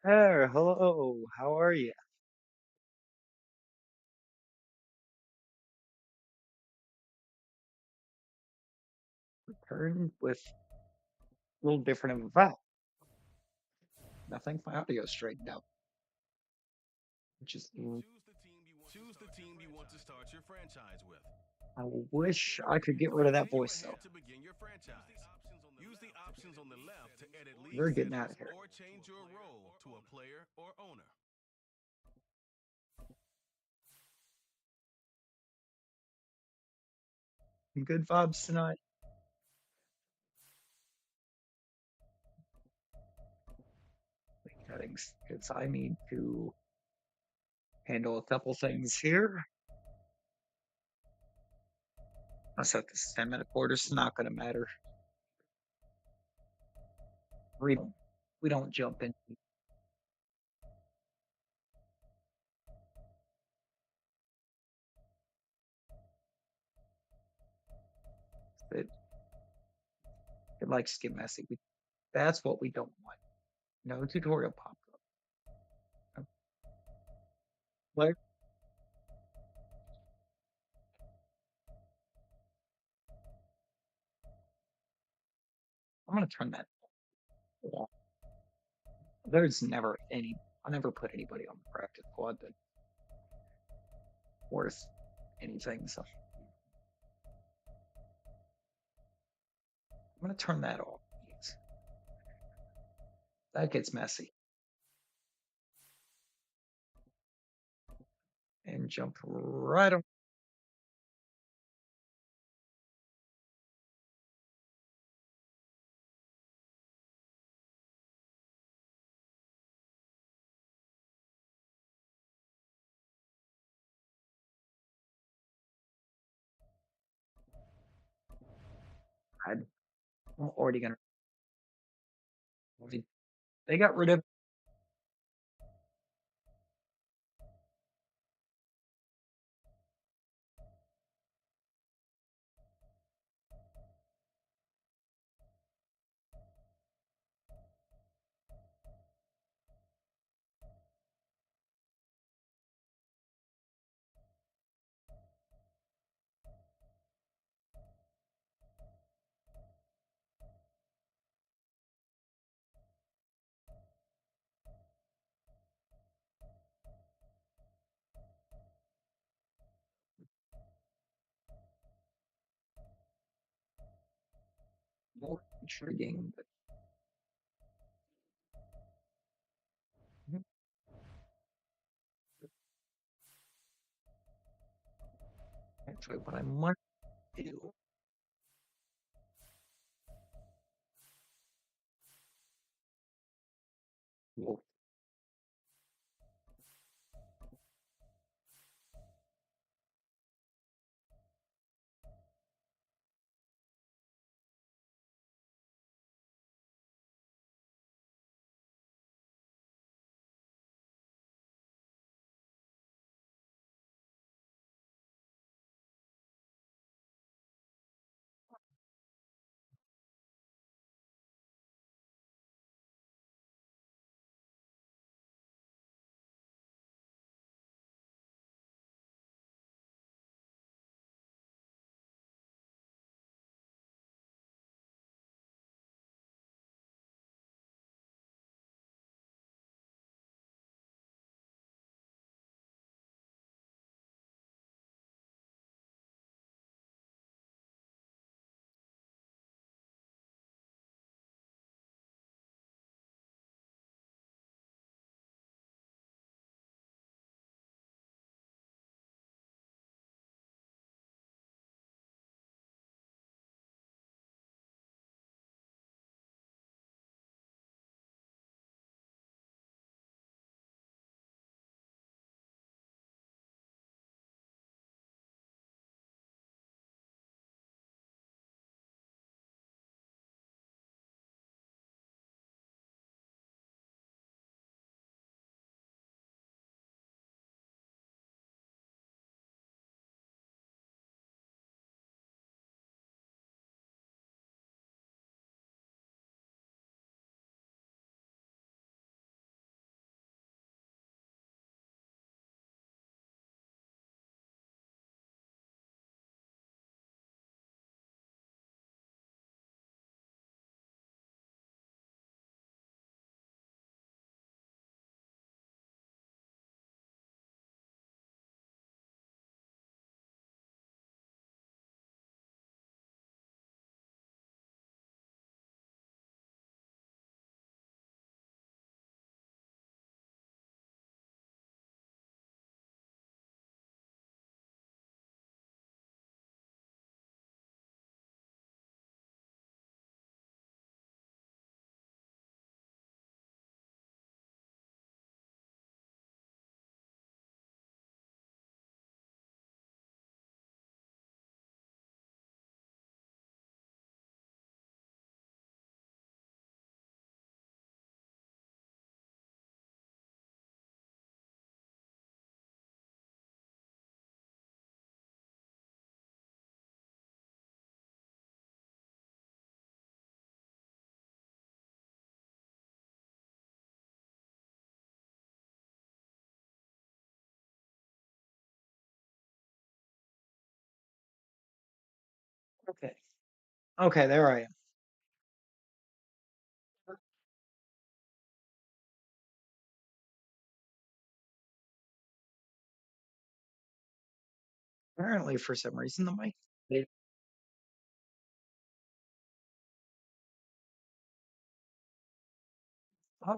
Hey, hello. How are you? Returned with a little different of a vibe. I think my audio straightened out, which is Choose the team you want to start your franchise with. I wish I could get rid of Select that your voice though. hand to begin your franchise. Use the options on the left to edit league We're getting out schedules of here. or change your role to a player or owner. Some good vibes tonight. Settings, because I need to handle a couple things here. I set this 10-minute quarter. It's not going to matter. We don't, we don't jump in. It, it likes to get messy. That's what we don't want. No tutorial pop up. Like, I'm going to turn that off. There's never any, I never put anybody on the practice squad that's worth anything. So I'm going to turn that off. That gets messy. And jump right on. I'm already going to. They got rid of. More intriguing. But actually, what I might do. Well, Okay. Okay, there I am. Apparently, for some reason, the mic. Oh,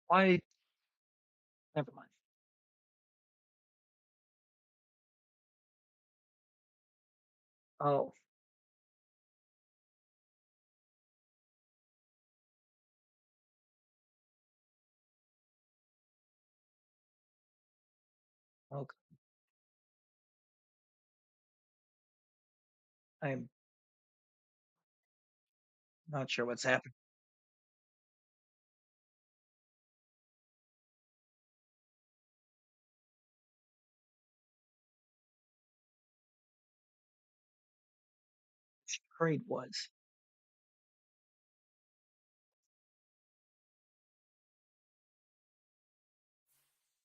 why? Never mind. Oh, okay. I'm not sure what's happened. Trade was.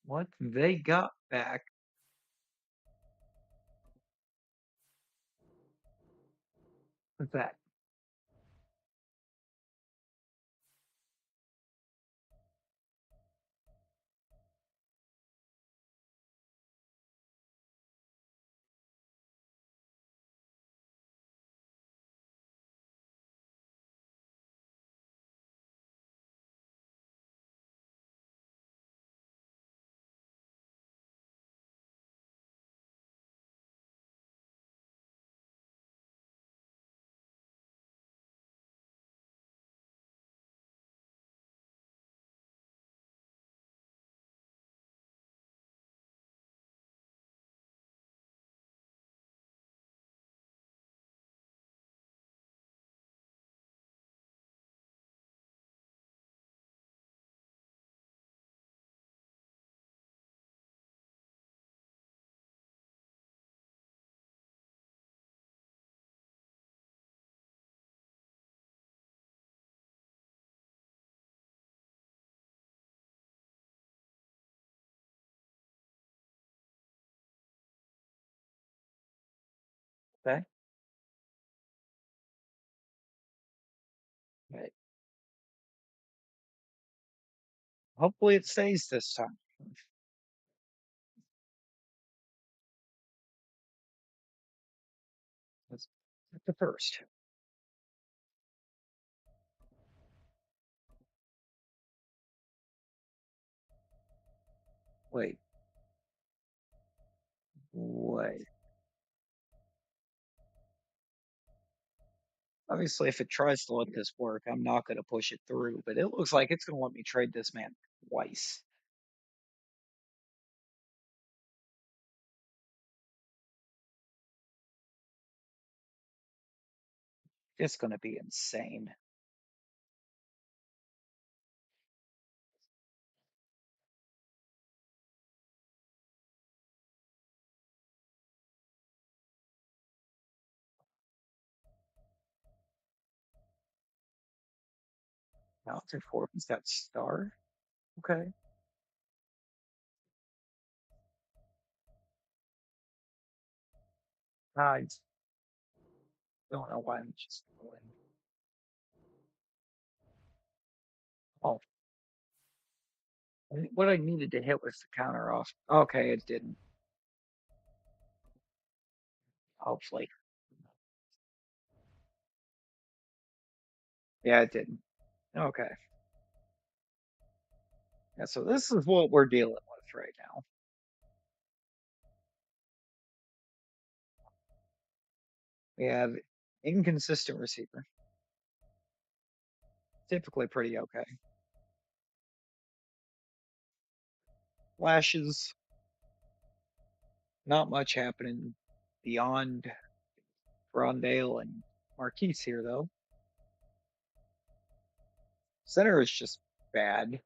What they got back with that. Okay. Right. Hopefully it stays this time. That's the first. Wait, wait. Obviously, if it tries to let this work, I'm not going to push it through, but it looks like it's going to let me trade this man twice. It's going to be insane. Now to four, he's got star. Okay. I don't know why I'm just going. Oh, what I needed to hit was the counter off. Okay, it didn't. Hopefully. Yeah, it didn't. Okay. Yeah, so this is what we're dealing with right now. We have inconsistent receiver. Typically pretty okay. Flashes, not much happening beyond Rondale and Marquise here, though. Center is just bad.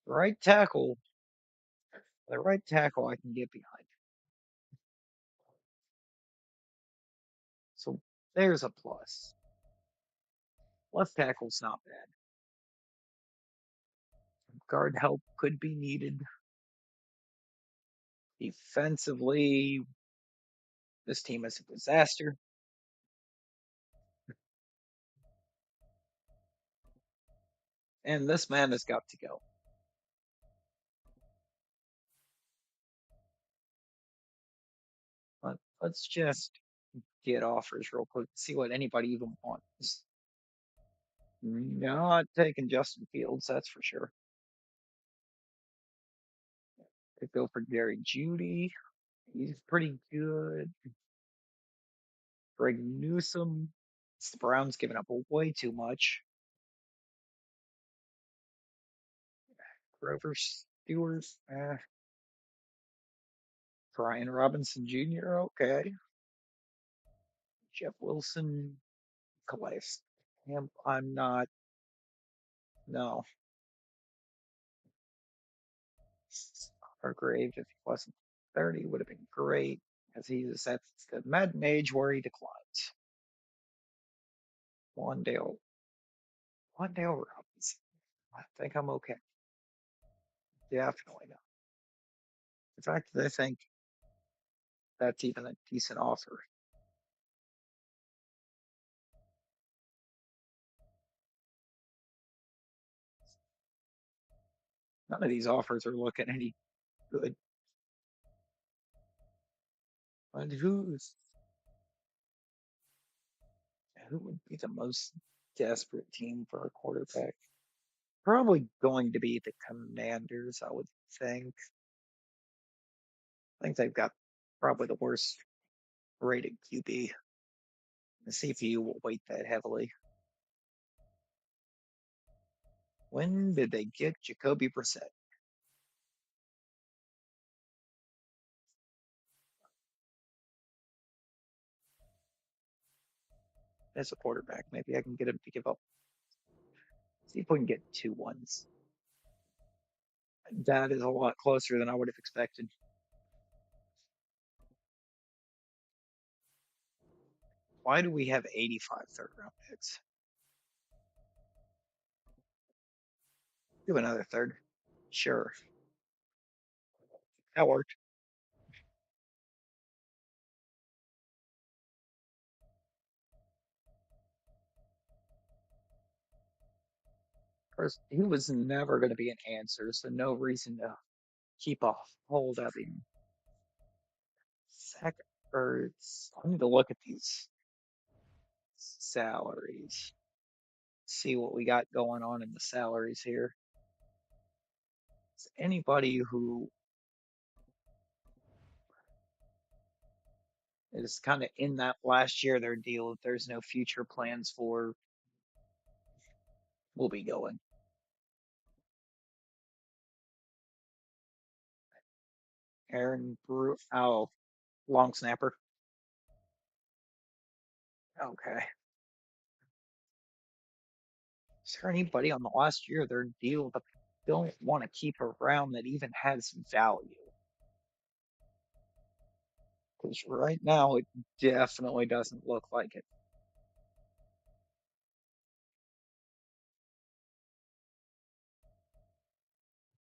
Right tackle, the right tackle I can get behind. So there's a plus. Left tackle's not bad. Guard help could be needed. Defensively, this team is a disaster. And this man has got to go. Let's just get offers real quick, see what anybody even wants. Not taking Justin Fields, that's for sure. Could go for Jerry Judy. He's pretty good. Greg Newsom. The Browns giving up way too much. Grover Stewart. Brian Robinson Jr. Okay. Jeff Wilson. Calais. I'm not. No. Hargrave, if he wasn't 30, would have been great, as he's at the Madden age where he declines. Wandale. Wandale Robinson. I think I'm okay. Definitely not. In fact, I think that's even a decent offer. None of these offers are looking any good. But who would be the most desperate team for a quarterback? Probably going to be the Commanders, I would think. I think they've got probably the worst rated QB. The CPU will weight that heavily. When did they get Jacoby Brissett? As a quarterback, maybe I can get him to give up. See if we can get 2 1s. That is a lot closer than I would have expected. Why do we have 85 third round picks? Do another third. Sure. That worked. First, he was never going to be an answer, so no reason to keep a hold of him. Second, I need to look at these salaries. See what we got going on in the salaries here. Anybody who is kind of in that last year of their deal, if there's no future plans for, will be going. Aaron Brew, oh, long snapper. Okay. Is there anybody on the last year of their deal that don't want to keep around that even has value? Because right now it definitely doesn't look like it.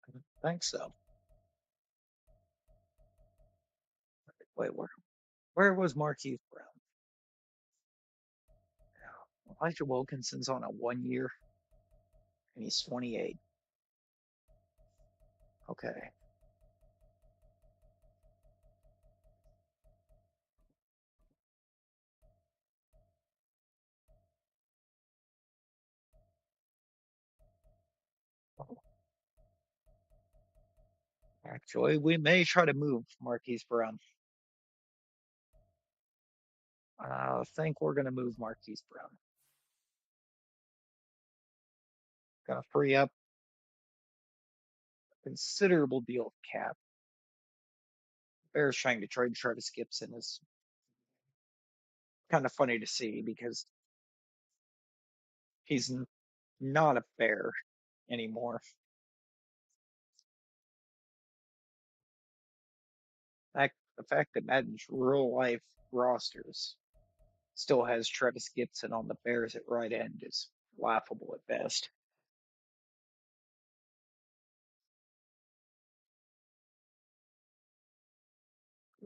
I don't think so. Wait, where was Marquise Brown? Elijah Wilkinson's on a 1 year and he's 28. Okay. Actually, we may try to move Marquise Brown. I think we're going to move Marquise Brown. Gonna free up a considerable deal of cap. Bears trying to trade Travis Gibson is kind of funny to see because he's not a Bear anymore. The fact that Madden's real life rosters Still has Travis Gibson on the Bears at right end is laughable at best.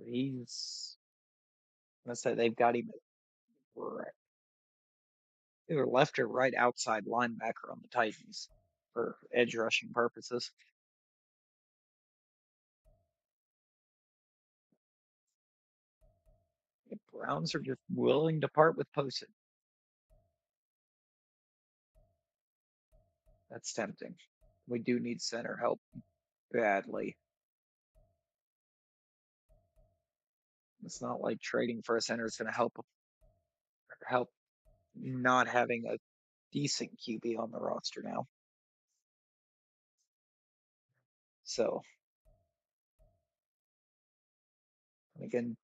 He's, let's say they've got him at either left or right outside linebacker on the Titans for edge rushing purposes. The Browns are just willing to part with Posey. That's tempting. We do need center help badly. It's not like trading for a center is going to help not having a decent QB on the roster now. So again,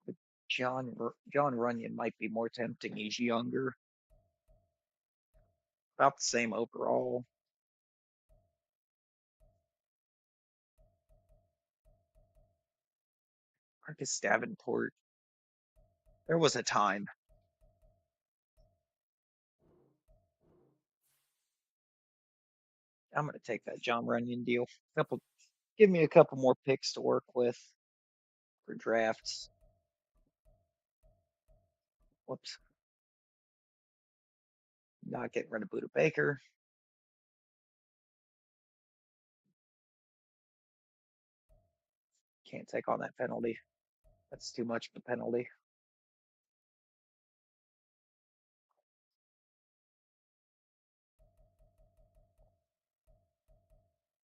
John Runyon might be more tempting. He's younger, about the same overall. Marcus Davenport. There was a time. I'm going to take that John Runyon deal. Couple, give me a couple more picks to work with for drafts. Whoops, not getting rid of Buda Baker. Can't take on that penalty. That's too much of a penalty.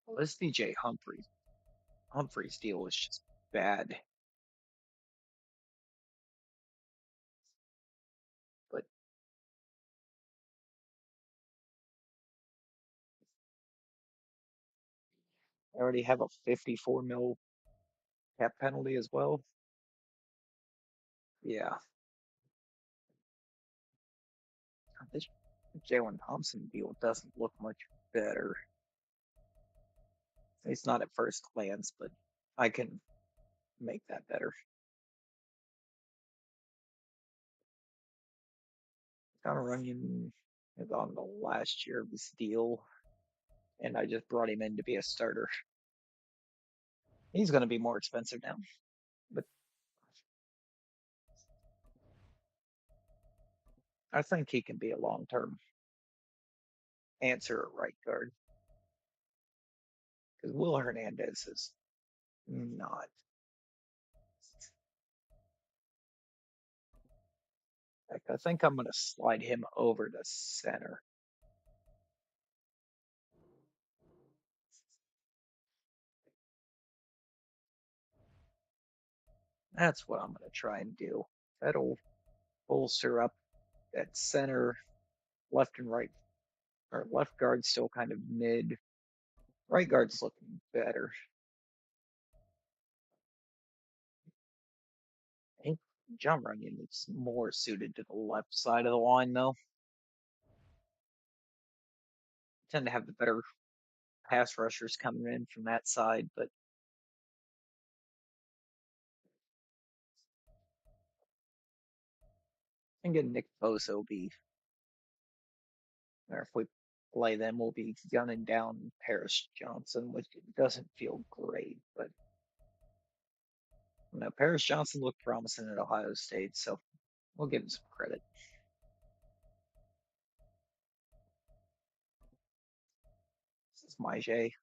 Well, this DJ Humphreys deal was just bad, but I already have a 54 mil cap penalty as well. Yeah, this Jalen Thompson deal doesn't look much better. It's not at first glance, but I can make that better. Connor Runyon is on the last year of this deal, and I just brought him in to be a starter. He's going to be more expensive now, but I think he can be a long term answer at right guard because Will Hernandez is not. Like, I think I'm going to slide him over to center. That's what I'm going to try and do. That'll bolster up at center, left and right, or left guard still kind of mid. Right guard's looking better. I think John Runyon is more suited to the left side of the line, though. Tend to have the better pass rushers coming in from that side, but I think Nick Bosa will be, or if we play them, we'll be gunning down Paris Johnson, which doesn't feel great, but no, Paris Johnson looked promising at Ohio State, so we'll give him some credit. This is my J.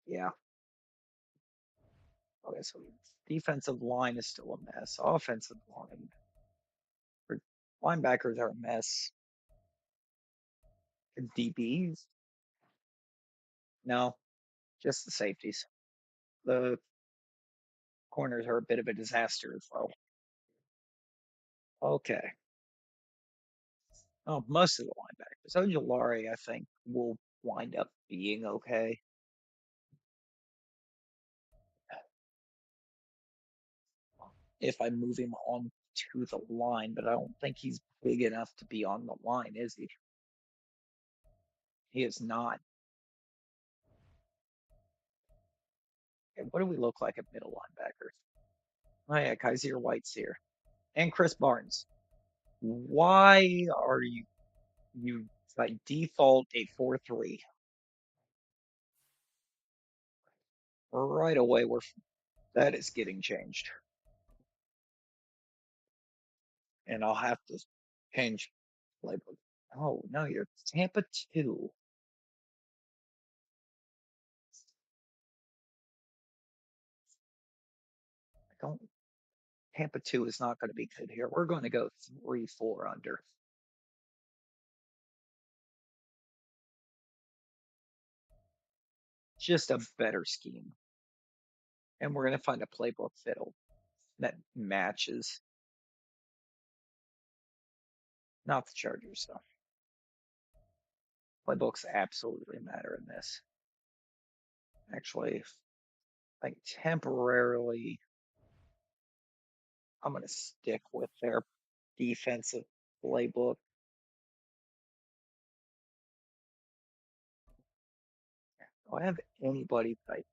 Yeah. Okay, so defensive line is still a mess. Offensive line, or linebackers are a mess. DBs, no, just the safeties. The corners are a bit of a disaster as well. Okay. Oh, most of the linebackers. Ojulari, I think, will wind up being okay. If I move him on to the line, but I don't think he's big enough to be on the line, is he? He is not. And what do we look like at middle linebacker? Oh yeah, Kaiser White's here. and Chris Barnes. Why are you by default a 4-3? Right away, that is getting changed, and I'll have to change playbook. Oh no, you're Tampa 2. I don't. Tampa 2 is not going to be good here. We're going to go 3-4 under. Just a better scheme, and we're going to find a playbook that matches. Not the Chargers though. Playbooks absolutely matter in this. Actually, like temporarily, I'm going to stick with their defensive playbook. Do I have anybody that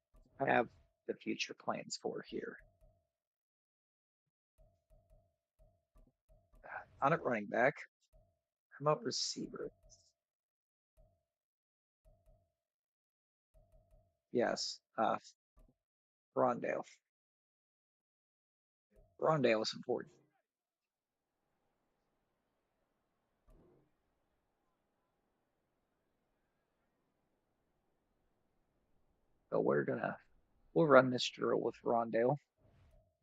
I have the future plans for here? Not at running back. How about receiver? Yes, Rondale. Rondale is important. So we'll run this drill with Rondale.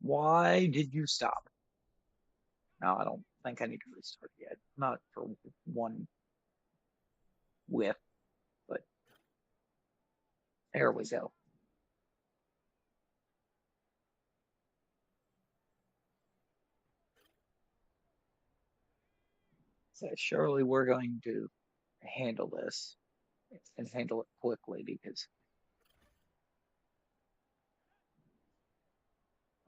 Why did you stop? No, I don't think I need to restart yet. Not for one whiff, but there we go. So surely we're going to handle this and handle it quickly because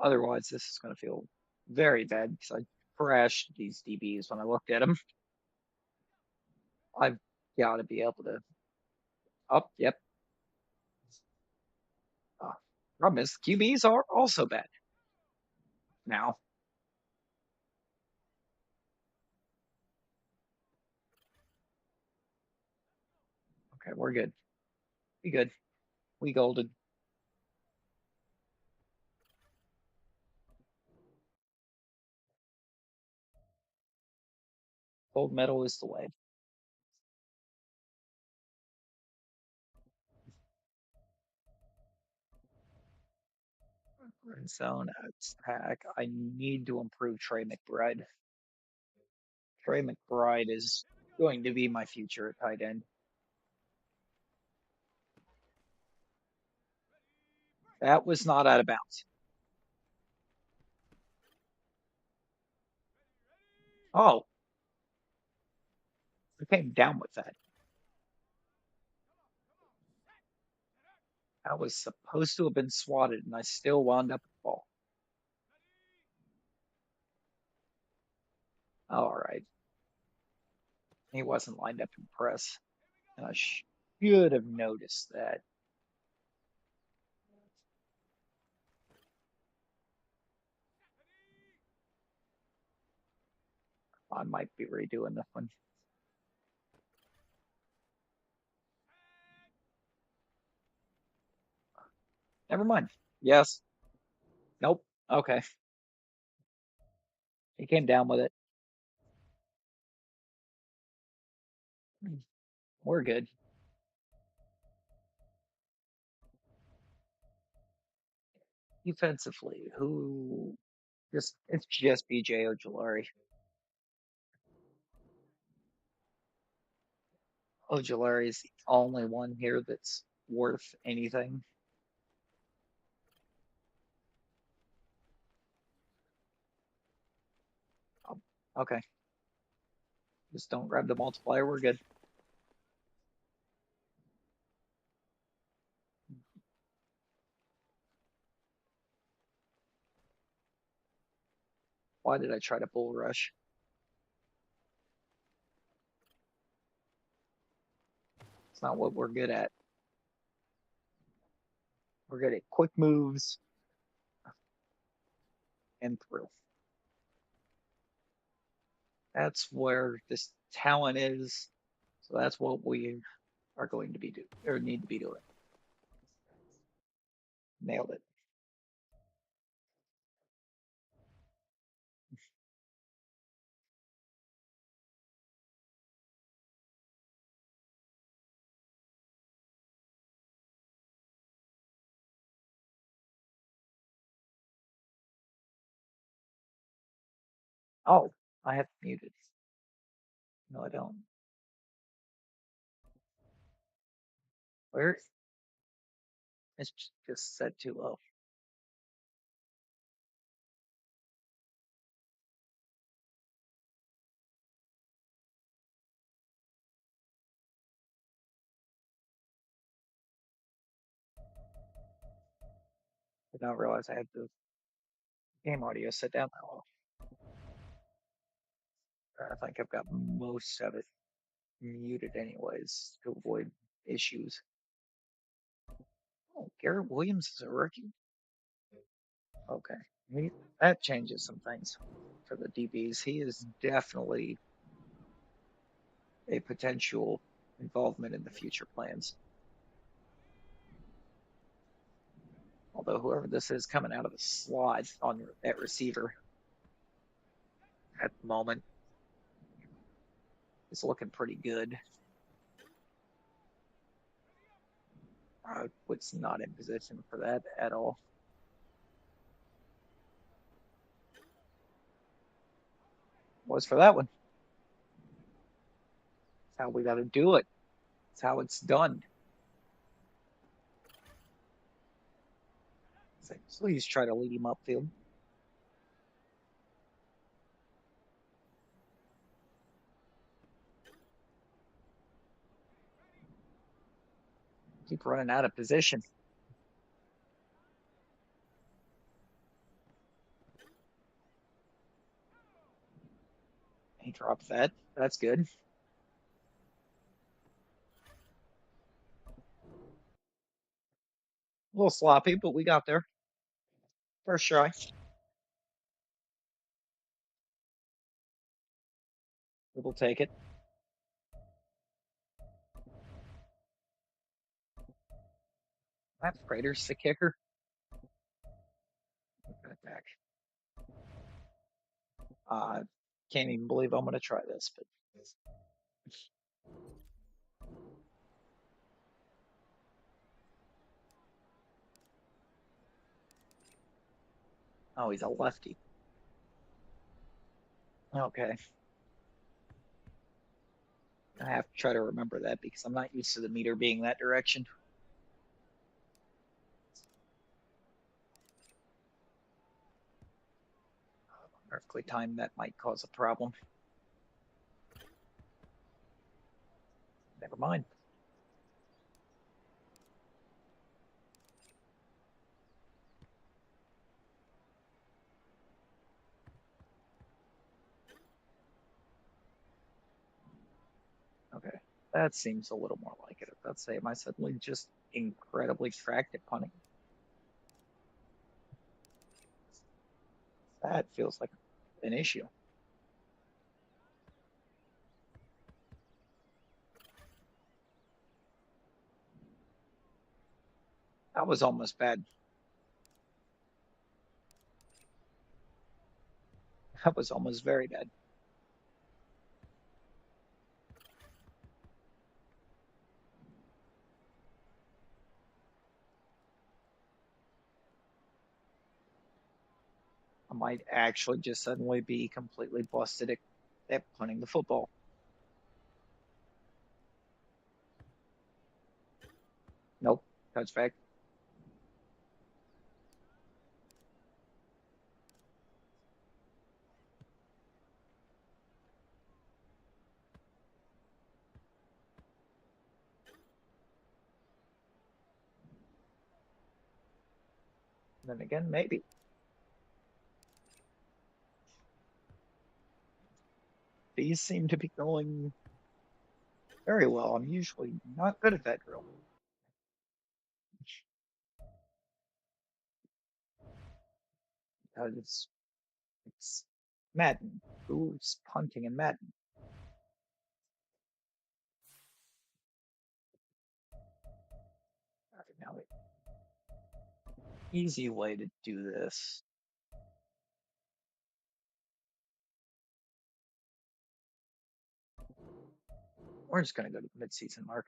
otherwise this is going to feel very bad because I crashed these DBs when I looked at them. I've got to be able to. Oh, yep. Uh, Problem is, QBs are also bad now. Okay, we're good. We good. We golden. Gold medal is the way. Red zone attack. I need to improve Trey McBride. Trey McBride is going to be my future at tight end. That was not out of bounds. Oh, I came down with that. That was supposed to have been swatted, and I still wound up with the ball. All right. He wasn't lined up to press, and I should have noticed that. I might be redoing this one. Never mind. Yes. Nope. Okay. He came down with it. We're good. Defensively, who just it's just BJ Ojulari. Ojulari is the only one here that's worth anything. Oh, okay. Just don't grab the multiplier. We're good. Why did I try to bull rush? It's not what we're good at. We're good at quick moves and through. That's where this talent is. So that's what we are going to be doing or need to be doing. Nailed it. Oh, I have muted. No, I don't. Where? It's just set too low. Did not realize I had the game audio set down that low. I think I've got most of it muted anyways to avoid issues. Oh, Garrett Williams is a rookie. Okay. That changes some things for the DBs. He is definitely a potential involvement in the future plans. Although whoever this is coming out of the slot on at receiver at the moment is looking pretty good. Was not in position for that at all. Was for that one. That's how we got to do it. That's how it's done. So please try to lead him upfield. Keep running out of position. He dropped that. That's good. A little sloppy, but we got there. First try. We'll take it. That's Prater's the kicker. Back. Uh, can't even believe I'm going to try this, but oh, he's a lefty. Okay. I have to try to remember that because I'm not used to the meter being that direction. Perfectly timed, that might cause a problem. Never mind. Okay. That seems a little more like it. If that's say, am I suddenly just incredibly tracked at punting? That feels like an issue. That was almost bad. That was almost very bad. I might actually just suddenly be completely busted at punting the football. Nope. Touchback. Then again, maybe. These seem to be going very well. I'm usually not good at that drill. It's Madden. Who's punting in Madden? All right, now, easy way to do this. We're just gonna go to the midseason mark.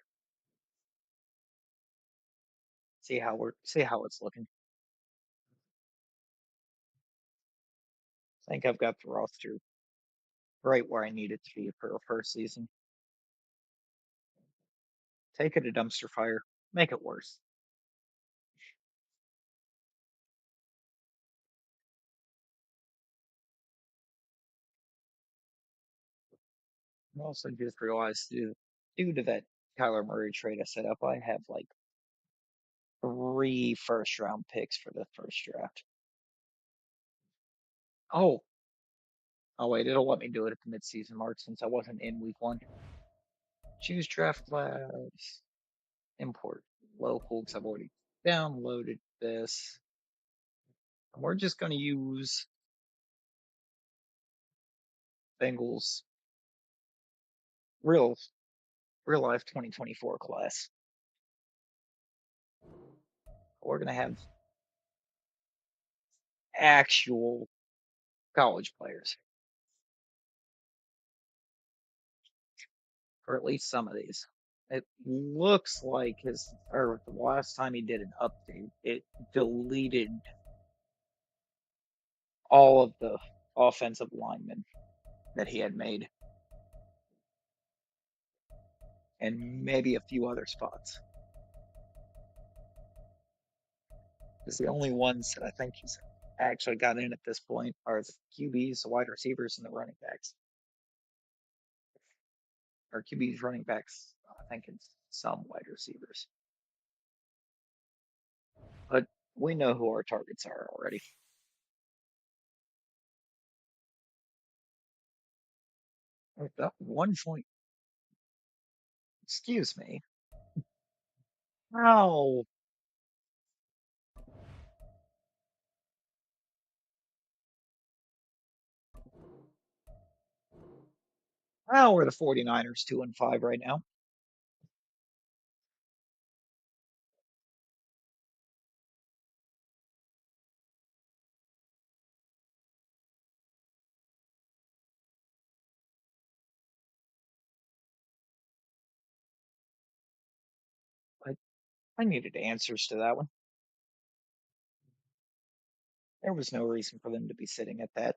See how it's looking. I think I've got the roster right where I need it to be for a first season. Take it to dumpster fire. Make it worse. I also just realized due to that Kyler Murray trade I set up, I have like three first round picks for the first draft. Oh, oh wait, it'll let me do it at the midseason mark since I wasn't in week one. Choose draft class, import local because I've already downloaded this. And we're just going to use Bengals real real life 2024 class. We're going to have actual college players, or at least some of these. It looks like or the last time he did an update, it deleted all of the offensive linemen that he had made and maybe a few other spots. Because the only ones that I think he's actually got in at this point are the QBs, the wide receivers, and the running backs. Or QBs, running backs, I think it's some wide receivers. But we know who our targets are already. At that one point, excuse me. How? How are the 49ers 2-5 right now? I, I needed answers to that one. There was no reason for them to be sitting at that.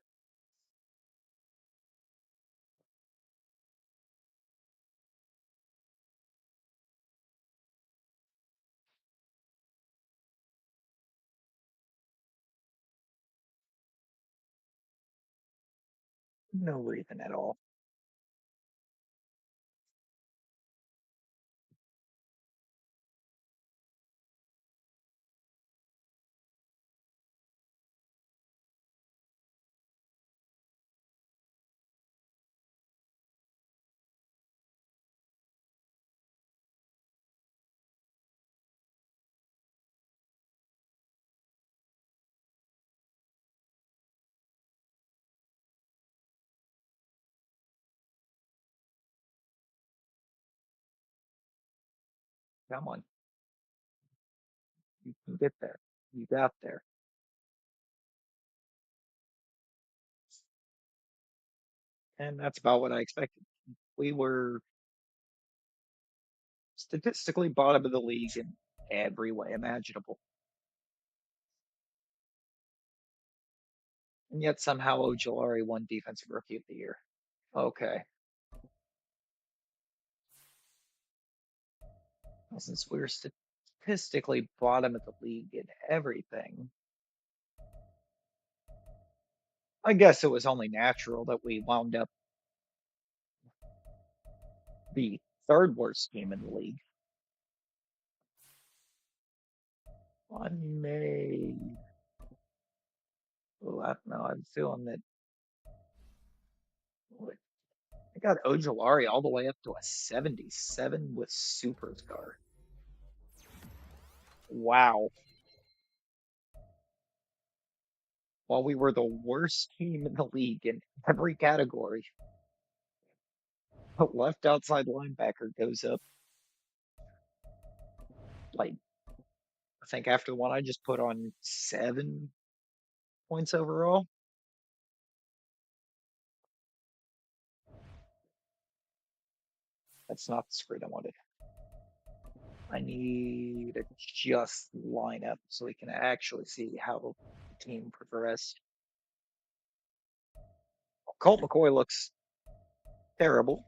No reason at all. Come on, you can get there. You got there. And that's about what I expected. We were statistically bottom of the league in every way imaginable. And yet somehow Ojolari won Defensive Rookie of the Year. Okay. Well, since we're statistically bottom of the league in everything, I guess it was only natural that we wound up the third worst team in the league. I may. Oh, I don't know. I'm feeling that I got Ojolari all the way up to a 77 with Superstar. Wow. while we were the worst team in the league in every category, a left outside linebacker goes up like I think after the one I just put on 7 points overall. That's not the screen I wanted. I need to just line up so we can actually see how the team progressed. Colt McCoy looks terrible,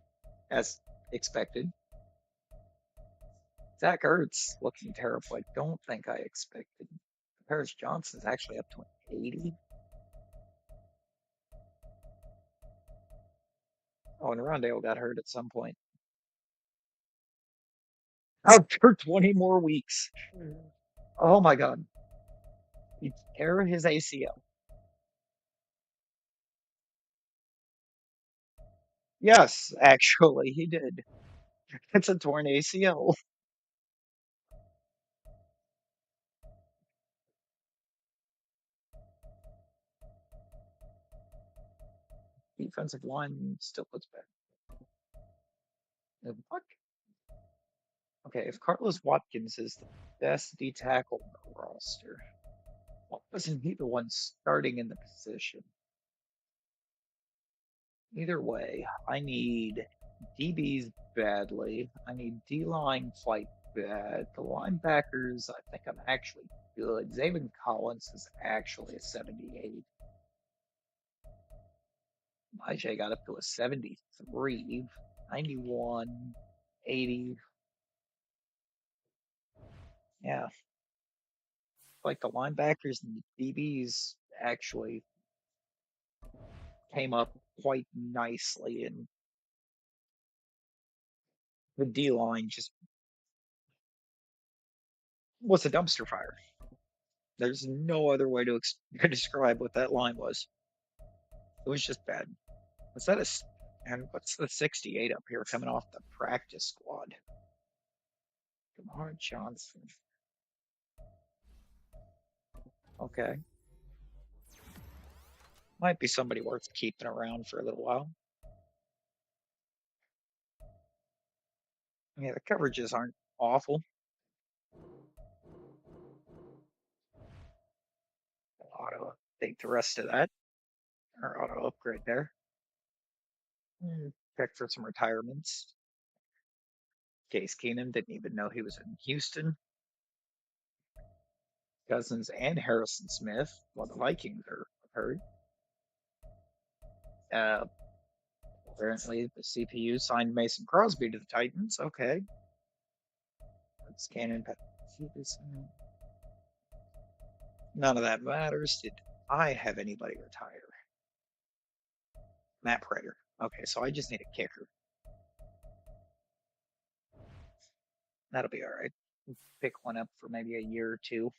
as expected. Zach Ertz looking terrible. I don't think I expected. Paris Johnson's actually up to an 80. Oh, and Rondale got hurt at some point. Out for 20 more weeks. Oh my God. He tore his ACL. Yes, actually, he did. It's a torn ACL. Defensive line still looks bad. What? Okay, if Carlos Watkins is the best D tackle on the roster, why wasn't he the one starting in the position? Either way, I need DBs badly. I need D line quite bad. The linebackers, I think I'm actually good. Zayvon Collins is actually a 78. IJ got up to a 73, 91, 80. Yeah, like the linebackers and the DBs actually came up quite nicely, and the D line just was a dumpster fire. There's no other way to describe what that line was. It was just bad. Was that and what's the 68 up here coming off the practice squad? Lamar Johnson. Okay. Might be somebody worth keeping around for a little while. Yeah, the coverages aren't awful. Auto update the rest of that, or auto upgrade there. Check for some retirements. Case Keenum didn't even know he was in Houston. Cousins and Harrison Smith. Well, the Vikings are hurt. Uh, Apparently, the CPU signed Mason Crosby to the Titans. Okay. Let's scan in. None of that matters. Did I have anybody retire? Matt Prater. Okay, so I just need a kicker. That'll be all right. Pick one up for maybe a year or two.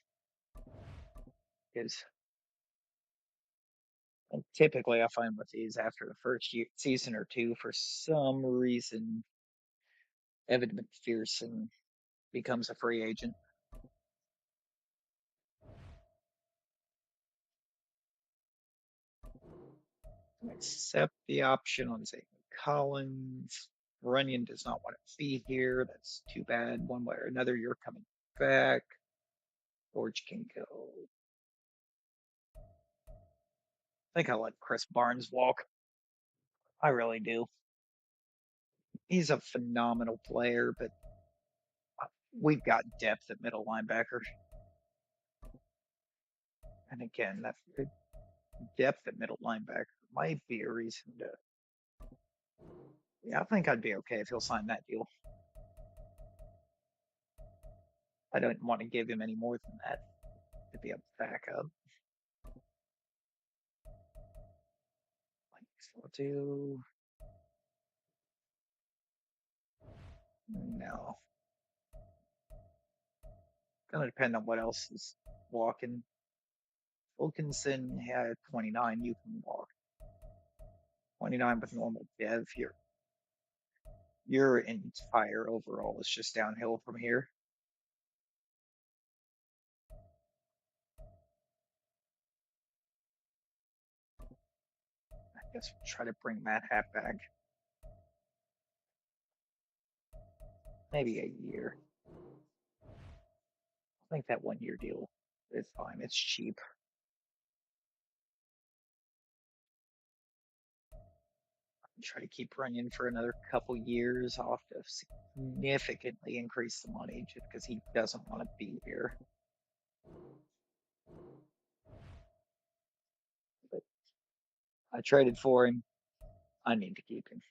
Because typically I find with these after the first season or two, for some reason, Evan McPherson becomes a free agent. Accept the option on Zayvon Collins. Runyon does not want to be here. That's too bad. One way or another, you're coming back. George can go. I think I'll let Chris Barnes walk. I really do. He's a phenomenal player, but we've got depth at middle linebacker. And again, that depth at middle linebacker might be a reason to. Yeah, I think I'd be okay if he'll sign that deal. I don't want to give him any more than that to be a backup. Like, so we'll do. No. Gonna depend on what else is walking. Wilkinson had 29. You can walk 29 with normal dev. Your entire overall is just downhill from here. Guess we'll try to bring Matt Hat back. Maybe a year. I think that 1 year deal is fine. It's cheap. Try to keep running for another couple years. I'll have to significantly increase the money just because he doesn't want to be here. But I traded for him. I need to keep him.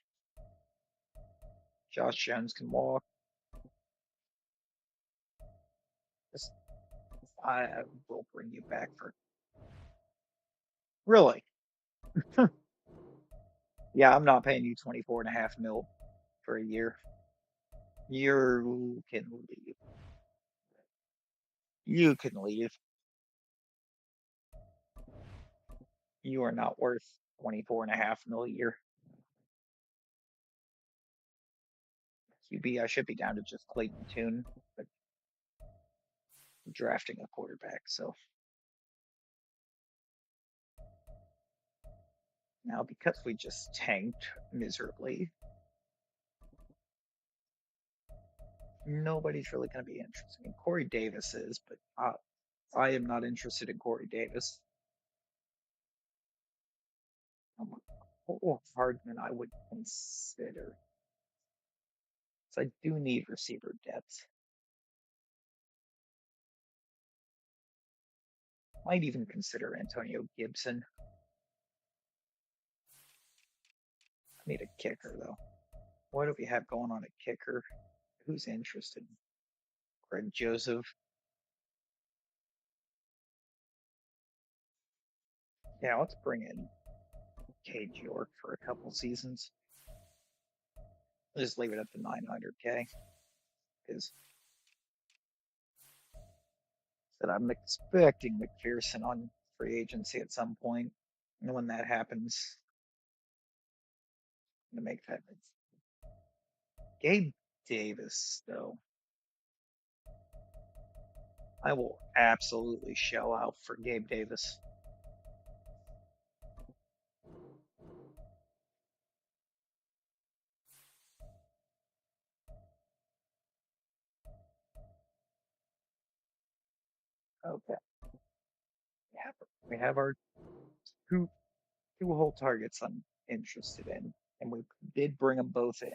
Josh Jones can walk. I will bring you back for really. Yeah, I'm not paying you 24.5 mil for a year. You can leave. You can leave. You are not worth 24.5 mil a year. QB, I should be down to just Clayton Tune, but I'm drafting a quarterback. So now, because we just tanked miserably, nobody's really going to be interested. I mean, Corey Davis is, but I am not interested in Corey Davis. Hardman, I would consider. So I do need receiver depth. Might even consider Antonio Gibson. I need a kicker though. What do we have going on a kicker? Who's interested? Greg Joseph. Yeah, let's bring in Cage York for a couple seasons. Just leave it at the 900K because that I'm expecting McPherson on free agency at some point. And when that happens, I'm gonna make that. Gabe Davis, though, I will absolutely shell out for Gabe Davis. Okay, we have our two two whole targets I'm interested in, and we did bring them both in.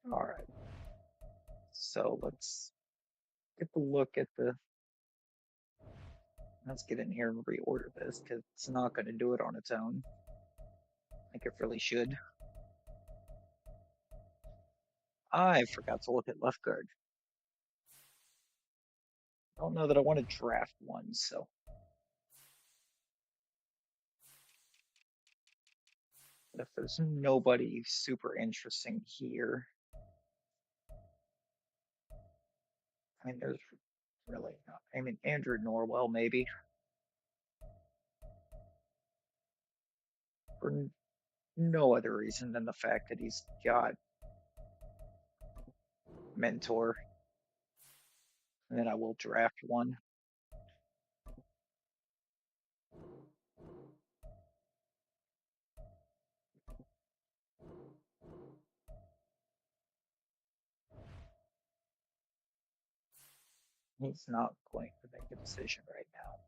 All right, so let's get the look at the. Let's get in here and reorder this because it's not going to do it on its own. I think it really should. I forgot to look at left guard. I don't know that I want to draft one, so if there's nobody super interesting here, I mean, there's really not. I mean, Andrew Norwell, maybe, for no other reason than the fact that he's got mentor, and then I will draft one. He's not going to make a decision right now.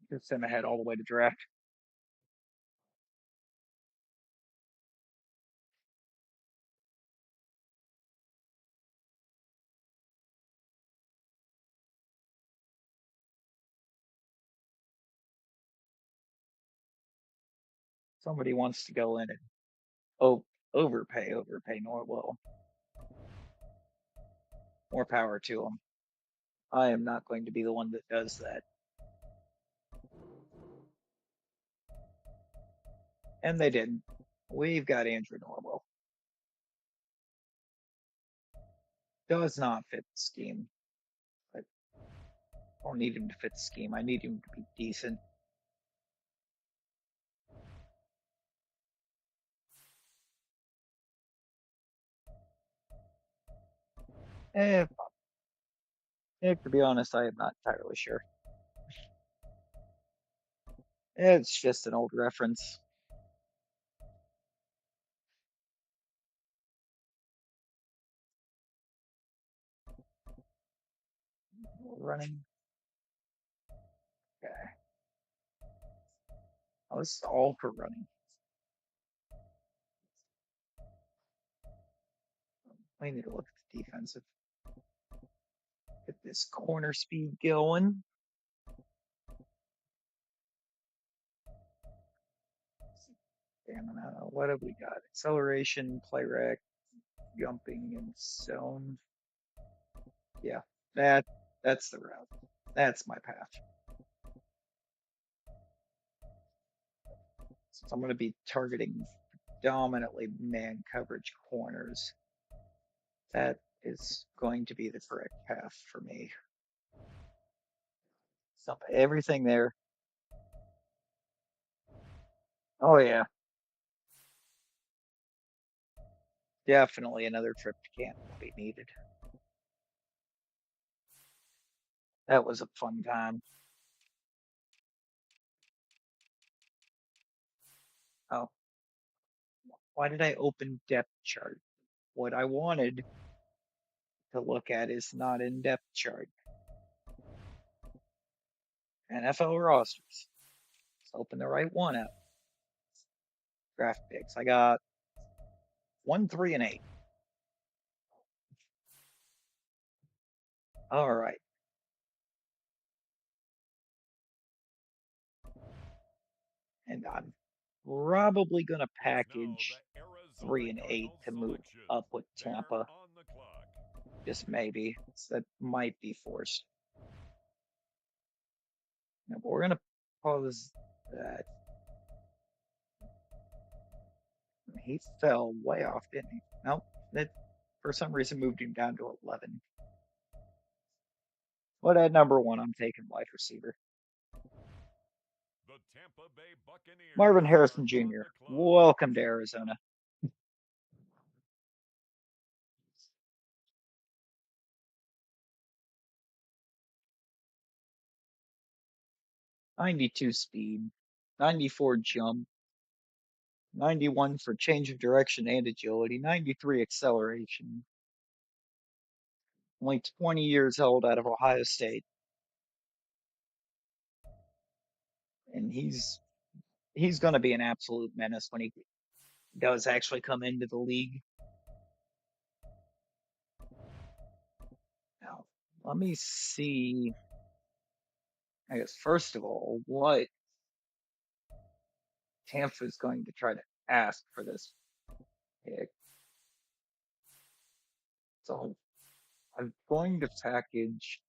Just send ahead all the way to draft. Somebody wants to go in and oh, overpay Norwell. More power to him. I am not going to be the one that does that. And they didn't. We've got Andrew Norwell. Does not fit the scheme. I don't need him to fit the scheme. I need him to be decent. Eh, to be honest, I am not entirely sure. It's just an old reference. Running. Okay. Oh, this is all for running. I need to look at the defensive. Get this corner speed going. Stamina. What have we got? Acceleration, play rec, jumping, and zone. Yeah, that that's the route. That's my path. So I'm going to be targeting dominantly man coverage corners. That is going to be the correct path for me. Stop everything there. Oh yeah, definitely another trip to camp will be needed. That was a fun time. Oh, why did I open depth chart? What I wanted to look at is not in depth chart. NFL rosters. Let's open the right one up. Draft picks. I got 1, 3, and 8. All right. And I'm probably going to It's now package the Arizona 3 and 8 Cardinals to move selections. up with They're Tampa. on the clock. Just maybe. That might be forced. No, but we're going to pause that. He fell way off, didn't he? Nope. That for some reason moved him down to 11. But at number one, I'm taking wide receiver. The Tampa Bay Marvin Buccaneers are Harrison on Jr., the clock. welcome to Arizona. 92 speed, 94 jump, 91 for change of direction and agility, 93 acceleration. Only 20 years old out of Ohio State. And he's going to be an absolute menace when he does actually come into the league. Now, let me see. I guess first of all, what Tampa is going to try to ask for this pick. So I'm going to package.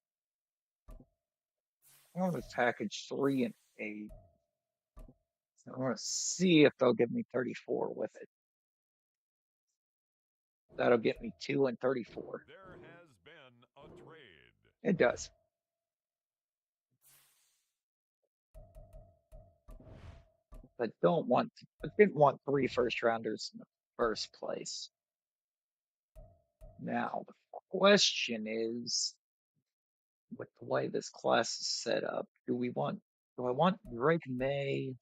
I'm going to package 3 and 8. I want to see if they'll give me 34 with it. That'll get me 2 and 34. There has been a trade. It does. But I didn't want 3 first rounders in the first place. Now the question is, with the way this class is set up, do I want Drake May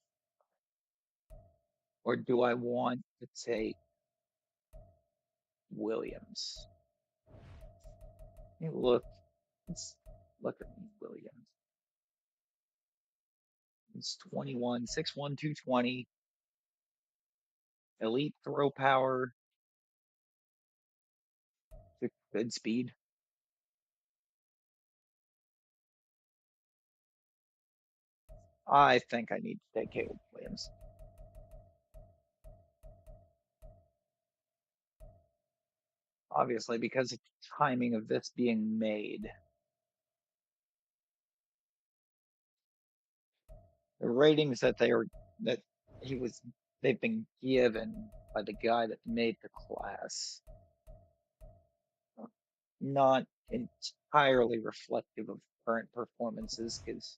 or do I want to take Williams? Hey, let's look at Williams. He's 21, 6'1", 220, elite throw power, good speed. I think I need to take Caleb Williams. Obviously, because of the timing of this being made. The ratings that he was they've been given by the guy that made the class not entirely reflective of current performances because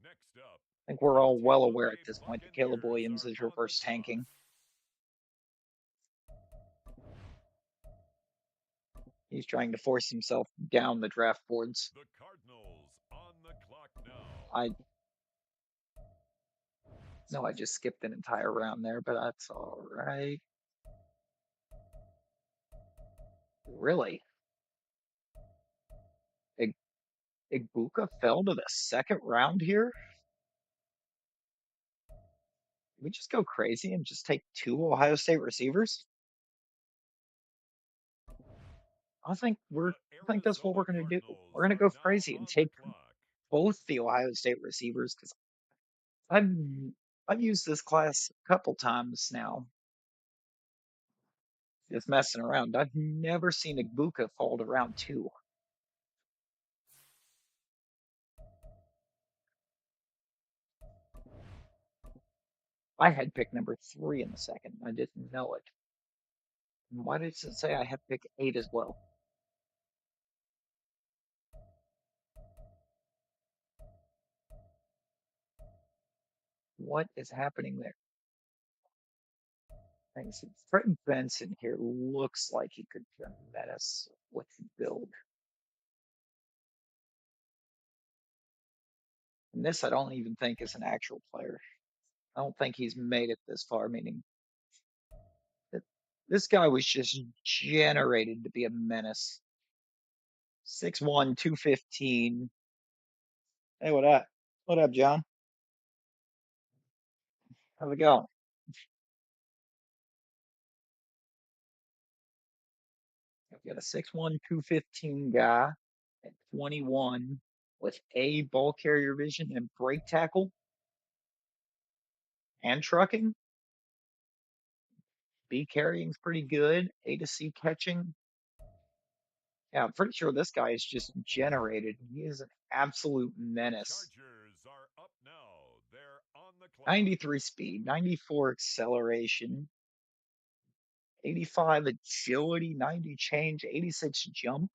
Next up, I think we're the all well Tampa aware at Bay this point that Caleb Buccaneers Williams are is on the reverse clock. tanking. He's trying to force himself down the draft boards. The Cardinals on the clock now. I No, I just skipped an entire round there, but that's all right. Really? Ig- Igbuka fell to the second round here? Did we just go crazy and just take two Ohio State receivers? The I think that's what Arizona we're gonna do. We're Cardinals gonna are go now crazy and on the take clock. both the Ohio State receivers because I've I've used this class a couple times now, just messing around. I've never seen Igbuka fall to round two. I had pick number three in the second. I didn't know it. And why did it say I had pick eight as well? What is happening there? Thanks. Fred Benson here looks like he could met us with the build. And this I don't even think is an actual player. I don't think he's made it this far, meaning that this guy was just generated to be a menace. 6'1", 215. Hey, what up? What up, John? How's it going? I've got a 6'1", 215 guy at 21 with A, ball carrier vision and break tackle and trucking. B, carrying's pretty good. A to C catching. Yeah, I'm pretty sure this guy is just generated. He is an absolute The menace. Chargers are up now. They're on the clock. 93 speed, 94 acceleration, 85 agility, 90 change, 86 jump.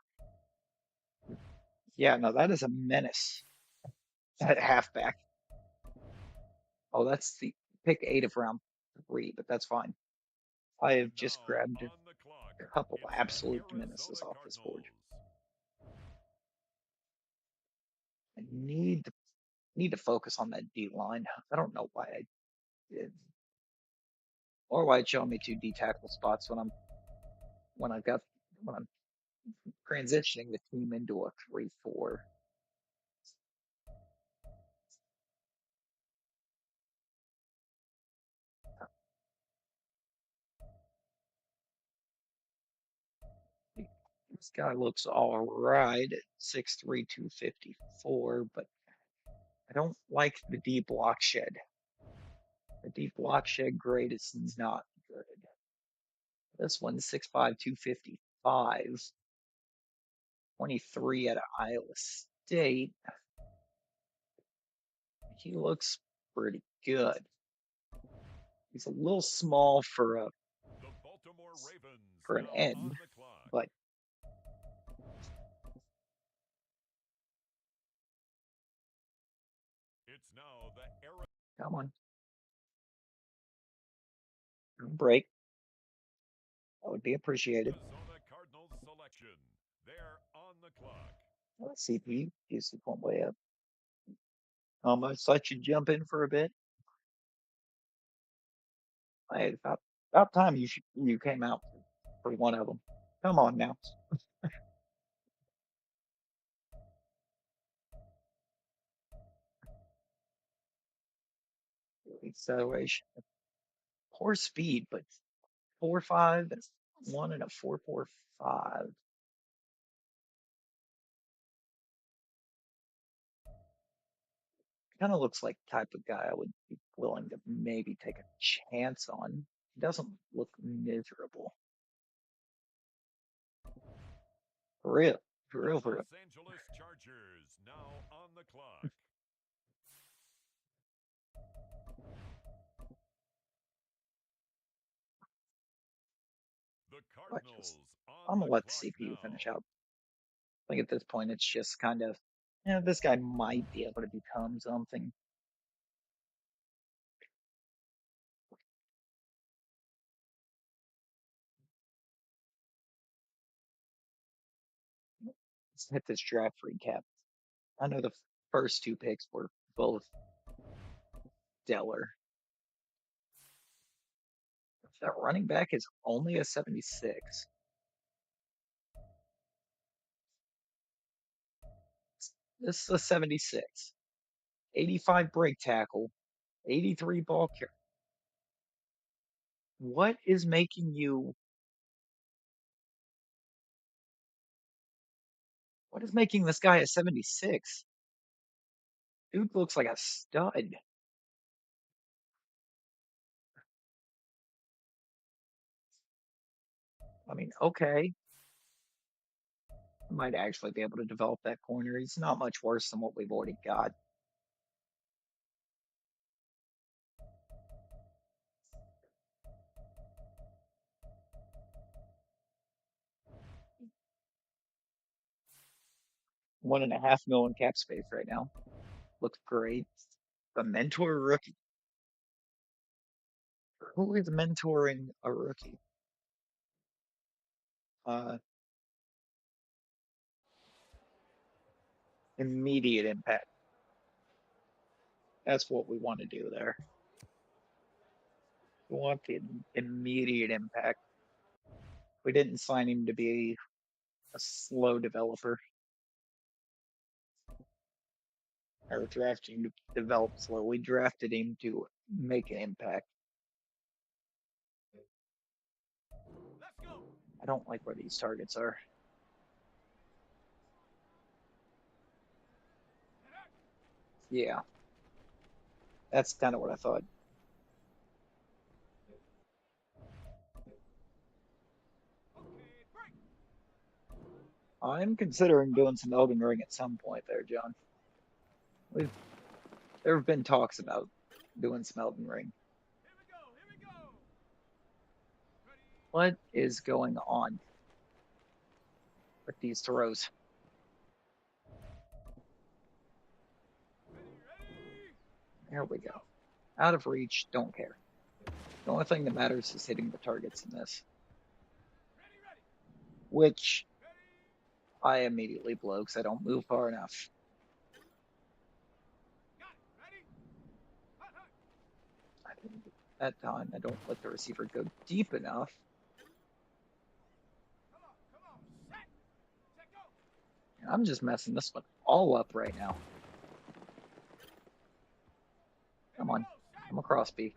Yeah, no, that is a menace at halfback. Oh, that's the pick eight of round three, but that's fine. I have just Now grabbed on the clock, a couple it's the absolute menaces Arizona off this board. Cardinals. I need to focus on that D line. I don't know why I did, or why it's showing me two D tackle spots when I got when I'm transitioning the team into a 3-4. This guy looks all right at 6'3", 254, but I don't like the D block shed. The D block shed grade is not good. This one's 6'5", 255, 23 out of Iowa State. He looks pretty good. He's a little small The Baltimore Ravens for an now end, on the clock. but It's now the Arizona come on, break. That would be appreciated. Cardinals selection. They're on the clock. Let's see if he is one way up. Almost let you jump in for a bit. Hey, about time you came out for one of them. Come on now. Acceleration, poor speed, but 4.5 and one and a 4.45. Kind of looks like the type of guy I would be willing to maybe take a chance on. He doesn't look miserable. For real. For The real, for real. Los Angeles Chargers now on the clock. The I just, Cardinals I'm on gonna the let the clock CPU finish now. out. I think at this point it's just kind of, this guy might be able to become something. Let's hit this draft recap. I know the first two picks were both stellar. That running back is only a 76. This is a 76. 85 break tackle, 83 ball carry. What is making you, what is making this guy a 76? Dude looks like a stud. I mean, okay, I might actually be able to develop that corner. He's not much worse than what we've already got. $1.5 million cap space right now. Looks great. The mentor rookie. Who is mentoring a rookie? Uh, Immediate impact. That's what we want to do there. We want the immediate impact. We didn't sign him to be a slow developer or drafting to develop slow. We drafted him to make an impact. I don't like where these targets are. Yeah, that's kind of what I thought. I'm considering doing some Elden Ring at some point there, John. We've There have been talks about doing some Elden Ring. What is going on with these throws? There we go. Out of reach, don't care. The only thing that matters is hitting the targets in this, which I immediately blow because I don't move far enough. I didn't that time. I don't let the receiver go deep enough. And I'm just messing this one all up right now. Come on. I'm across B.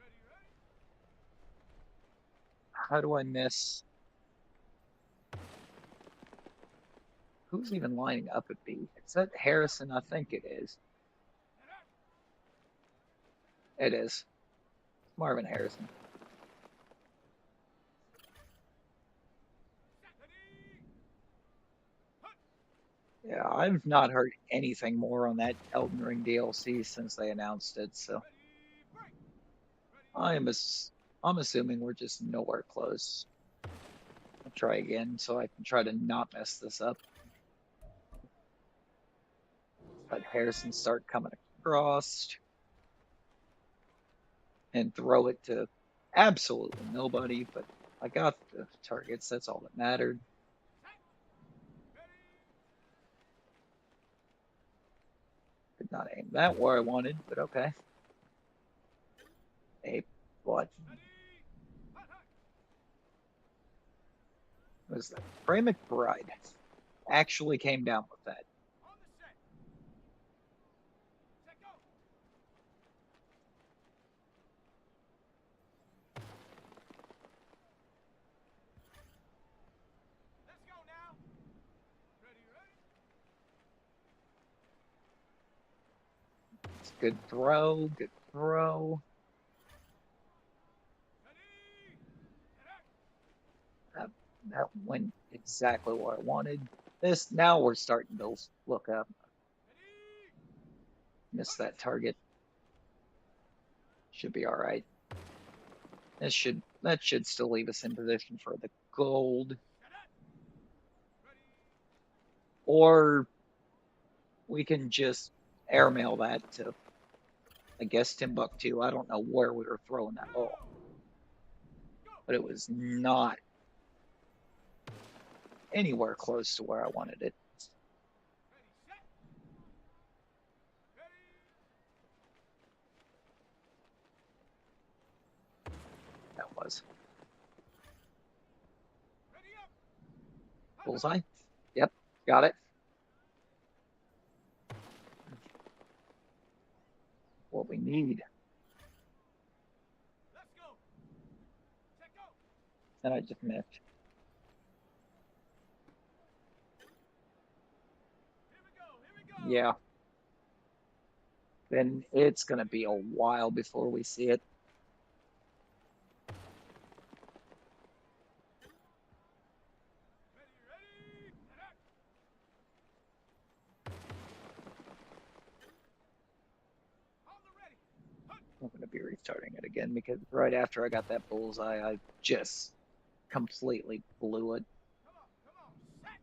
How do I miss? Who's even lining up at B? Is that Harrison? I think it is. It is. Marvin Harrison. Yeah, I've not heard anything more on that Elden Ring DLC since they announced it, so I'm ass I'm assuming we're just nowhere close. I'll try again so I can try to not mess this up. Let Harrison start coming across and throw it to absolutely nobody, but I got the targets. That's all that mattered. Did not aim that where I wanted, but okay. Hey, what was that? Trey McBride actually came down with that. It's a good throw, good throw. That, that went exactly where I wanted. This now we're starting to look up. Missed that target. Should be all right. That should still leave us in position for the gold. Or we can just airmail that to, I guess, Timbuktu. I don't know where we were throwing that ball, but it was not anywhere close to where I wanted it. That was. Bullseye. Yep, got it. What we need. Let's go. Check go. And I just missed. Here we go. Here we go. Yeah. Then it's going to be a while before we see it. Ready, ready. On the ready. I'm going to be restarting it again because right after I got that bullseye, I just completely blew it. Come on, come on. Set.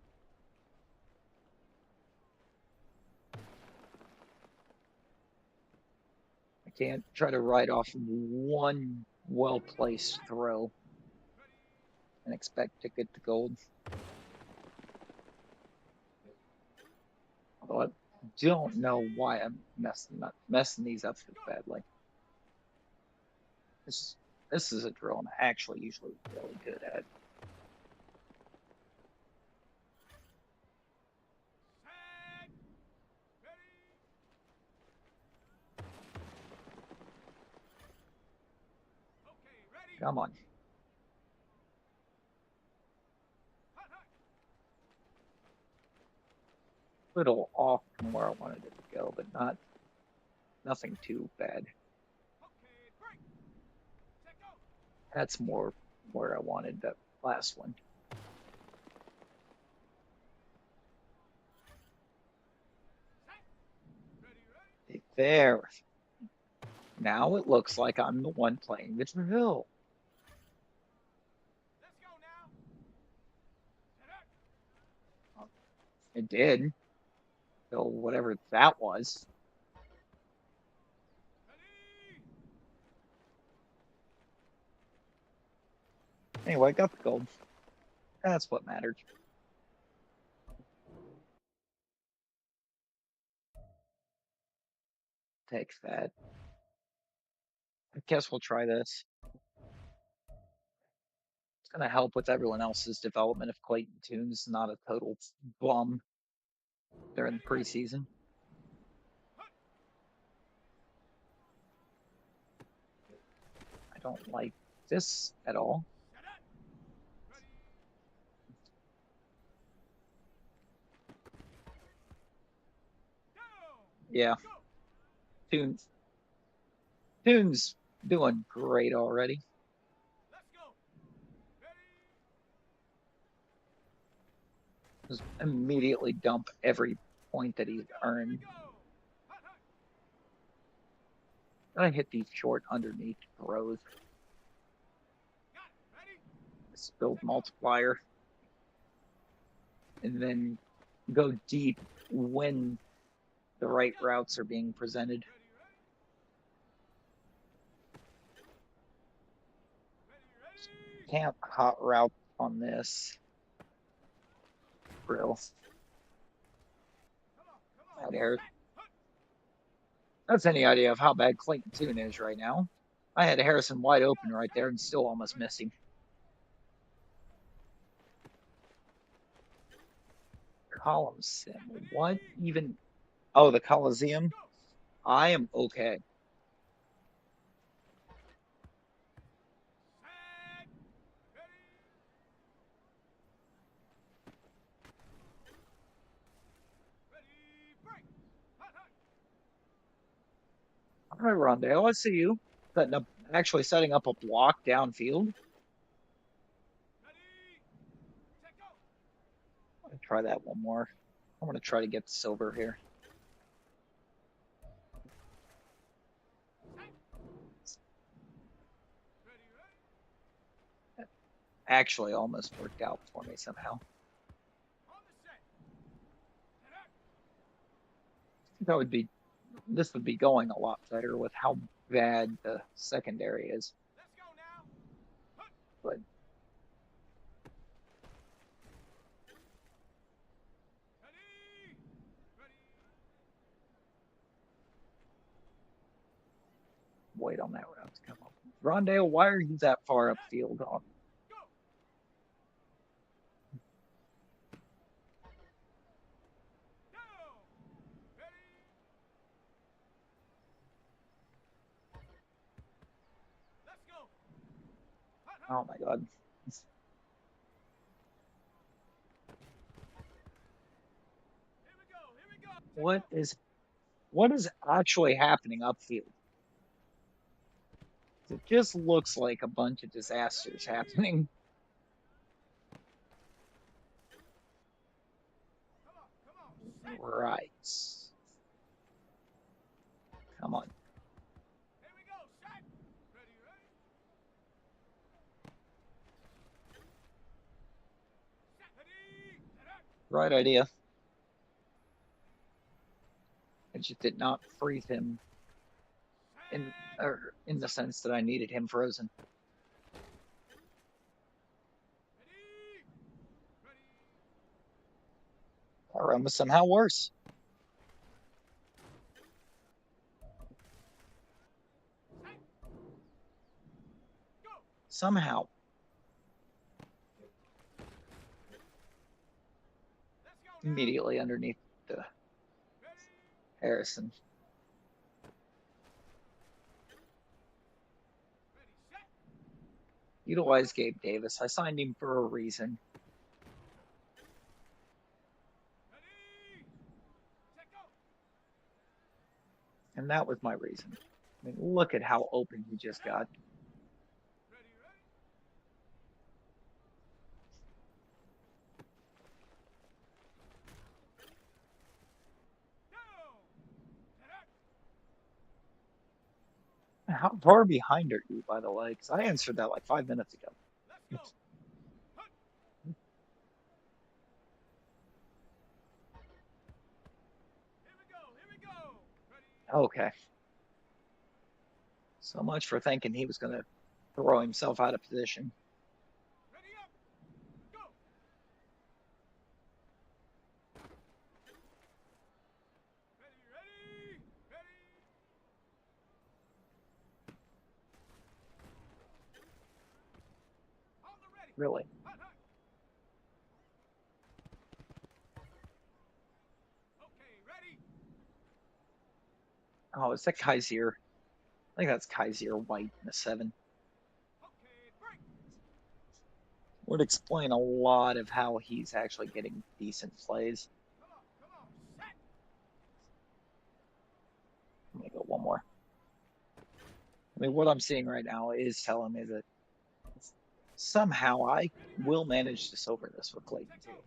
I can't try to write off one well-placed throw and expect to get the gold. Although I don't know why I'm messing these up so badly. This is a drill I'm actually usually really good at. Set. Ready. Okay, ready. Come on. Hot, hot. Little off from where I wanted it to go, but nothing too bad. Okay, break. Check go. That's more where I wanted that last one. Set. Ready, ready. There. Now it looks like I'm the one playing the drill. Let's go now. Set up. It did. So whatever that was. Ready. Anyway, I got the gold. That's what mattered. Take that. I guess we'll try this. It's going to help with everyone else's development if Clayton Tune's not a total bum during the Ready, ready. preseason. I don't like this at all. Set up. Ready. Go. Yeah, Go. Tune's Tune's doing great already. Let's go. Ready. Just immediately dump every point that Here we he's go. Here we earned. go. Hot, hot. I hit these short underneath throws. Got it. Ready. Build Set go. multiplier, and then go deep when the right routes are being presented. Ready, ready. Ready, ready. Can't hot route on this drill Come on. out here. Set. Hut. That's any idea of how bad Clayton Tune is right now. I had Harrison wide Let's go. open right there Set. and still almost Ready. missed him. Coliseum. What Ready. even? Oh, the Let's Coliseum. go. I am okay. Set. Ready. Ready. Break. Hot, hot. All right, Rondale, I see you. Actually setting up a block downfield. Ready. Check go. I'm gonna try that one more. I'm gonna try to get silver here. Set. Ready, ready. Actually, almost worked out for me somehow. On the set. Set up. That would be this would be going a lot better with how bad the secondary is. Let's go now. Hut. But Ready. Ready. wait on that route to come up. Rondale, why are you that far Set. upfield? Go. Oh my God. Here we go. Here we go. Check What out. is what is actually happening upfield? It just looks like a bunch of Ready, disasters ready. happening. Come on, come on. Set. Right. Come on. Here we go. Set. Ready, ready. Set. Ready. Set up. Right idea. I just did not freeze him in Set. or in the Set. sense that I needed him frozen. Ready. Ready. Our run was somehow worse. Set. Go. Somehow. Let's go now. Immediately underneath the Ready. Harrison. Ready. Set. Utilize Gabe Davis. I signed him for a reason, Ready. Set. Go. and that was my reason. I mean, look at how open he just Set up. got. Ready, ready. Go. Set up. How far behind are you, by the way? Because I answered that like 5 minutes ago. Let's go. Hunt. Here we go. Here we go. Ready. Okay. So much for thinking he was going to throw himself out of position. Ready up. Go. Ready, ready. Ready. On the ready. Really. Hunt, hunt. Okay, ready. Oh, is that Kaiser? I think that's Kaiser White in the 7. Okay, break. Would explain a lot of how he's actually getting decent plays. Come on, come on. Set. Let me go one more. I mean, what I'm seeing right now is telling me that somehow I Ready, ready. will manage to sober this with Clayton Set, too. go.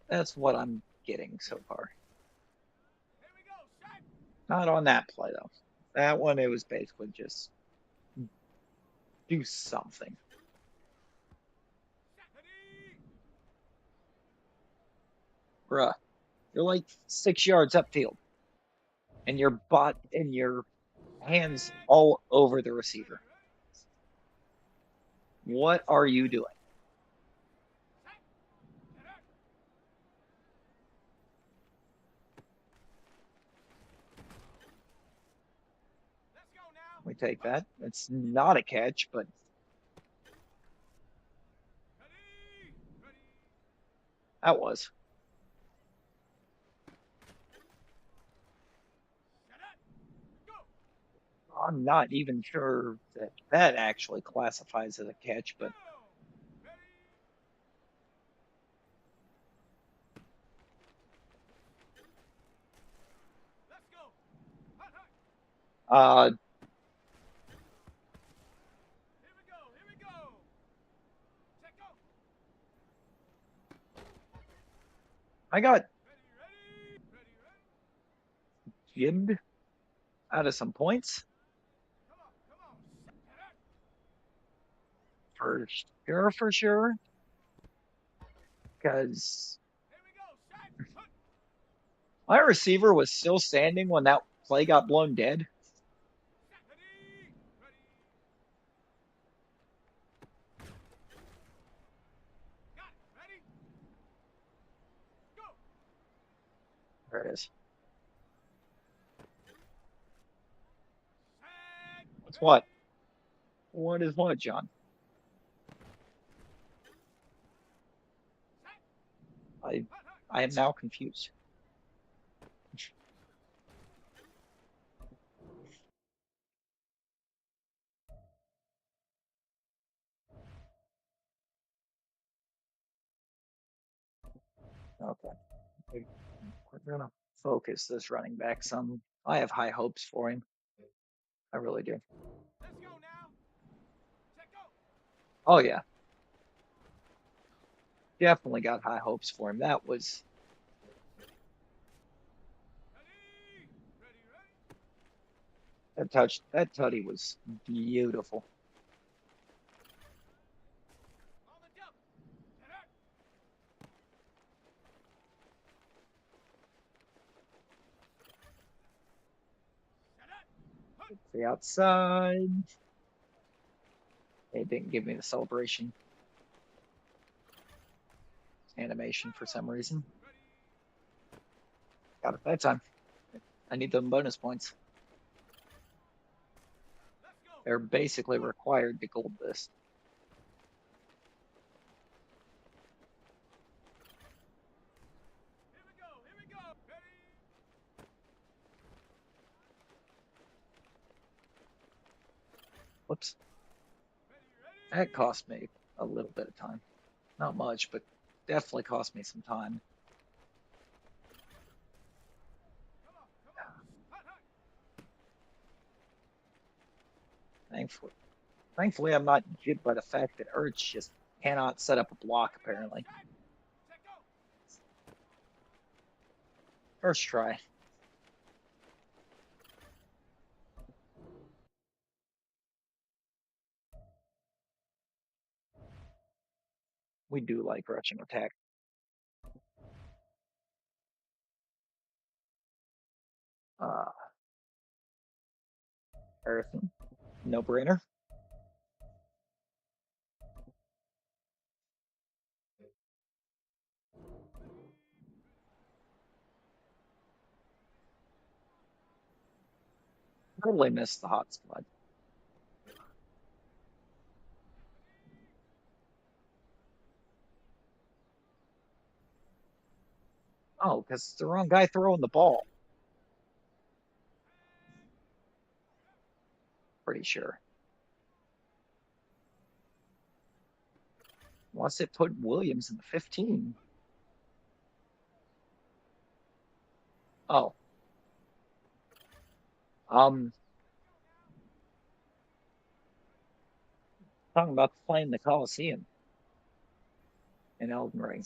That's what I'm getting so far. Here we go. Set. Not on that play though. That one, it was basically just do something. Set. Ready. Bruh, you're like 6 yards upfield and your butt and your hands Set. all over the Ready, receiver. ready. What are you doing? Set. Set up. Let's go now. We take Hunt. that. It's not a catch, but Ready. Ready. that was. Set up. Go. I'm not even sure that that actually classifies as a catch, Go. but Ready. Let's go. Hunt, hunt. uh, Here we go. Here we go. Check go. I got Ready, ready. Ready, ready. jibbed out of some points Come on, come on. Set up. for sure, for sure, because Here we go. Set. Hunt. my receiver was still standing when that play got blown dead. Set. Ready. Ready. Got it. Ready. Go. There it is. Set. What's Ready. what? What is what, John? Set. I Hunt, hunt. I am now confused. Okay. We're gonna focus this running back some. I have high hopes for him. I really do. Let's go now. Check go. Oh yeah, definitely got high hopes for him. Ready. Ready, ready. That tutty was beautiful. On the jump. Set up. Set up. Hunt. It's the outside. It didn't give me the celebration animation for some reason. Ready. Got it that time. I need them bonus points. Let's go. They're basically required to gold this. Here we go. Here we go. Ready. Whoops. Ready, That ready. cost me a little bit of time. Not much, but definitely cost me some time. Come on. Come on. Hunt, hunt. Thankfully, thankfully, I'm not jibbed by the fact that Ertz just cannot set up a block, Here we go. apparently. Set. Check go. First try. We do like rushing attack. Uh, Harrison, no brainer. Totally missed the hot spot. Oh, because it's the wrong guy throwing the ball. Pretty sure. Unless it put Williams in the 15. Oh, um, talking about playing the Coliseum in Elden Ring.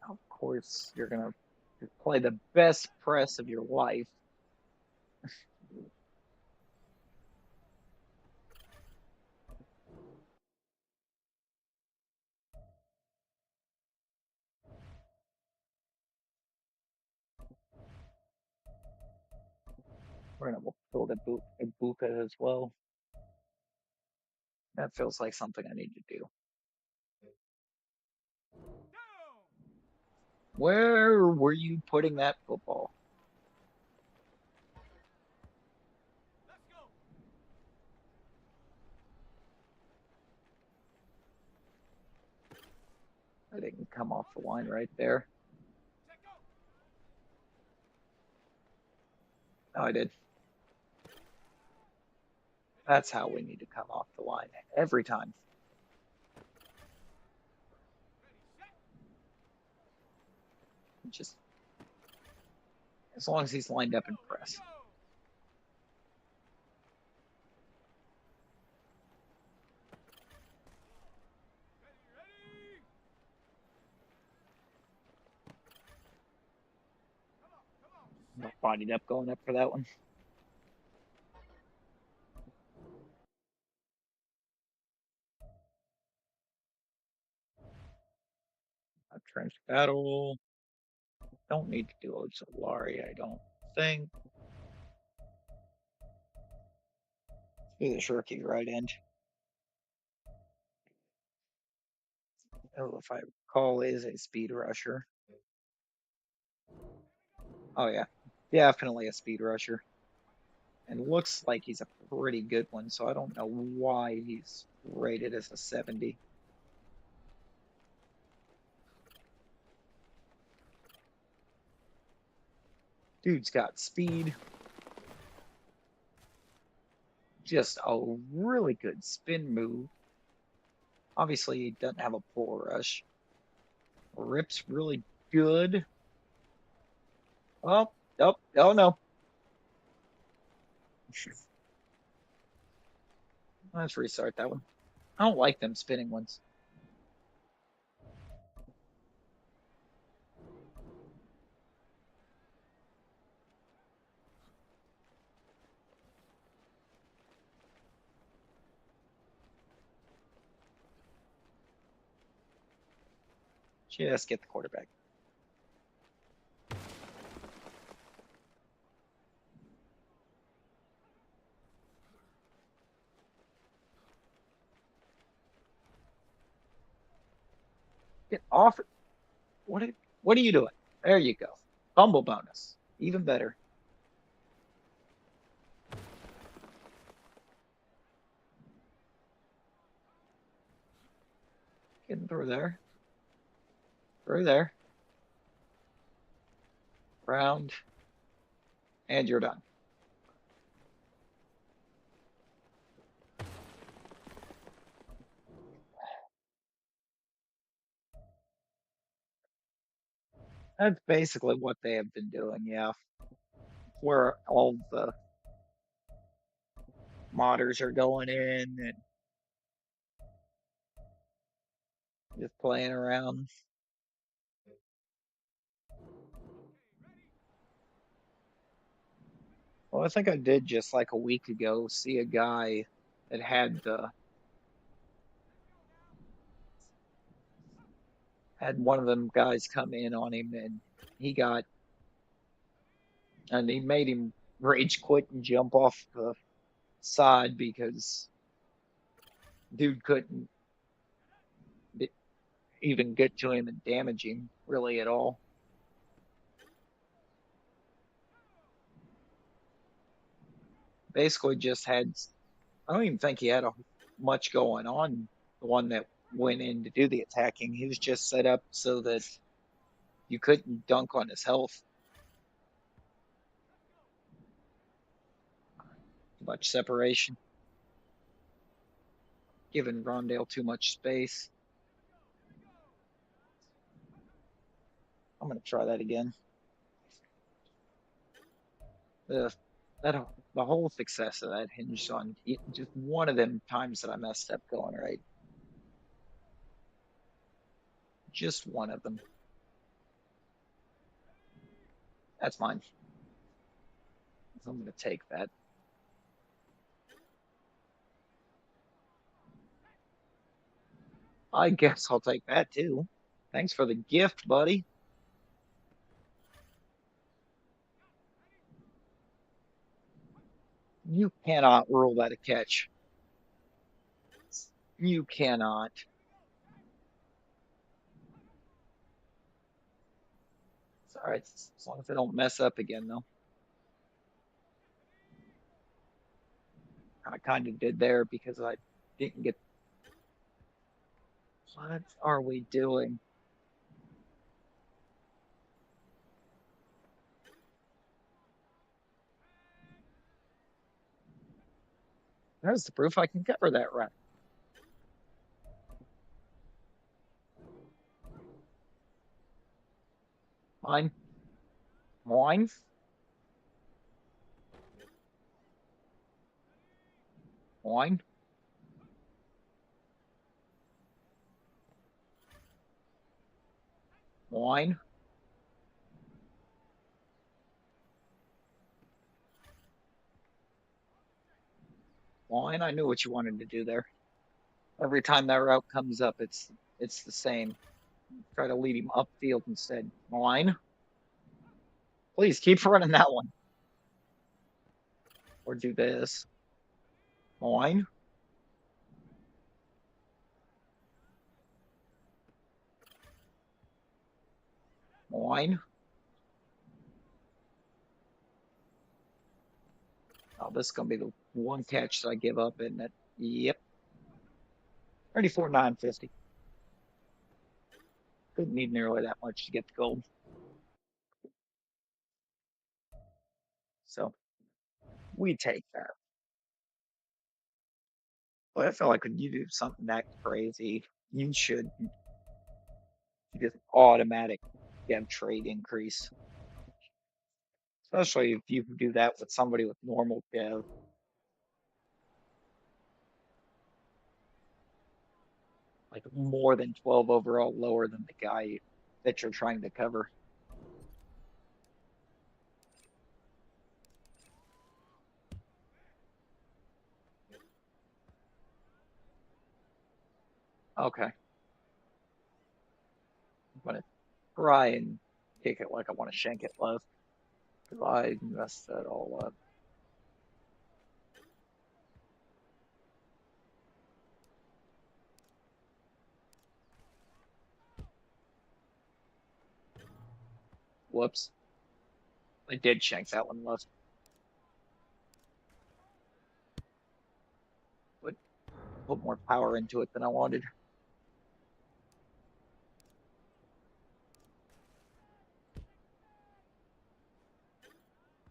Of course, you're gonna play the best press of your life. We're gonna build a Ibuka as well. That feels like something I need to do. Down. Where were you putting that football? Let's go. I didn't come off On the the line set. right there. Check go. No, I did. That's how we need to come off the line every time. Ready, set. Just as long as he's lined Here we up go. and Here we press. go. Ready, ready. Come on. Come on. Not Set. bodied up going up for that one. A trench battle. Don't need to do Solari, I don't think. Do this rookie right end. Oh, if I recall, is a speed rusher. Oh yeah, definitely a speed rusher. And looks like he's a pretty good one, so I don't know why he's rated as a 70. Dude's got speed. Just a really good spin move. Obviously, he doesn't have a pull rush. Rip's really good. Oh, oh no. Let's restart that one. I don't like them spinning ones. Just get the quarterback. Get off it. What are, what are you doing? There you go. Fumble bonus. Even better. Getting through there. Through there. Round. And you're done. That's basically what they have been doing, yeah. Where all the modders are going in and just playing around. Well, I think I did just like a week ago see a guy that had one of them guys come in on him he got and he made him rage quit and jump off the side because dude couldn't even get to him and damage him really at all. Basically, just had I don't even think he had much going on. The one that went in to do the attacking, he was just set up so that you couldn't dunk on his health. Too much separation, giving Rondale too much space. I'm gonna try that again. The that the whole success of that hinged on just one of them times that I messed up going right. Just one of them. That's mine. I'm gonna take that. I guess I'll take that too. Thanks for the gift, buddy. You cannot rule that a catch. You cannot. It's all right, as long as I don't mess up again, though. I kind of did there because I didn't get. What are we doing? There's the proof I can cover that right. Mine, mine, mine, mine. Mine. I knew what you wanted to do there. Every time that route comes up, it's the same. Try to lead him upfield instead. Mine. Please keep running that one. Or do this. Mine. Mine. Oh, this is gonna be the one catch that I give up, isn't it? Yep. 34,950. Didn't need nearly that much to get the gold. So we take that. But I feel like when you do something that crazy, you should just automatic get trade increase. Especially if you do that with somebody with normal dev, like more than 12 overall, lower than the guy that you're trying to cover. Okay, I'm gonna try and kick it like I want to shank it left because I messed that all up. Whoops. I did shank that one left, but put more power into it than I wanted.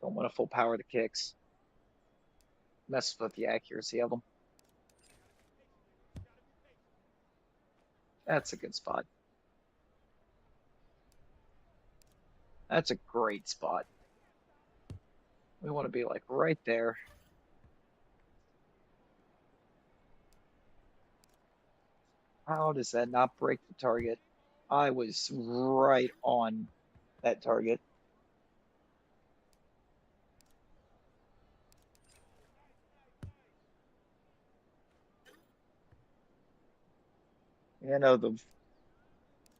Don't want to full power the kicks. Messes with the accuracy of them. That's a good spot. That's a great spot. We want to be like right there. How does that not break the target? I was right on that target. You know,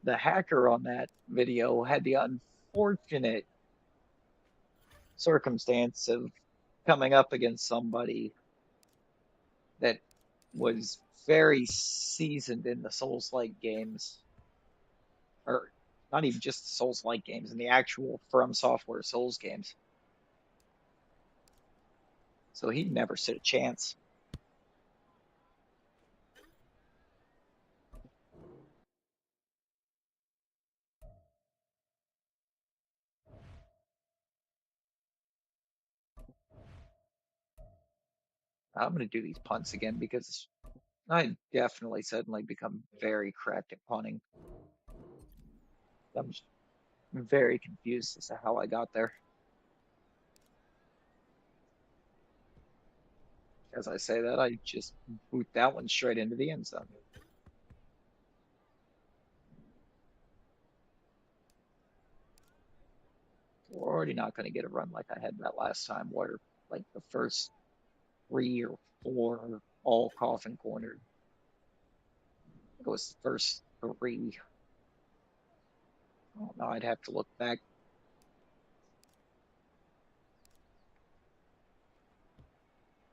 the hacker on that video had the unfortunate circumstance of coming up against somebody that was very seasoned in the Souls-like games, or not even just the Souls-like games, in the actual From Software Souls games. So he never stood a chance. I'm going to do these punts again because I definitely suddenly become very cracked at punting. I'm just very confused as to how I got there. As I say that, I just boot that one straight into the end zone. We're already not going to get a run like I had that last time, where like the first three or four all coffin cornered. It was the first three. Oh no, I'd have to look back.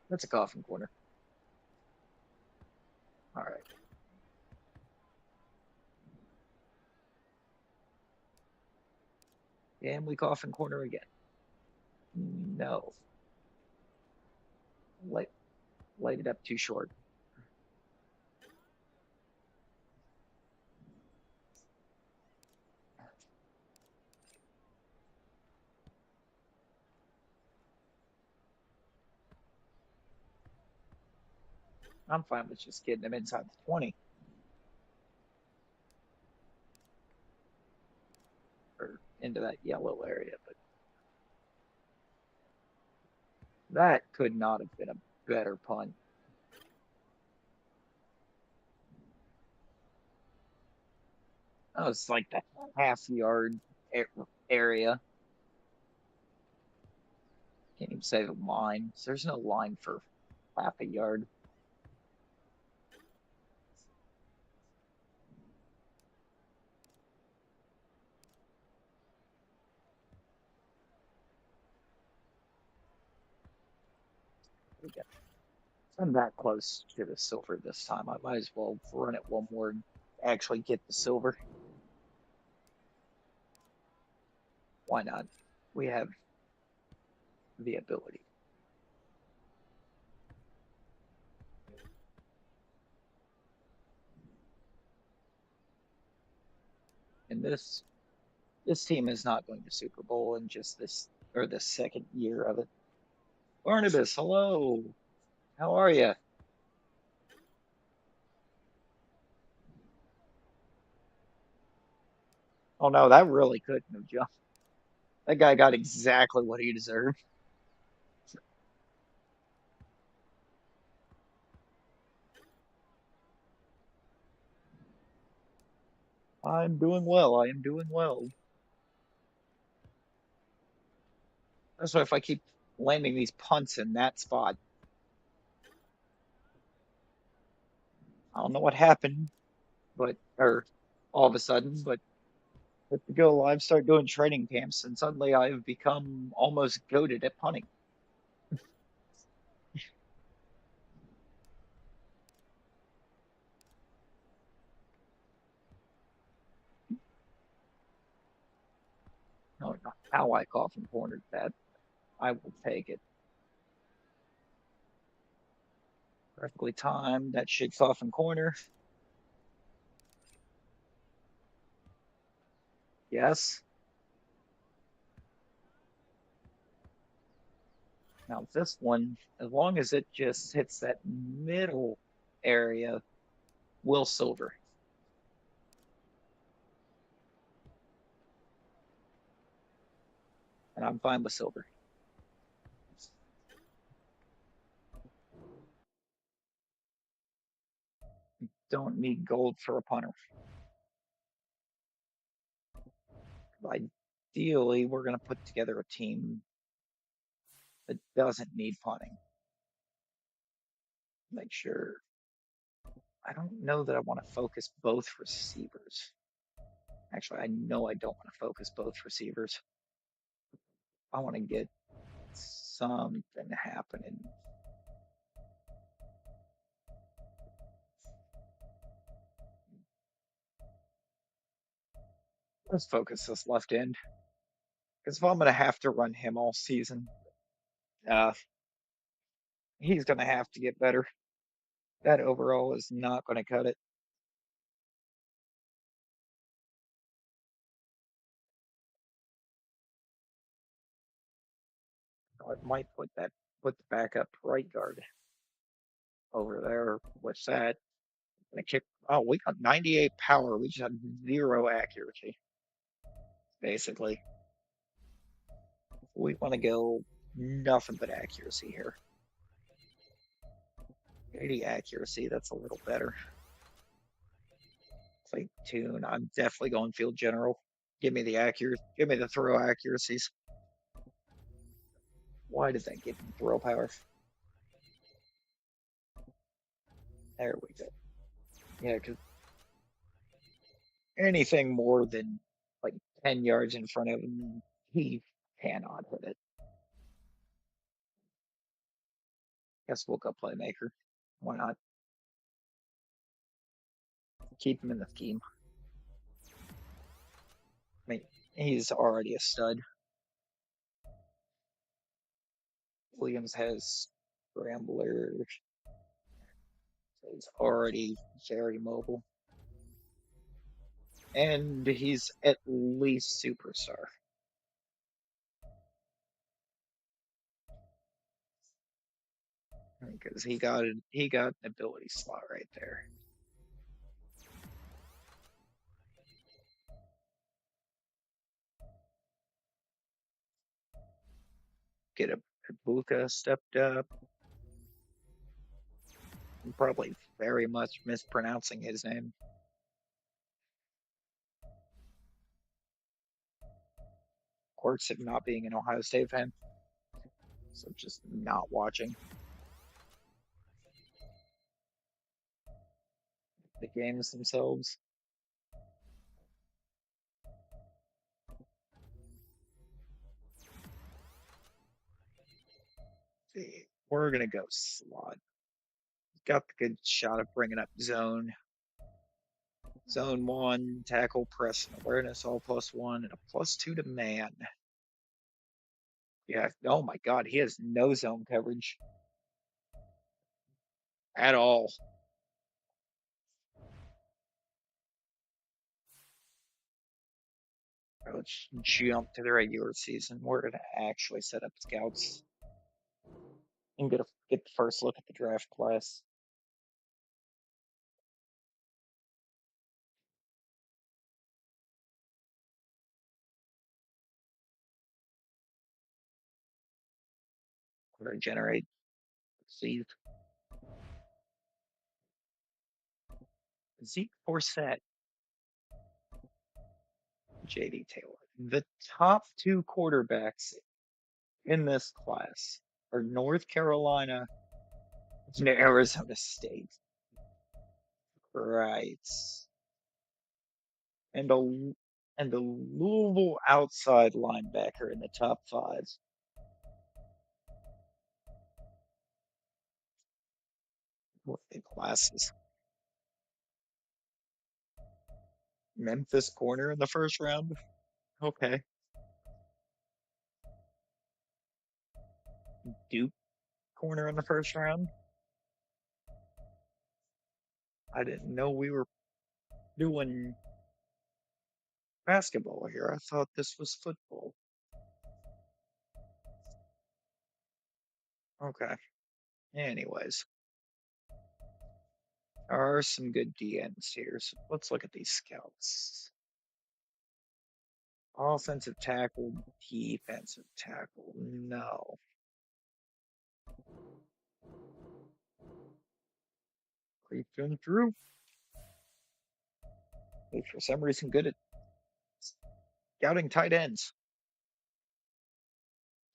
That's a coffin corner. All right. And we coffin corner again. No. Light, light it up too short. I'm fine with just getting them inside the 20 or into that yellow area, but that could not have been a better punt. That was like the half-yard area. Can't even say the line. There's no line for half a yard. Okay. I'm that close to the silver this time. I might as well run it one more and actually get the silver. Why not? We have the ability. And this team is not going to Super Bowl in just this or the second year of it. Barnabas, hello. How are you? Oh no, that really couldn't have jumped. That guy got exactly what he deserved. I'm doing well. I am doing well. That's why if I keep landing these punts in that spot, I don't know what happened, but or all of a sudden, but with the go live, start doing training camps, and suddenly I've become almost goated at punting. I don't know how I coffin cornered that. I will take it. Perfectly timed. That should coffin corner. Yes. Now this one, as long as it just hits that middle area, will silver, and I'm fine with silver. Don't need gold for a punter. Ideally, we're going to put together a team that doesn't need punting. Make sure. I don't know that I want to focus both receivers. Actually, I know I don't want to focus both receivers. I want to get something happening. Let's focus this left end. Because if I'm going to have to run him all season, uh, he's going to have to get better. That overall is not going to cut it. I might put the backup right guard over there. What's that? And kick. Oh, we got 98 power. We just had zero accuracy, basically. We want to go nothing but accuracy here. 80 accuracy. That's a little better. Play tune. I'm definitely going field general. Give me the accuracy. Give me the throw accuracies. Why did that give him throw power? There we go. Yeah, because anything more than like 10 yards in front of him, he cannot hit it. Guess we'll go playmaker. Why not? Keep him in the scheme. I mean, he's already a stud. Williams has Scrambler. So he's already very mobile. And he's at least superstar. Because he got an ability slot right there. Get a Ibuka stepped up. I'm probably very much mispronouncing his name. Quirks of not being an Ohio State fan. So just not watching the games themselves. We're gonna go slot. Got the good shot of bringing up zone. Zone one, tackle, press, and awareness, all +1, and a +2 to man. Yeah. Oh my God, he has no zone coverage at all. Let's jump to the regular season. We're gonna actually set up scouts. and get the first look at the draft class. We're gonna generate. See, Zeke Forsett, J.D. Taylor. The top two quarterbacks in this class are North Carolina and Arizona State. Right. And a Louisville outside linebacker in the top five. What the classes? Memphis corner in the first round. Okay. Duke corner in the first round. I didn't know we were doing basketball here. I thought this was football. Okay. Anyways, there are some good DNs here. So let's look at these scouts. Offensive tackle, defensive tackle. No. Creeping through. He's for some reason good at scouting tight ends.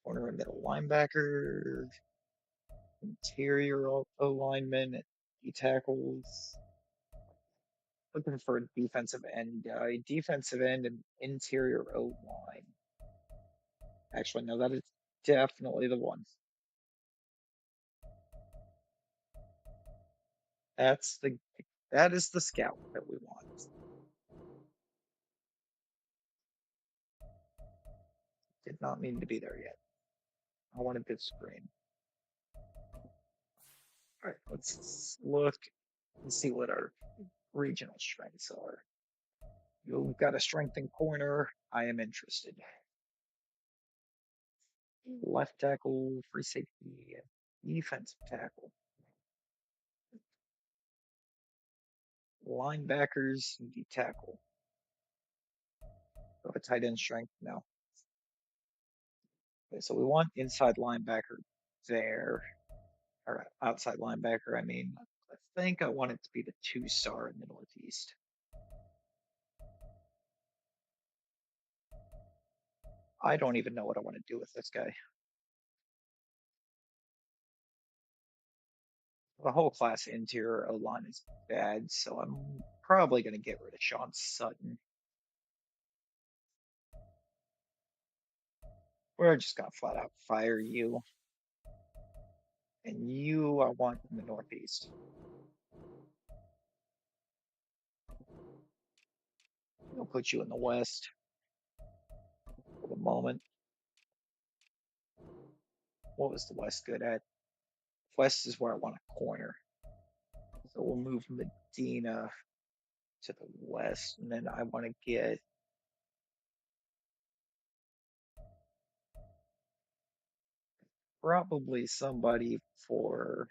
Corner and middle linebacker, interior lineman, D tackles. Looking for a defensive end and interior O line. Actually, no, that is definitely the one. That's the that is the scout that we want. Did not mean to be there yet. I wanted this screen. All right, let's look and see what our regional strengths are. You've got a strength in corner. I am interested. Left tackle, free safety, defensive tackle, linebackers, D tackle. Have a tight end strength? No. Okay, so we want inside linebacker there, or outside linebacker. I mean, I think I want it to be the 2-star in the Northeast. I don't even know what I want to do with this guy. The whole class interior O line is bad, so I'm probably going to get rid of Sean Sutton. We're just going to flat out fire you. And you I want in the Northeast. I'll put you in the West for the moment. What was the West good at? West is where I want a corner. So we'll move Medina to the West. And then I want to get probably somebody for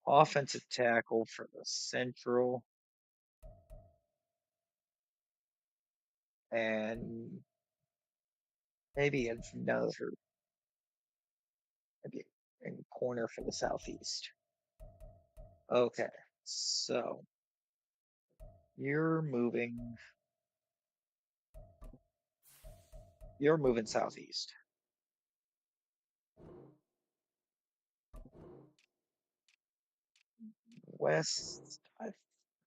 offensive tackle for the Central and maybe another maybe a corner for the Southeast. Okay, so you're moving you're moving Southeast. West, I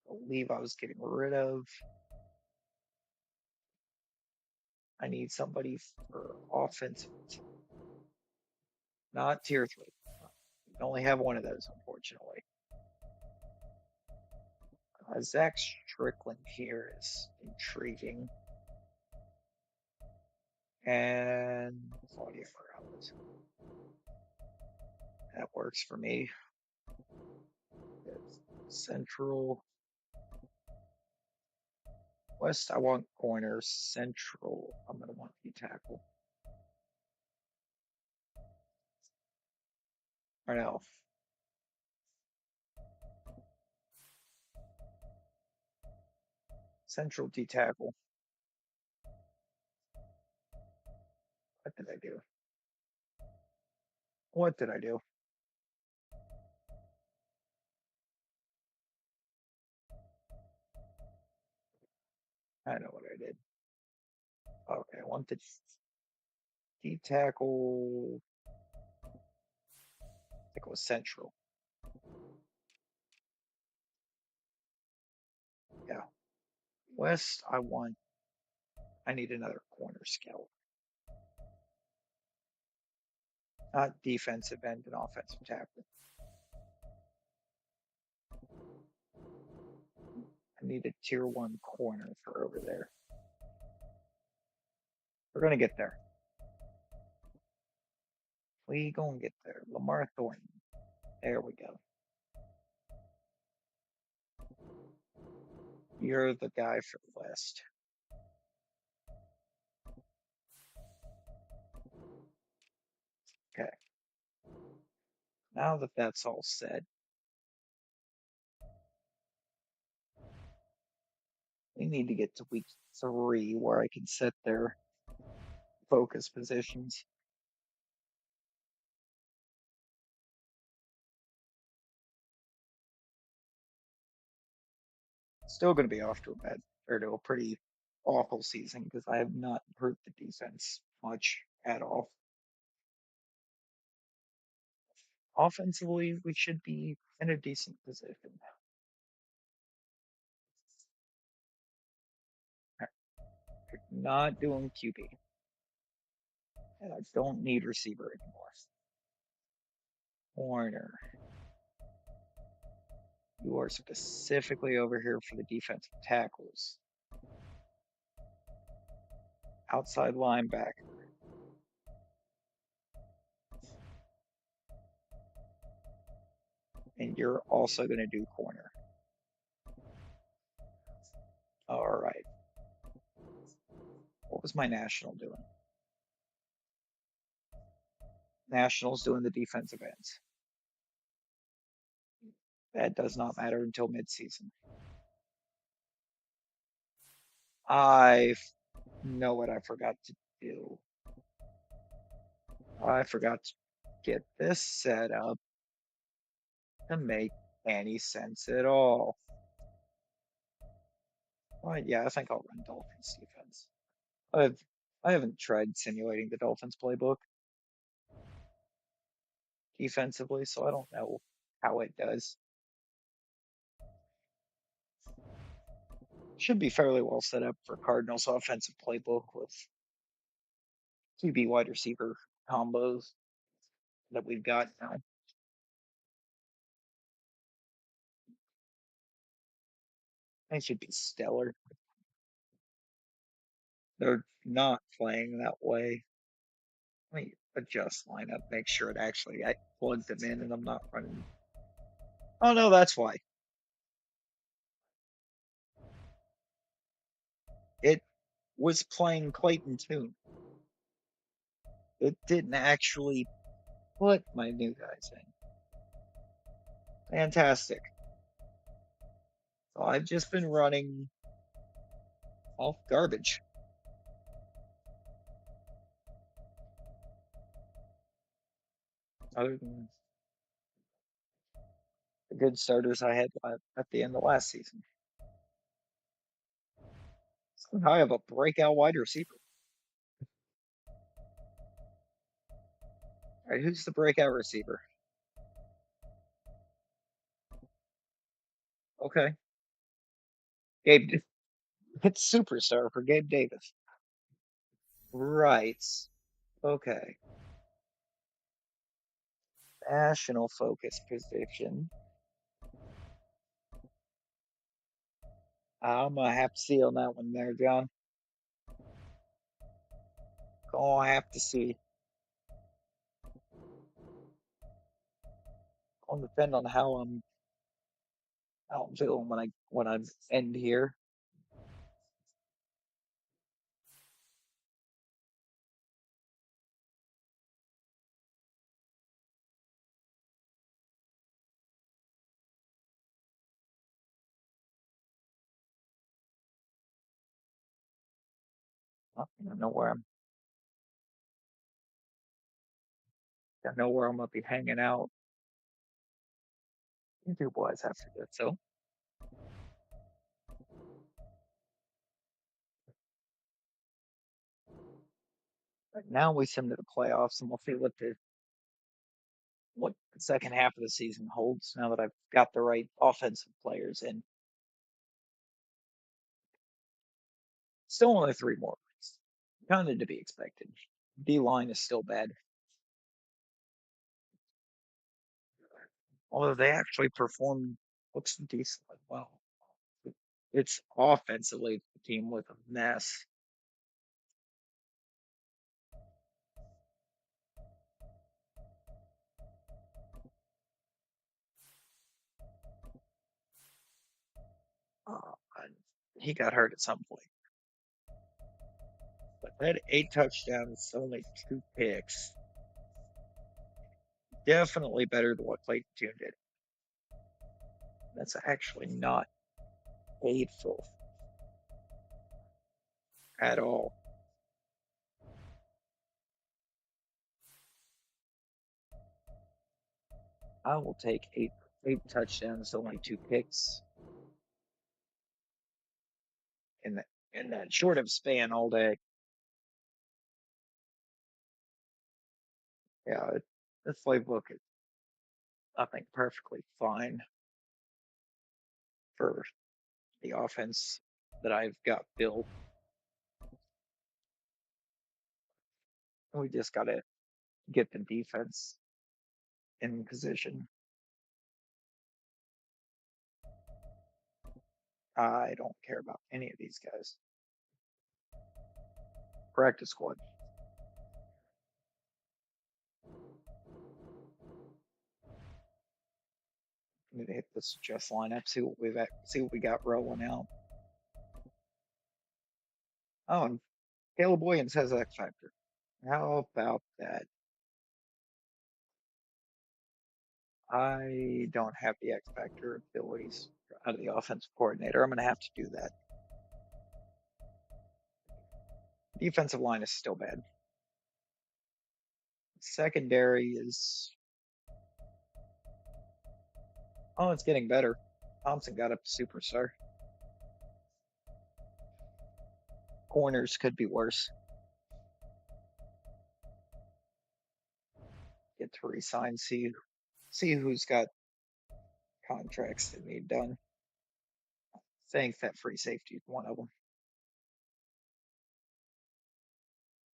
believe I was getting rid of. I need somebody for offensive, not tier three. We only have one of those, unfortunately. Zach Strickland here is intriguing. And Claudia Morales. That works for me. Central. West, I want corner. Central, I'm going to want the tackle. Or no, central D tackle. What did I do? What did I do? I know what I did. Okay, I want the D tackle. I think it was central. Yeah. West, I need another corner scout. Not defensive end and offensive tackle. I need a tier one corner for over there. We're gonna get there. We gonna get there. Lamar Thornton. There we go. You're the guy for the West. Okay. Now that that's all said, we need to get to week 3 where I can set their focus positions. Still going to be off to a bad or to a pretty awful season because I have not hurt the defense much at all. Offensively, we should be in a decent position. Not doing QB, and I don't need receiver anymore. Corner, you are specifically over here for the defensive tackles. Outside linebacker, and you're also going to do corner. All right. What was my national doing? Nationals doing the defensive ends. That does not matter until midseason. I know what I forgot to do. I forgot to get this set up to make any sense at all. Well, yeah, I think I'll run Dolphins defense. I've I haven't tried simulating the Dolphins playbook defensively, so I don't know how it does. Should be fairly well set up for Cardinals offensive playbook with QB wide receiver combos that we've got now. They should be stellar. They're not playing that way. Let me adjust lineup, make sure it actually I plugged them in and I'm not running. Oh no, that's why. It was playing Clayton Tune. It didn't actually put my new guys in. Fantastic. So I've just been running all garbage. Other than the good starters I had at the end of last season. Somehow I have a breakout wide receiver. All right, who's the breakout receiver? Okay. Gabe, it's superstar for Gabe Davis. Right. Okay. National focus position. I'm gonna have to see on that one there, John. Gonna have to see. Gonna depend on how I'm feeling when I end here. I don't know where I'm gonna be hanging out YouTube wise after this. So right now we send to the playoffs, and we'll see what the second half of the season holds. Now that I've got the right offensive players in, still only three more wins, kind of to be expected. D line is still bad, although they actually performed looks decently well. It's offensively the team with a mess. And he got hurt at some point, but that 8 touchdowns, only 2 picks, definitely better than what Clayton Tune did. That's actually not hateful at all. I will take eight touchdowns, only 2 picks in that short of span all day. Yeah, this playbook is, I think, perfectly fine for the offense that I've got built. We just got to get the defense in position. I don't care about any of these guys. Practice squad. I need to hit the suggest lineup. See what we got rolling out. Oh, and Caleb Williams has X Factor. How about that? I don't have the X Factor abilities out of the offensive coordinator. I'm going to have to do that. Defensive line is still bad. Secondary is, oh, it's getting better. Thompson got up to superstar. Corners could be worse. Get to resign, see who's got contracts that need done. Think that free safety is one of them,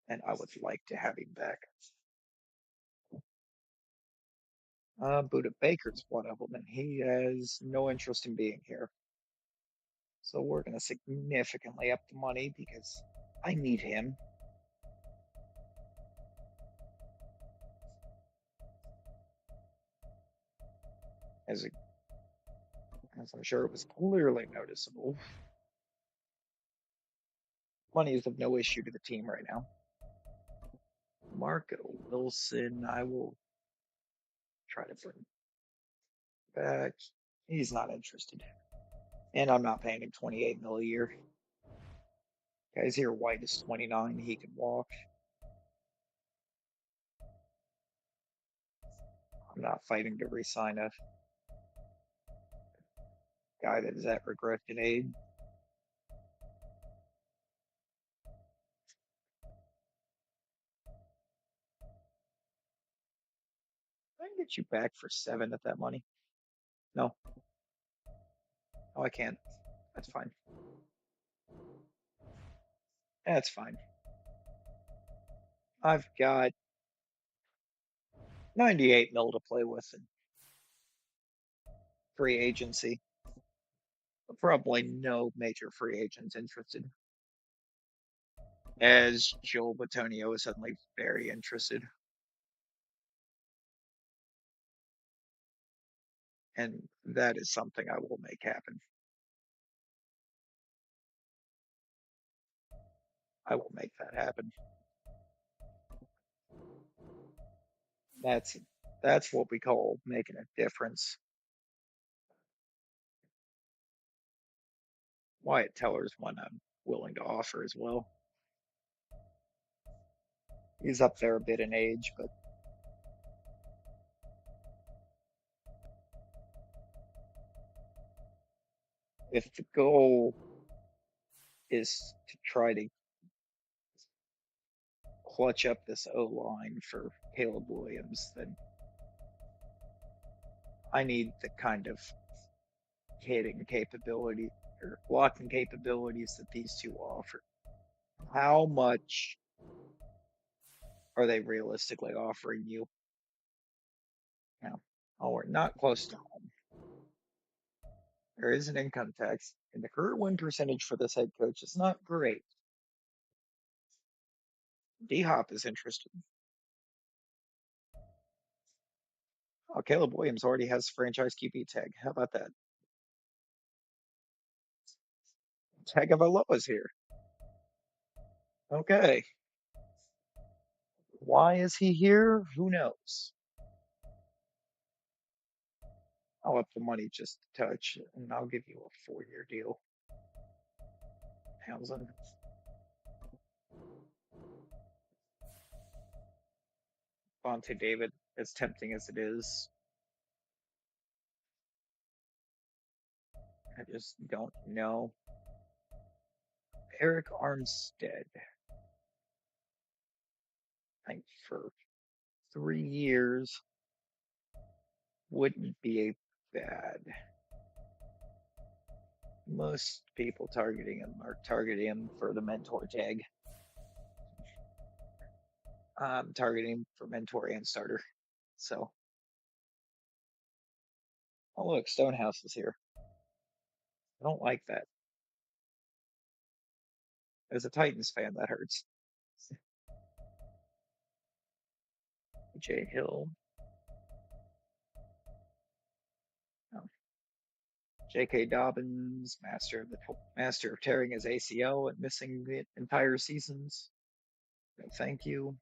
and I would like to have him back. Buda Baker's one of them, and he has no interest in being here. So we're going to significantly up the money because I need him. As, a, as I'm sure it was clearly noticeable. Money is of no issue to the team right now. Marco Wilson, I will try to bring back. He's not interested. And I'm not paying him 28 mil a year. Guys here, White is 29. He can walk. I'm not fighting to re-sign a guy that is at regression age. I can get you back for 7 at that money. No, no, I can't. That's fine. That's fine. I've got 98 mil to play with in free agency. Probably no major free agents interested. As Joel Batonio is suddenly very interested. And that is something I will make happen. I will make that happen. That's that's what we call making a difference. Wyatt Teller's one I'm willing to offer as well. He's up there a bit in age, but if the goal is to try to clutch up this O line for Caleb Williams, then I need the kind of hitting capability or blocking capabilities that these two offer. How much are they realistically offering you? Now, oh, we're not close to home. There is an income tax, and the career win percentage for this head coach is not great. D Hop is interested. Oh, Caleb Williams already has franchise QB tag. How about that? Tagovailoa is here. Okay. Why is he here? Who knows? I'll up the money just a touch, and I'll give you a 4-year deal. Townsend. Vontae David, as tempting as it is, I just don't know. Eric Armstead, I think for 3 years wouldn't be a bad. Most people targeting him are targeting him for the mentor tag. I'm targeting him for mentor and starter. So, oh look, Stonehouse is here. I don't like that. As a Titans fan, that hurts. Jay Hill, oh, J.K. Dobbins, master of tearing his ACL and missing the entire seasons. No, thank you.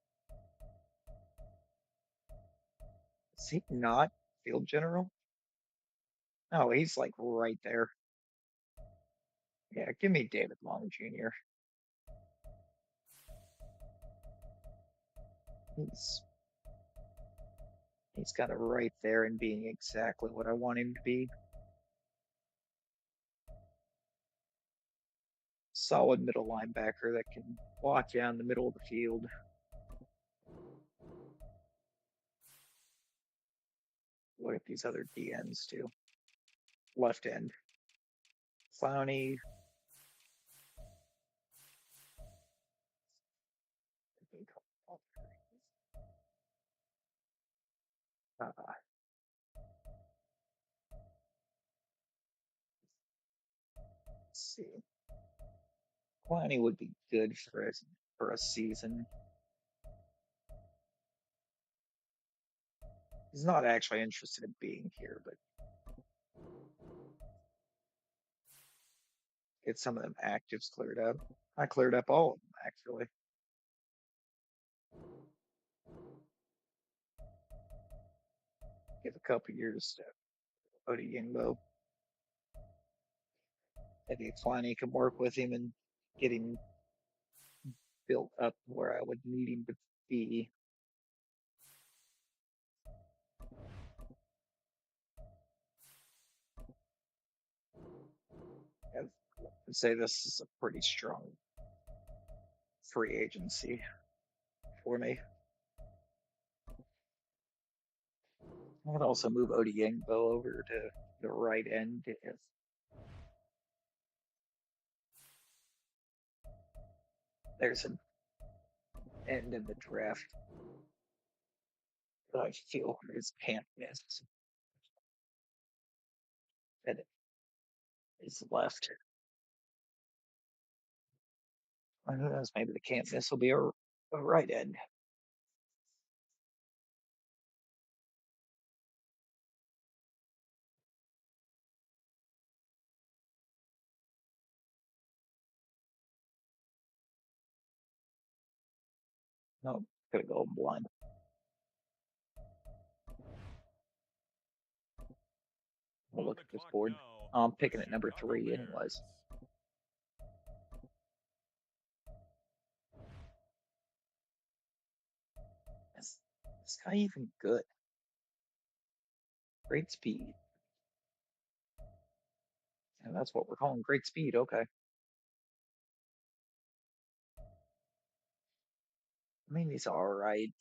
Is he not field general? Oh, he's like right there. Yeah, give me David Long Jr. He's he's got it right there in being exactly what I want him to be. Solid middle linebacker that can walk down the middle of the field. Look at these other DNs too. Left end. Clowney. Uh, let's see. Clowney would be good for a season. He's not actually interested in being here, but get some of them actives cleared up. I cleared up all of them actually. Give a couple years to Odie. Maybe Clowney can work with him and get him built up where I would need him to be. I'd say this is a pretty strong free agency for me. I would also move Odiengbo over to the right end if there's an end in the draft that I feel is can't miss that is left. Who knows? Maybe the can't miss will be a right end. No, gonna go blind. We'll On look the at this clock board. now, I'm the picking at number Chicago 3, anyways. Bears. This guy even good. Great speed. And that's what we're calling great speed. Okay. I mean, he's all right.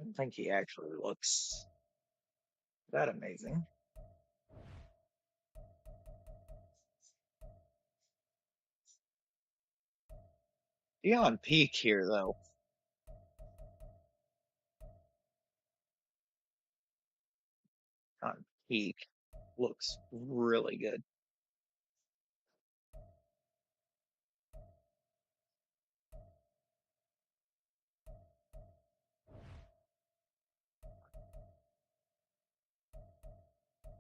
I don't think he actually looks that amazing. Beyond peak here, though. On peak looks really good.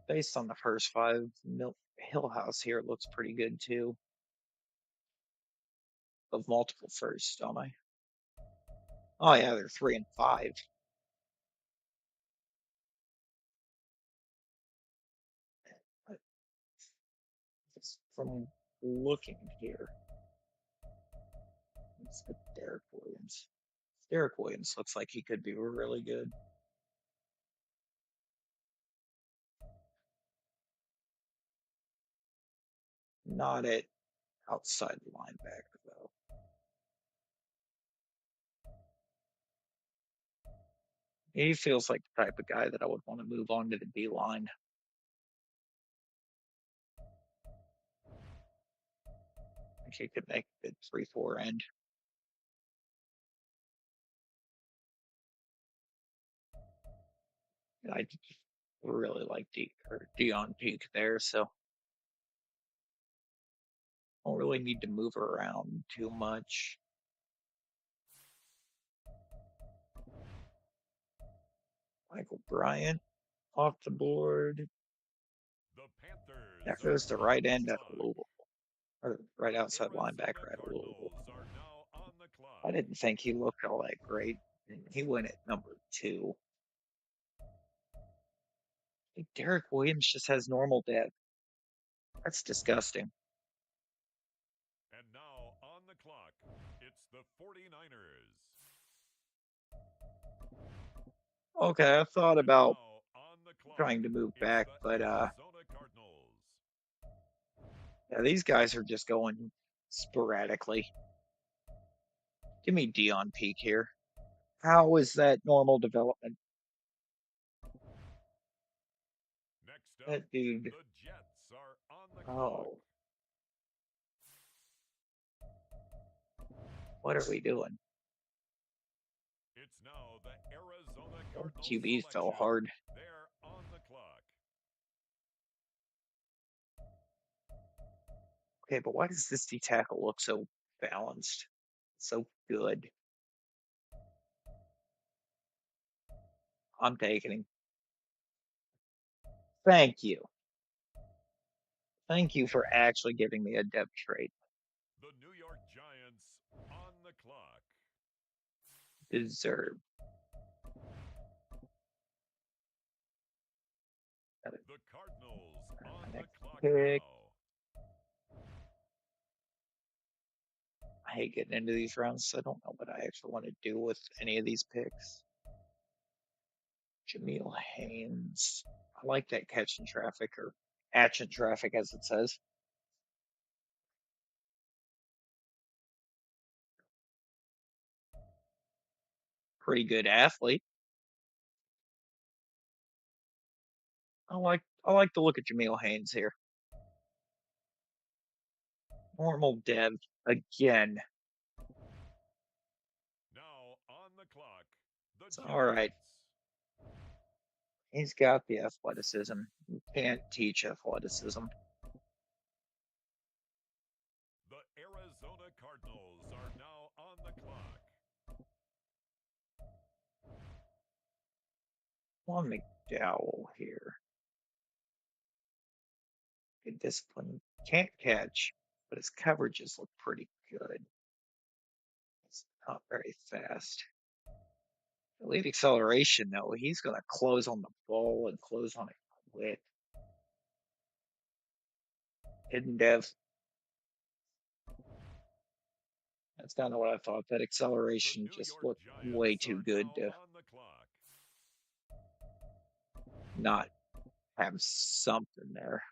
Based on the first five, Hill House here looks pretty good too. Of multiple firsts, don't I? Oh yeah, they're 3 and 5. But just from looking here, let's get Derek Williams. Derek Williams looks like he could be really good. Not at outside linebacker though. He feels like the type of guy that I would want to move on to the D line. I think he could make a good 3-4 end. I really like Dion Peak there, so don't really need to move around too much. Michael Bryant off the board. The There Panthers are goes the on right the end at clock. Louisville, or right The outside Arizona linebacker at Louisville. Cardinals are now on the I clock. didn't think he looked all that great. And he went at number 2. I think Derek Williams just has normal depth. That's disgusting. And now on the clock, it's the 49ers. Okay, I thought And about now on the clock, trying to move it's back, the but Arizona Cardinals. yeah, these guys are just going sporadically. Give me Dion Peak here. How is that normal development? Next up, That dude. the Jets are on the clock. Oh, what are we doing? It's now the Arizona Oh, Cardinals QB fell selection. hard. They're on the clock. Okay, but why does this D tackle look so balanced? So good. I'm taking him. Thank you. Thank you for actually giving me a depth trade. The New York Giants on the clock. Deserve. The Cardinals on My the next clock pick. now. I hate getting into these rounds, so I don't know what I actually want to do with any of these picks. Jameel Haynes. I like that catch in traffic or action traffic, as it says. Pretty good athlete. I like the look at Jameel Haynes here. Normal dev again. Now on the clock, the It's all right. Giants. He's got the athleticism. You can't teach athleticism. The Arizona Cardinals are now on the clock. Juan McDowell here. Good discipline. Can't catch, but his coverages look pretty good. It's not very fast. Elite acceleration, though. He's going to close on the ball and close on it quick. Hidden dev. That's kind of what I thought. That The acceleration New just York looked way Giants too are good now to on the clock. not have something there.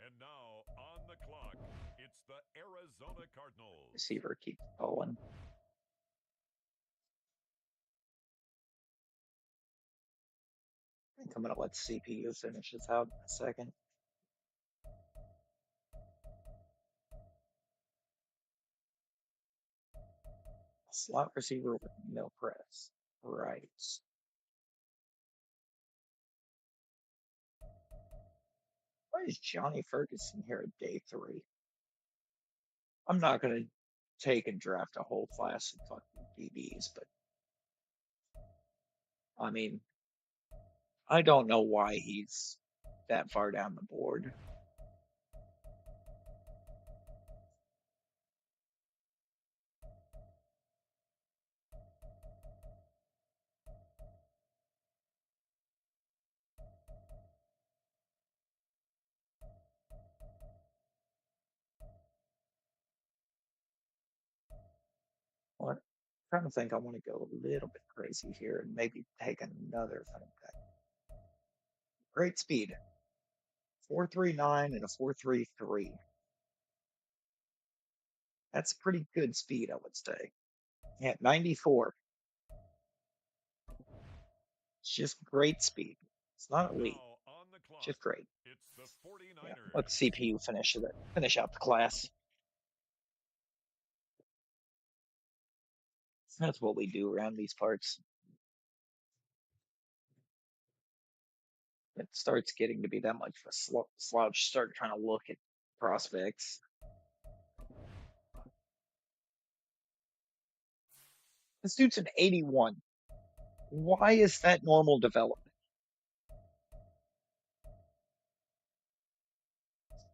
And now on the clock, it's the Arizona Cardinals. Receiver keeps going. I think I'm gonna let CPU finish this out in a second. Slot receiver with no press. Right. Why is Johnny Ferguson here at day 3? I'm not gonna take and draft a whole class of fucking DBs, but I mean, I don't know why he's that far down the board. Well, I'm trying to think I want to go a little bit crazy here and maybe take another thing back. Great speed. 4.39 and a 4.33. That's pretty good speed, I would say. Yeah, 94. It's just great speed. It's not And elite, now on the clock, just great. it's the Yeah, let the 49ers. CPU finish out the class. That's what we do around these parts. It starts getting to be that much of a slouch. Start trying to look at prospects. This dude's an 81. Why is that normal development?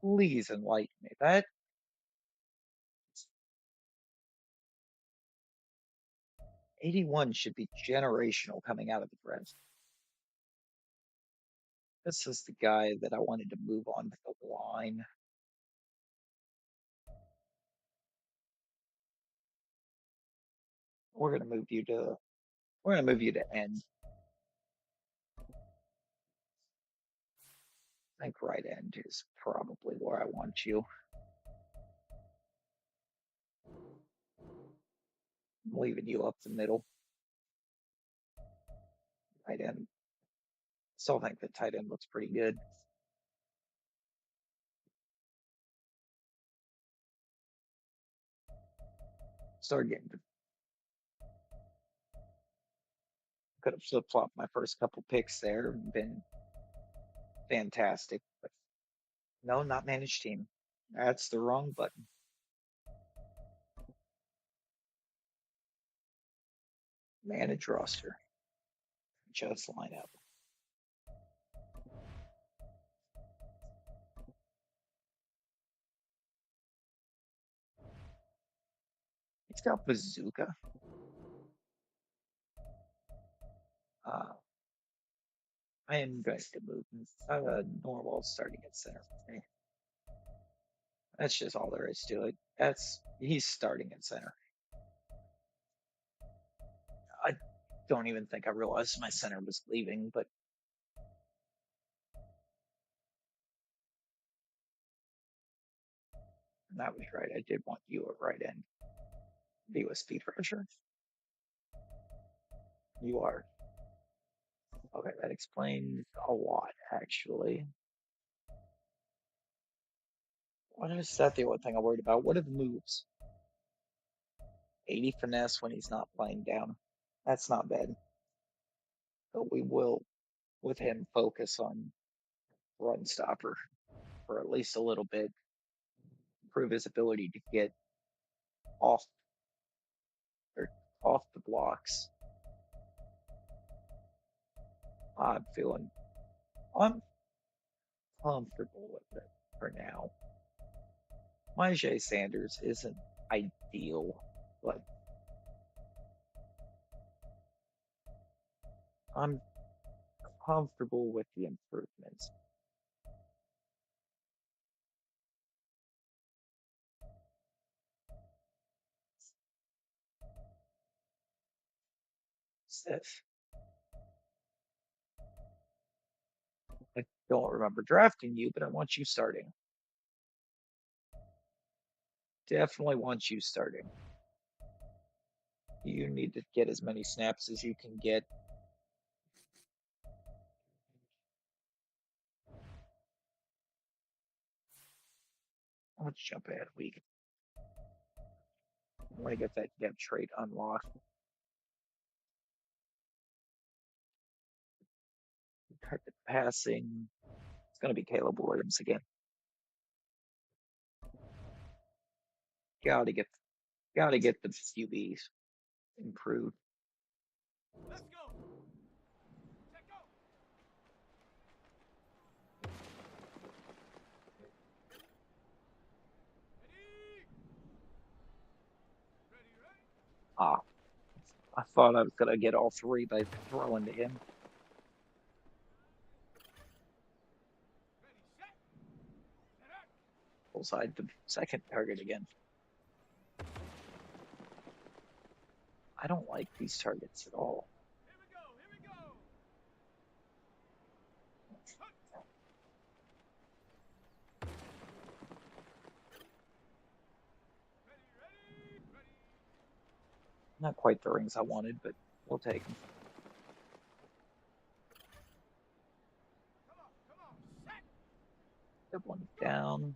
Please enlighten me. That 81 should be generational coming out of the draft. This is the guy that I wanted to move on to the line. We're gonna move you to we're gonna move you to end. I think right end is probably where I want you. I'm leaving you up the middle. Tight end. Still think the tight end looks pretty good. Started getting could have flip flopped my first couple picks there and been fantastic. But no, not manage team. That's the wrong button. Manage roster. Just line up. It's got bazooka. Uh, I am going to move. Norwell starting at center for me. That's just all there is to it. He's starting at center. I don't even think I realized my center was leaving, but that was right. I did want you at right end. Be with speed pressure. You are. Okay, that explains a lot, actually. What is that the only thing I'm worried about? What are the moves? 80 finesse when he's not playing down. That's not bad. But we will, with him, focus on run stopper for at least a little bit, prove his ability to get off or off the blocks. I'm feeling I'm comfortable with it for now. Myjai Sanders isn't ideal, but I'm comfortable with the improvements. this? I don't remember drafting you, but I want you starting. Definitely want you starting. You need to get as many snaps as you can get. Let's jump ahead a week. I want to get that depth trait unlocked. Target passing. It's going to be Caleb Williams again. Gotta get the QBs improved. Let's go. Check go. Ready. Ah, I thought I was gonna get all three by throwing to him. Ready, set. Bullseye the second target again. I don't like these targets at all. Here we go. Ready. Not quite the rings I wanted, but we'll take them. Come on. Set. That one down.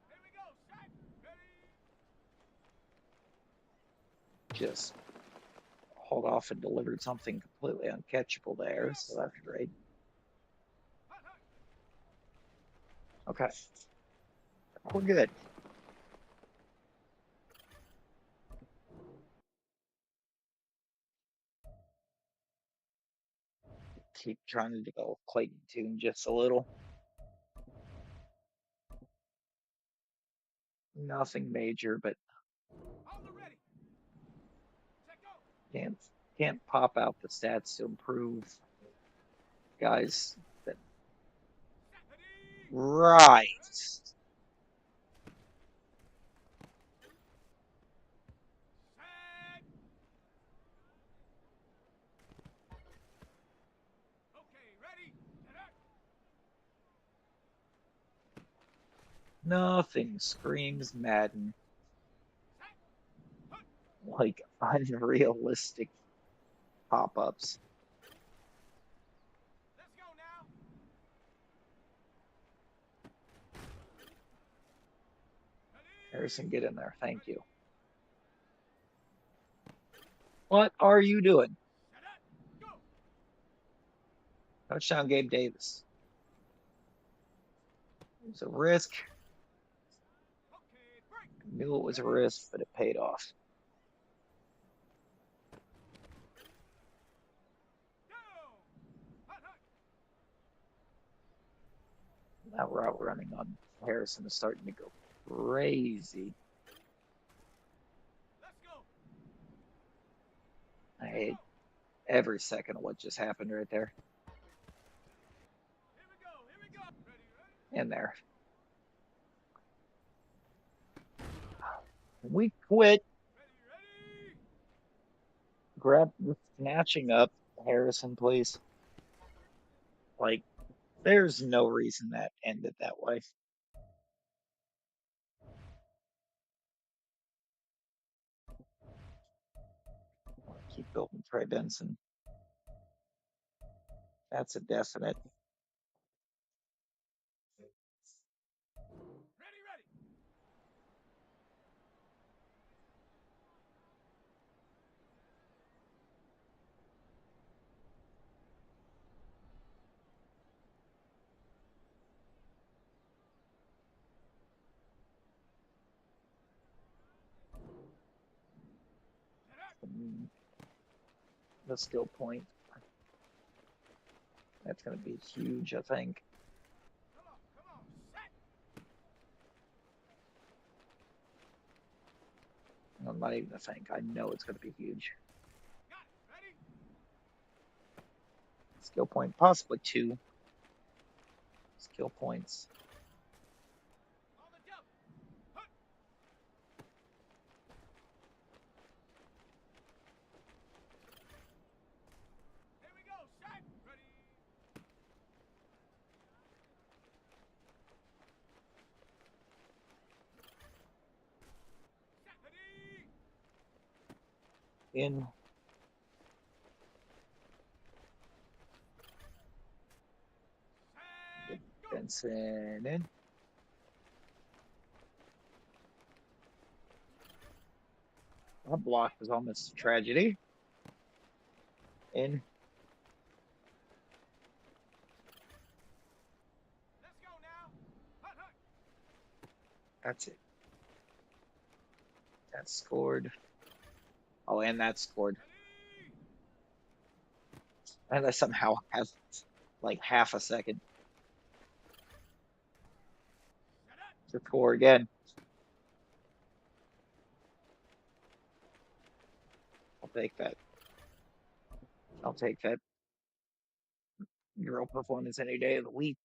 Here we go. Set. Ready. Just hauled off and delivered something completely uncatchable there, so that's great. Okay, we're good. Keep trying to develop Clayton Tune just a little. Nothing major, but On the ready. Check go. can't pop out the stats to improve guys that Ready. right. Set. Okay, ready. Nothing screams Madden like unrealistic pop-ups. Let's go now. Harrison, get in there. Thank you. What are you doing? Go. Touchdown, Gabe Davis. It was a risk. Okay, break. I knew it was a risk, but it paid off. Go. That route running on Harrison is starting to go crazy. Let's go. I hate every second of what just happened right there. Here we go. Ready. In there. We quit. Ready. Grab the snatching up, Harrison, please. Like, there's no reason that ended that way. Keep building Trey Benson. That's a definite. Ready. The skill point. That's going to be huge, I think. Come on. Set. I'm not even going to think. I know it's going to be huge. Got it. Ready. Skill point, possibly 2 skill points. On the double. In. Benson in. A block was almost a tragedy. In. That's it. That scored. Oh, and that scored. And I somehow have like half a second to score again. I'll take that. I'll take that. Girl performance any day of the week.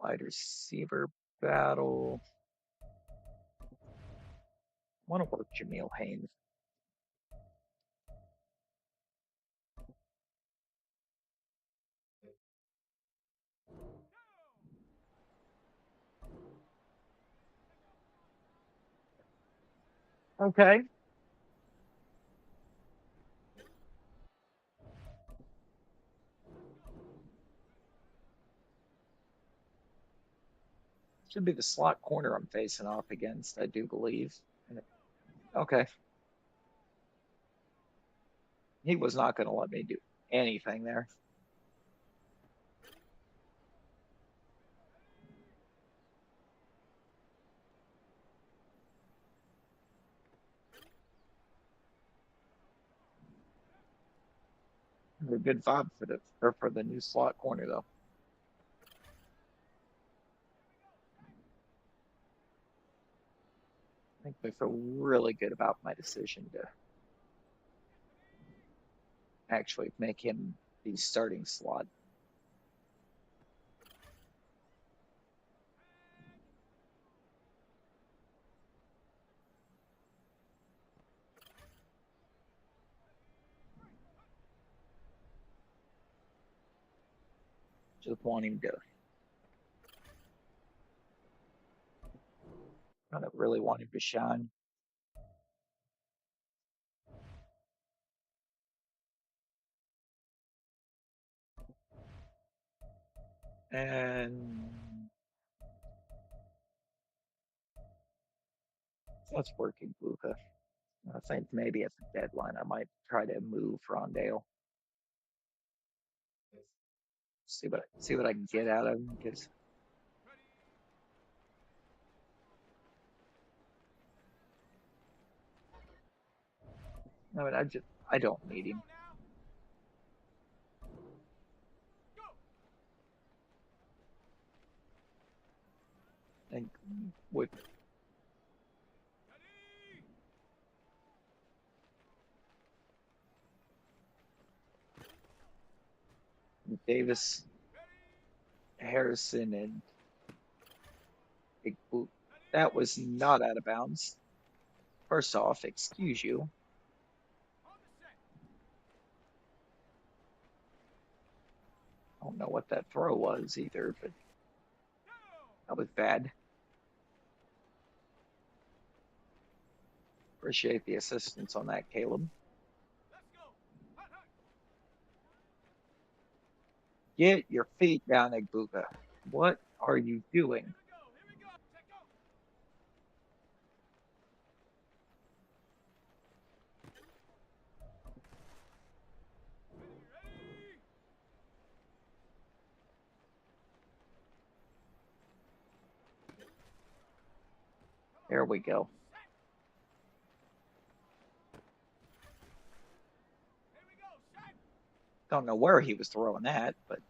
Wide receiver battle. I want to work Jameel Haynes. Okay. Should be the slot corner I'm facing off against, I do believe. Okay. He was not going to let me do anything there. A good vibe for the new slot corner though. I think I feel really good about my decision to actually make him the starting slot. Just want him to kind of really want him to shine. And let's work Ibuka. I think maybe at the deadline I might try to move Rondale. See what I can get out of him because I don't need him. And with Davis, Harrison, and Big Boot, that was not out of bounds. First off, excuse you. I don't know what that throw was either, but that was bad. Appreciate the assistance on that, Caleb. Get your feet down, Egbuka. What are you doing? There we go. Don't know where he was throwing that, but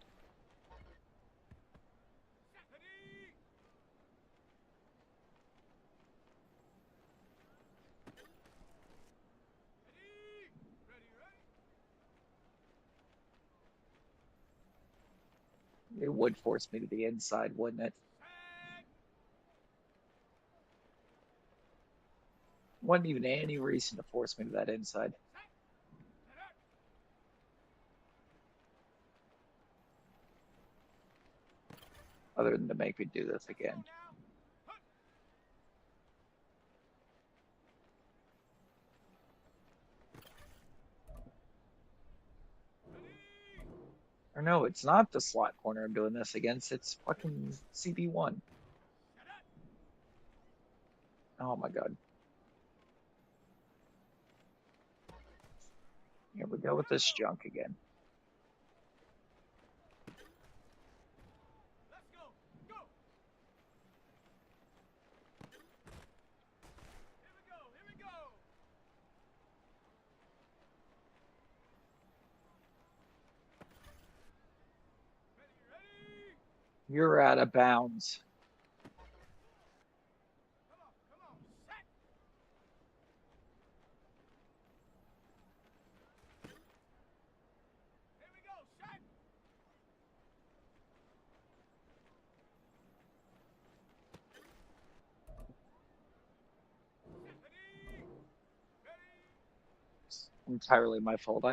it would force me to the inside, wouldn't it? Wasn't even any reason to force me to that inside, other than to make me do this again. Or no, it's not the slot corner I'm doing this against. It's fucking CB1. Oh my God. Here we go with this junk again. You're out of bounds. It's entirely my fault.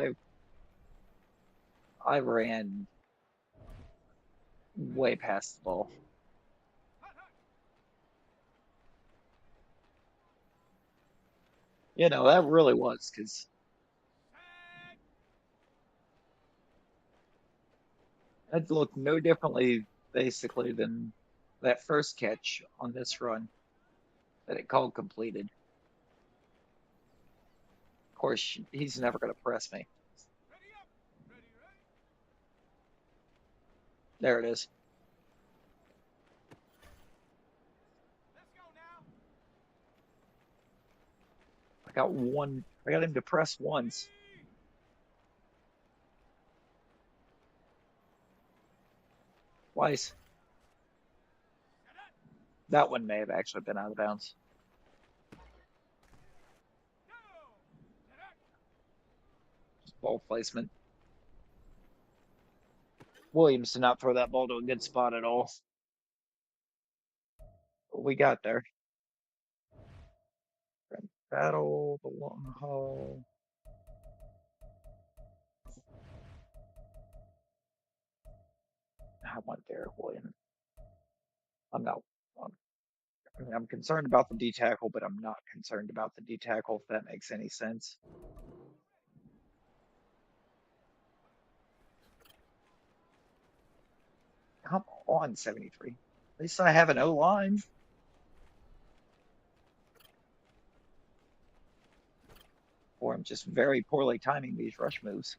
I ran way past the ball. You know, that really was because that looked no differently basically than that first catch on this run that it called completed. Of course, he's never going to press me. There it is. I got one. I got him to press once. Twice. That one may have actually been out of bounds. Ball placement. Williams did not throw that ball to a good spot at all. But we got there. Battle, the long haul. I want Derek Williams. I'm not. I'm, I mean, I'm concerned about the D tackle, but I'm not concerned about the D tackle, if that makes any sense. Come on, 73. At least I have an O line. Or I'm just very poorly timing these rush moves.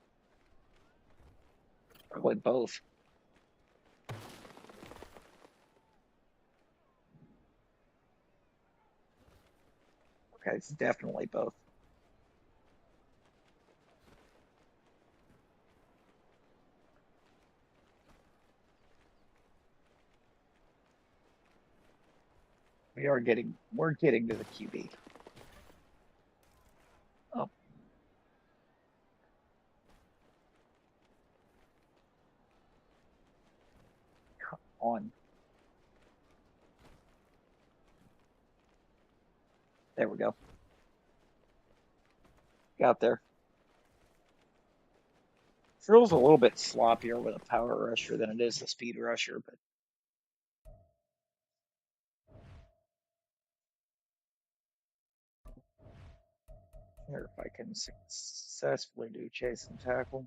Probably both. Okay, it's definitely both. We're getting to the QB. Oh, come on. There we go. Got there. Feels a little bit sloppier with a power rusher than it is a speed rusher, but here if I can successfully do chase and tackle.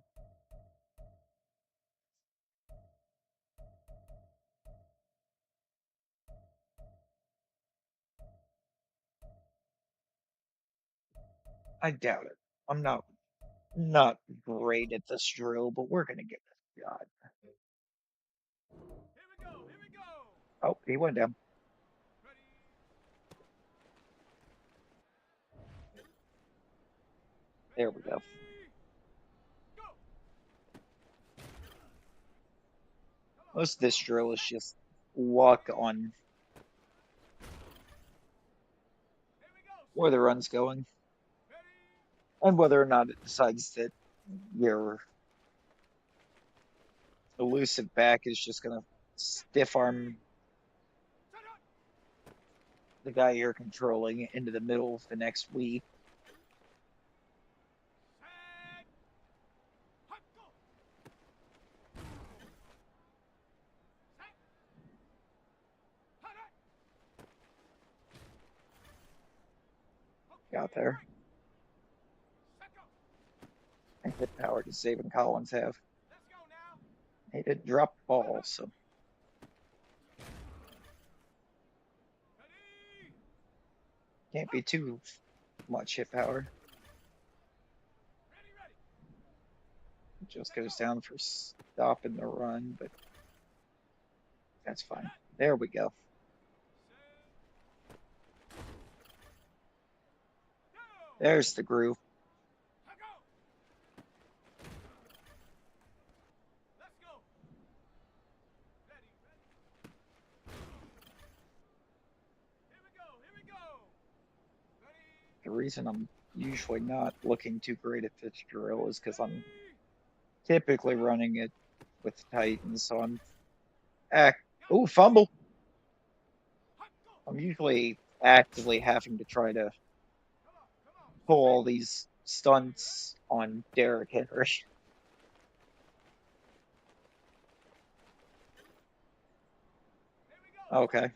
I doubt it. I'm not great at this drill, but we're gonna get this shot. Oh, he went down. There we go. Most of this drill is just luck on where the run's going and whether or not it decides that your elusive back is just gonna stiff arm the guy you're controlling into the middle of the next week. Got there. And hit power does Zayvon Collins have? He did drop the ball, so can't be too much hit power. Just goes down for stopping the run, but that's fine. There we go. There's the groove. The reason I'm usually not looking too great at this drill is because I'm typically running it with Titans, so I'm act. Oh, fumble! I'm usually actively having to try to pull all these stunts on Derrick Henry. Okay,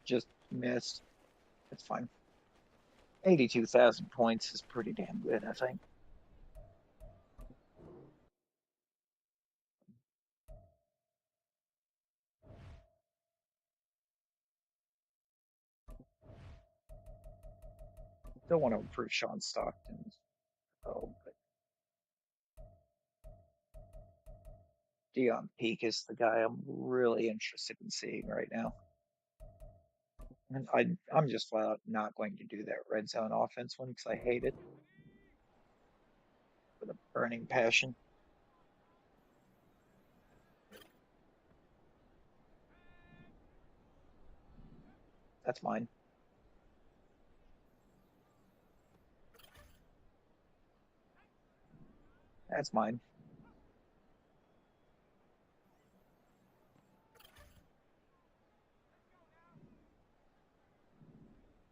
just missed. It's fine. 82,000 points is pretty damn good, I think. Don't want to improve Sean Stockton. Oh, but Dion Peak is the guy I'm really interested in seeing right now. And I'm just flat out not going to do that red zone offense one because I hate it with a burning passion. That's mine. That's mine.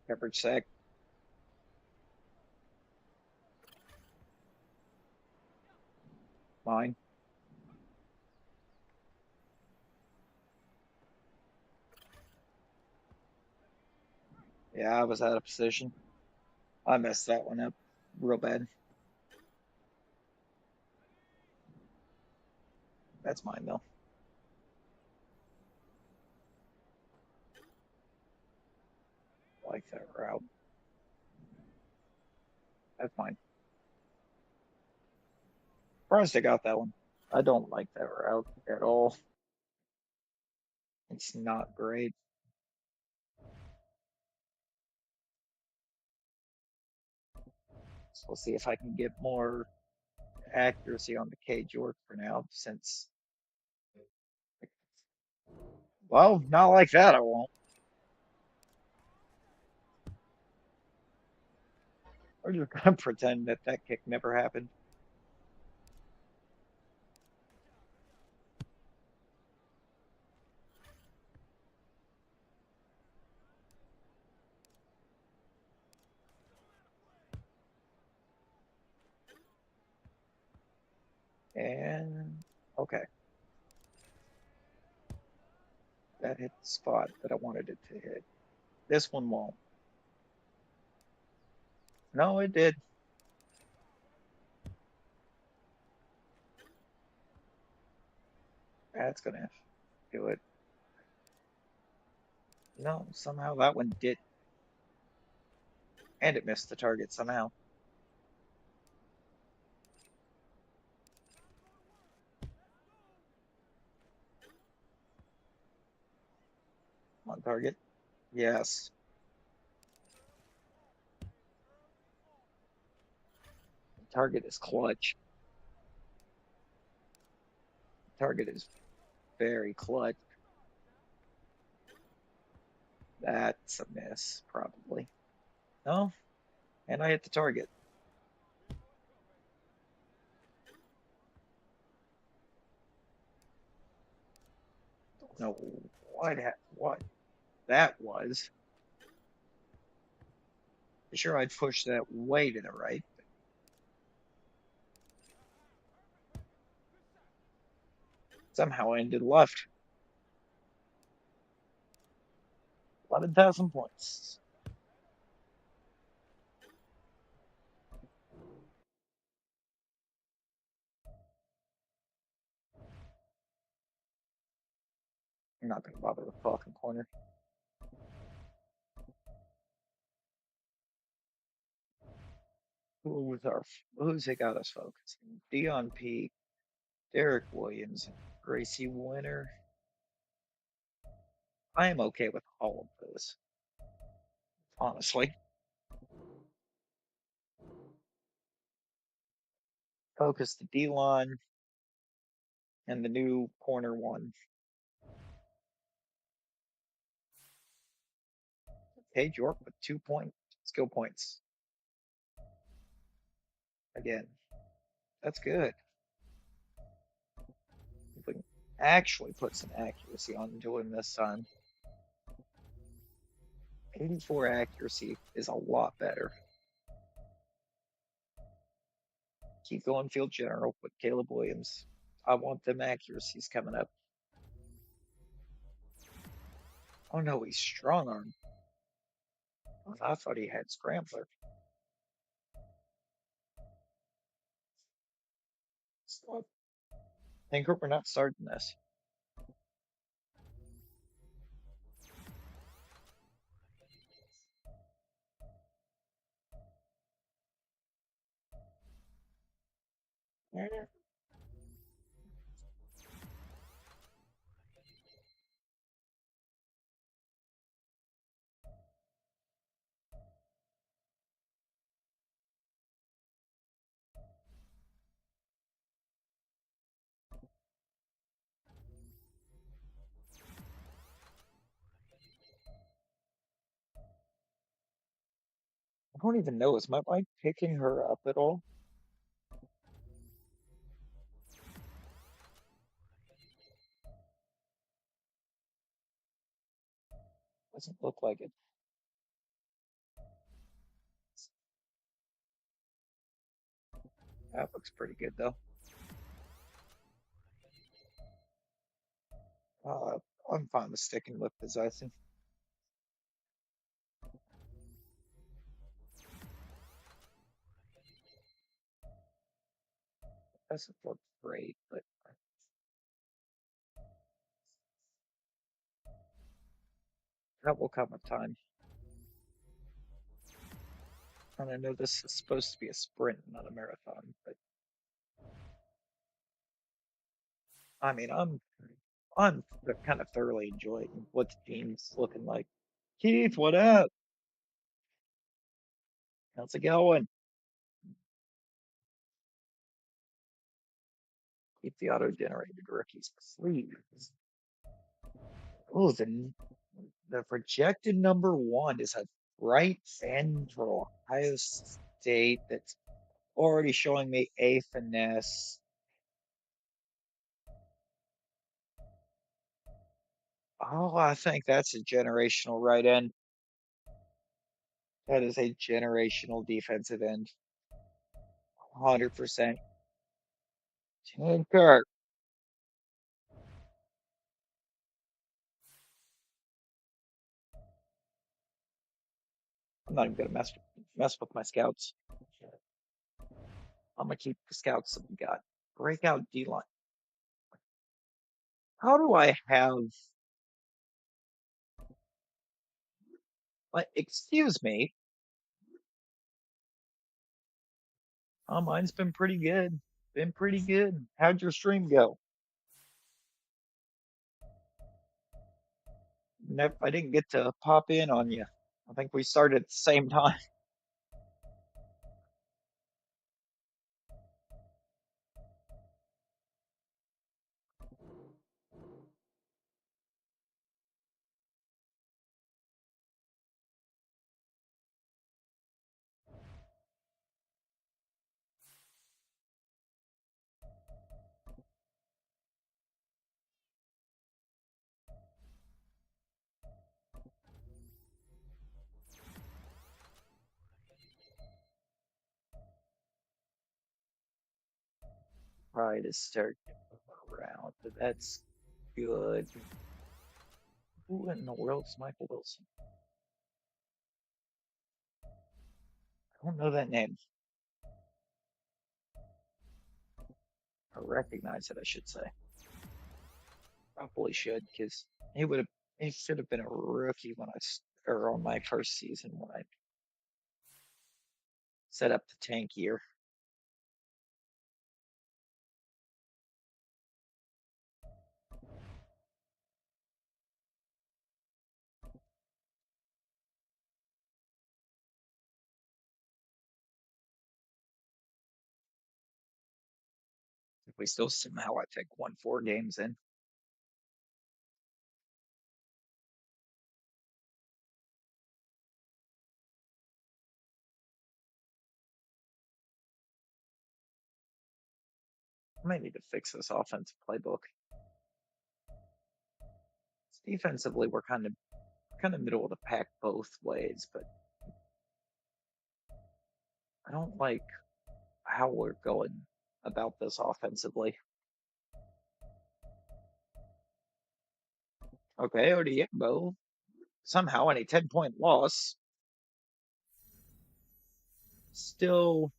Coverage sack. Mine. Yeah, I was out of position. I messed that one up real bad. That's mine though. Like that route. That's mine. Surprised I got that one. I don't like that route at all. It's not great. So we'll see if I can get more accuracy on the Cage York for now, since, well, not like that, I won't. We're just gonna pretend that that kick never happened. And okay, that hit the spot that I wanted it to hit. This one won't. No, it did. That's gonna do it. No, somehow that one did, and it missed the target somehow. On target. Yes. The target is clutch. The target is very clutch. That's a miss, probably. No, and I hit the target. Don't know what that was. Sure, I'd push that way to the right. Somehow I ended left. 11,000 points. I'm not gonna bother with Falcon Corner. Who's they got us focusing? Dion P, Derek Williams, and Gracie Winter. I am okay with all of those, honestly. Focus the D line and the new corner one. Paige York with 2 point skill points. Again, that's good. If we can actually put some accuracy on doing this time, 84 accuracy is a lot better. Keep going field general with Caleb Williams. I want them accuracies coming up. Oh no, he's strong arm. I thought he had scrambler. So I think we're not starting this. I don't even know. Is my mic picking her up at all? Doesn't look like it. That looks pretty good though. Uh, I'm fine with sticking with this icing. Doesn't look great, but that will come with time. And I know this is supposed to be a sprint, not a marathon, but I mean, I'm kind of thoroughly enjoying what the team's looking like. Keith, what up? How's it going? Keep the auto-generated rookies, please. Oh, the projected number one is a right end for Ohio State that's already showing me a finesse. Oh, I think that's a generational right end. That is a generational defensive end. 100%. Tinker. I'm not even gonna mess with my scouts. I'm gonna keep the scouts that we got. Breakout D line. How do I have like excuse me? Oh, mine's been pretty good. Been pretty good. How'd your stream go? Nope, I didn't get to pop in on you. I think we started at the same time. Try to start around, but that's good. Who in the world's Michael Wilson? I don't know that name. I recognize it, I should say. Probably should because he would have. He should have been a rookie when or on my first season when I set up the tank year. If we still somehow I think won 4 games in. I might need to fix this offensive playbook. Defensively, we're kind of middle of the pack both ways, but I don't like how we're going about this offensively. Okay, Odiebo. Somehow, any 10-point loss still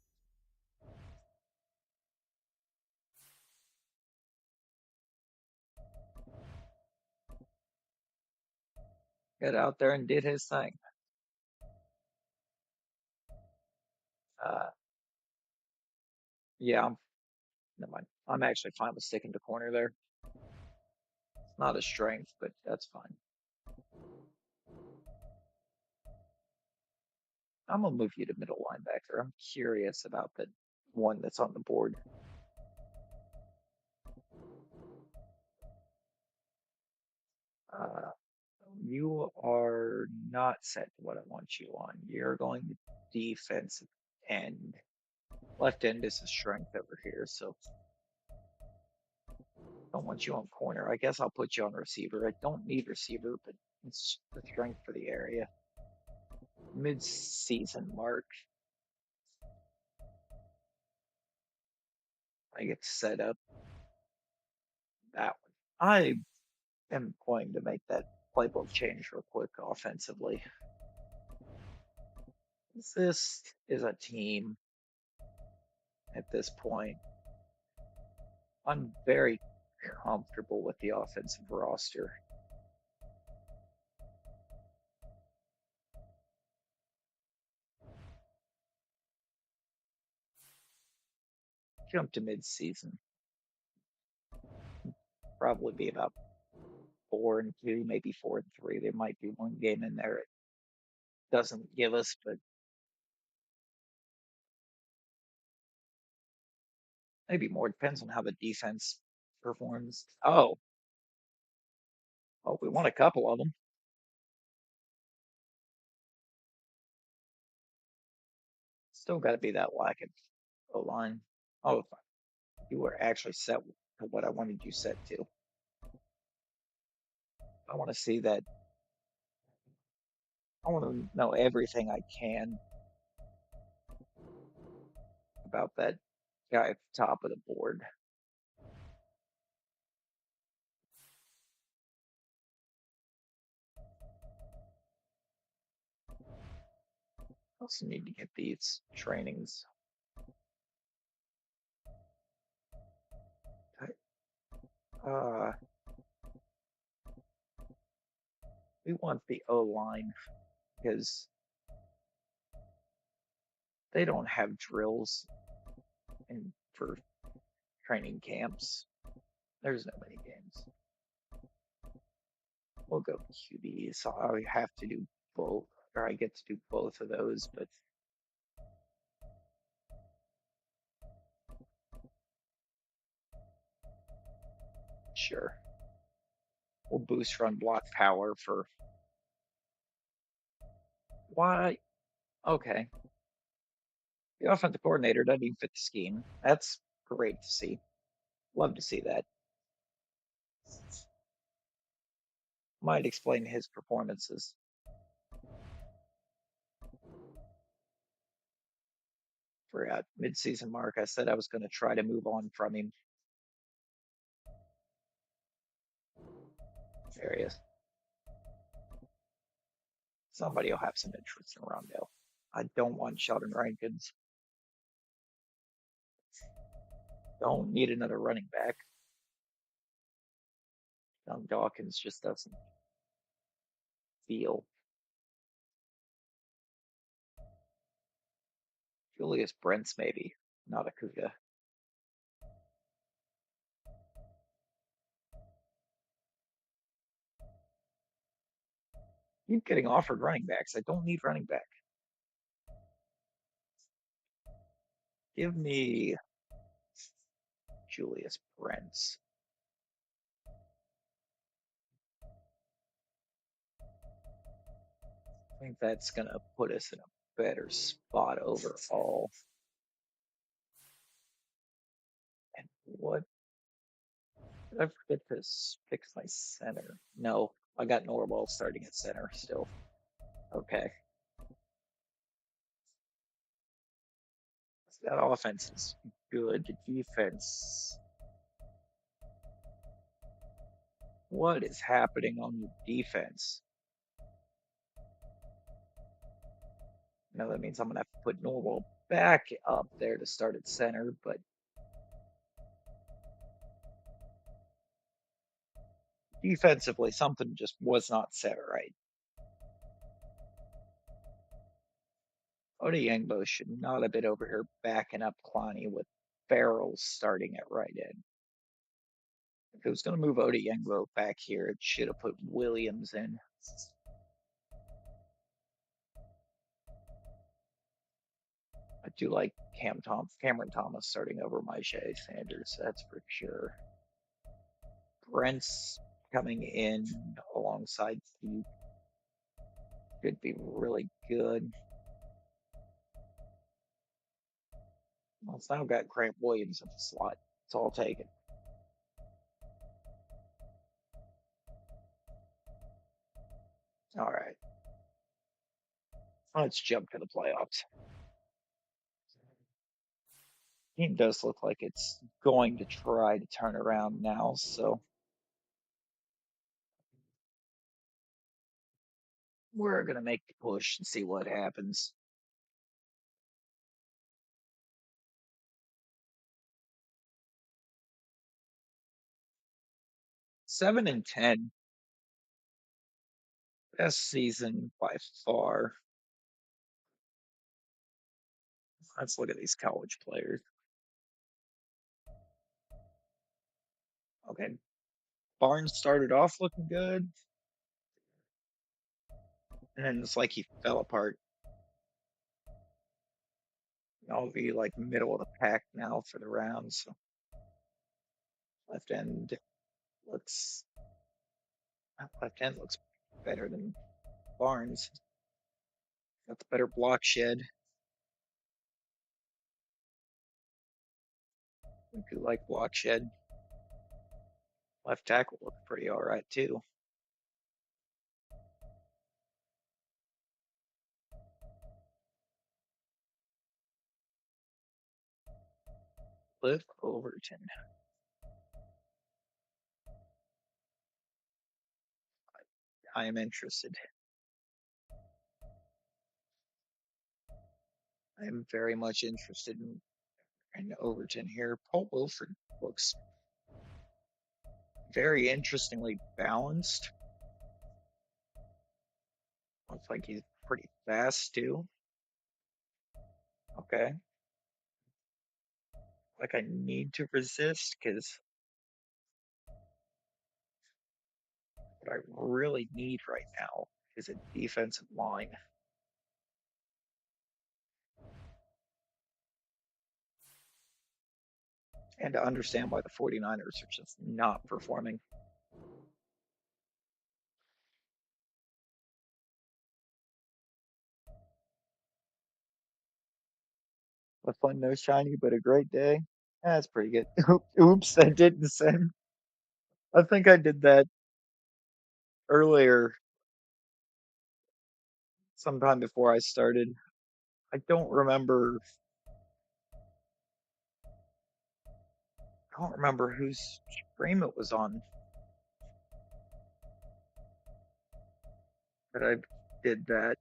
got out there and did his thing. Uh, yeah, never mind. I'm actually fine with sticking to corner there. It's not a strength, but that's fine. I'm gonna move you to middle linebacker. I'm curious about the one that's on the board. Uh, you are not set to what I want you on. You're going to defensive end. Left end is a strength over here, so I don't want you on corner. I guess I'll put you on receiver. I don't need receiver, but it's the strength for the area. Mid-season mark. I get set up that one. I am going to make that playbook change real quick offensively. This is a team at this point. I'm very comfortable with the offensive roster. Jump to mid-season. Probably be about 4-2, maybe 4-3. There might be one game in there it doesn't give us, but maybe more. Depends on how the defense performs. Oh, we won a couple of them. Still got to be that lack of O line. Oh, you were actually set to what I wanted you set to. I want to see that. I want to know everything I can about that guy at the top of the board. I also need to get these trainings. Uh, we want the O line because they don't have drills for training camps. There's no many games. We'll go QB, so I have to do both, or I get to do both of those, but sure. We'll boost run block power for why? Okay. The offensive coordinator doesn't even fit the scheme. That's great to see. Love to see that. Might explain his performances. For at mid-season mark, I said I was going to try to move on from him. There he is. Somebody will have some interest in Rondell. I don't want Sheldon Rankins. Don't need another running back. Dawkins just doesn't feel. Julius Brents maybe, not Akuda. Keep getting offered running backs. I don't need running back. Give me Julius Brents. I think that's gonna put us in a better spot overall. And what did I forget to fix my center? No, I got Norwell starting at center still. Okay. That offense is good. Defense. What is happening on the defense? No, that means I'm gonna have to put Norwell back up there to start at center, but defensively, something just was not set right. Odeyingbo should not have been over here backing up Clowney with Farrell starting at right end. If it was going to move Odeyingbo back here, it should have put Williams in. I do like Cameron Thomas starting over Myjai Sanders, that's for sure. Brent's coming in alongside Pete could be really good. Well, it's now got Grant Williams in the slot. It's all taken. All right. Let's jump to the playoffs. Team does look like it's going to try to turn around now, so we're gonna make the push and see what happens. 7-10, best season by far. Let's look at these college players. Okay, Barnes started off looking good, and then it's like he fell apart. I'll be like middle of the pack now for the round. So left end looks left end looks better than Barnes. Got the better block shed. We do like block shed. Left tackle looked pretty all right too. Cliff Overton. I am interested. I am very much interested in Overton here. Paul Wilford looks very interestingly balanced. Looks like he's pretty fast too. Okay. Like I need to resist because what I really need right now is a defensive line. And to understand why the 49ers are just not performing. A fun, no shiny, but a great day. That's pretty good. Oops, I didn't send. I think I did that earlier, sometime before I started. I don't remember. I don't remember whose stream it was on, but I did that.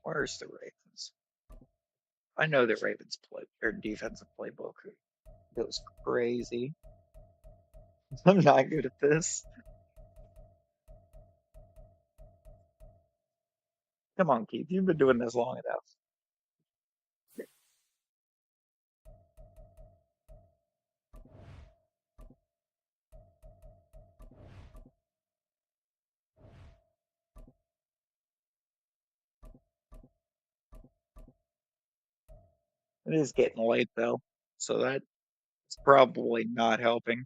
Where's the Ravens? I know the Ravens play their defensive playbook goes crazy. I'm not good at this. Come on, Keith. You've been doing this long enough. It is getting late though, so that's probably not helping.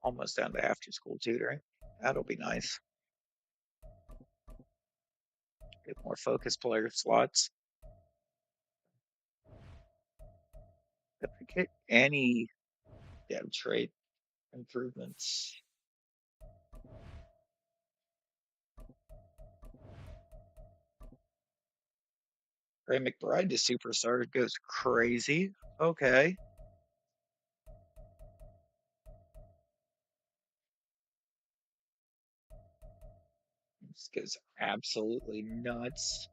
Almost down to after school tutoring. That'll be nice. Get more focus player slots. If we get any dev trait improvements. Ray McBride to superstar goes crazy. Okay. This goes absolutely nuts.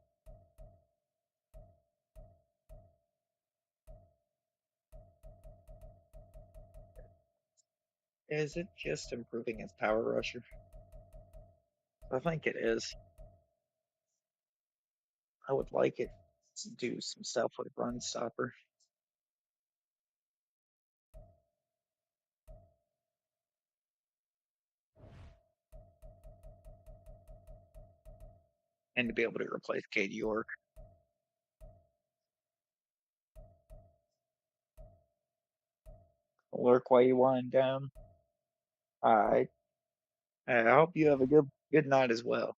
Is it just improving its power rusher? I think it is. I would like it to do some stuff with run stopper and to be able to replace Katie York. Lurk while you wind down. All right. I hope you have a good night as well.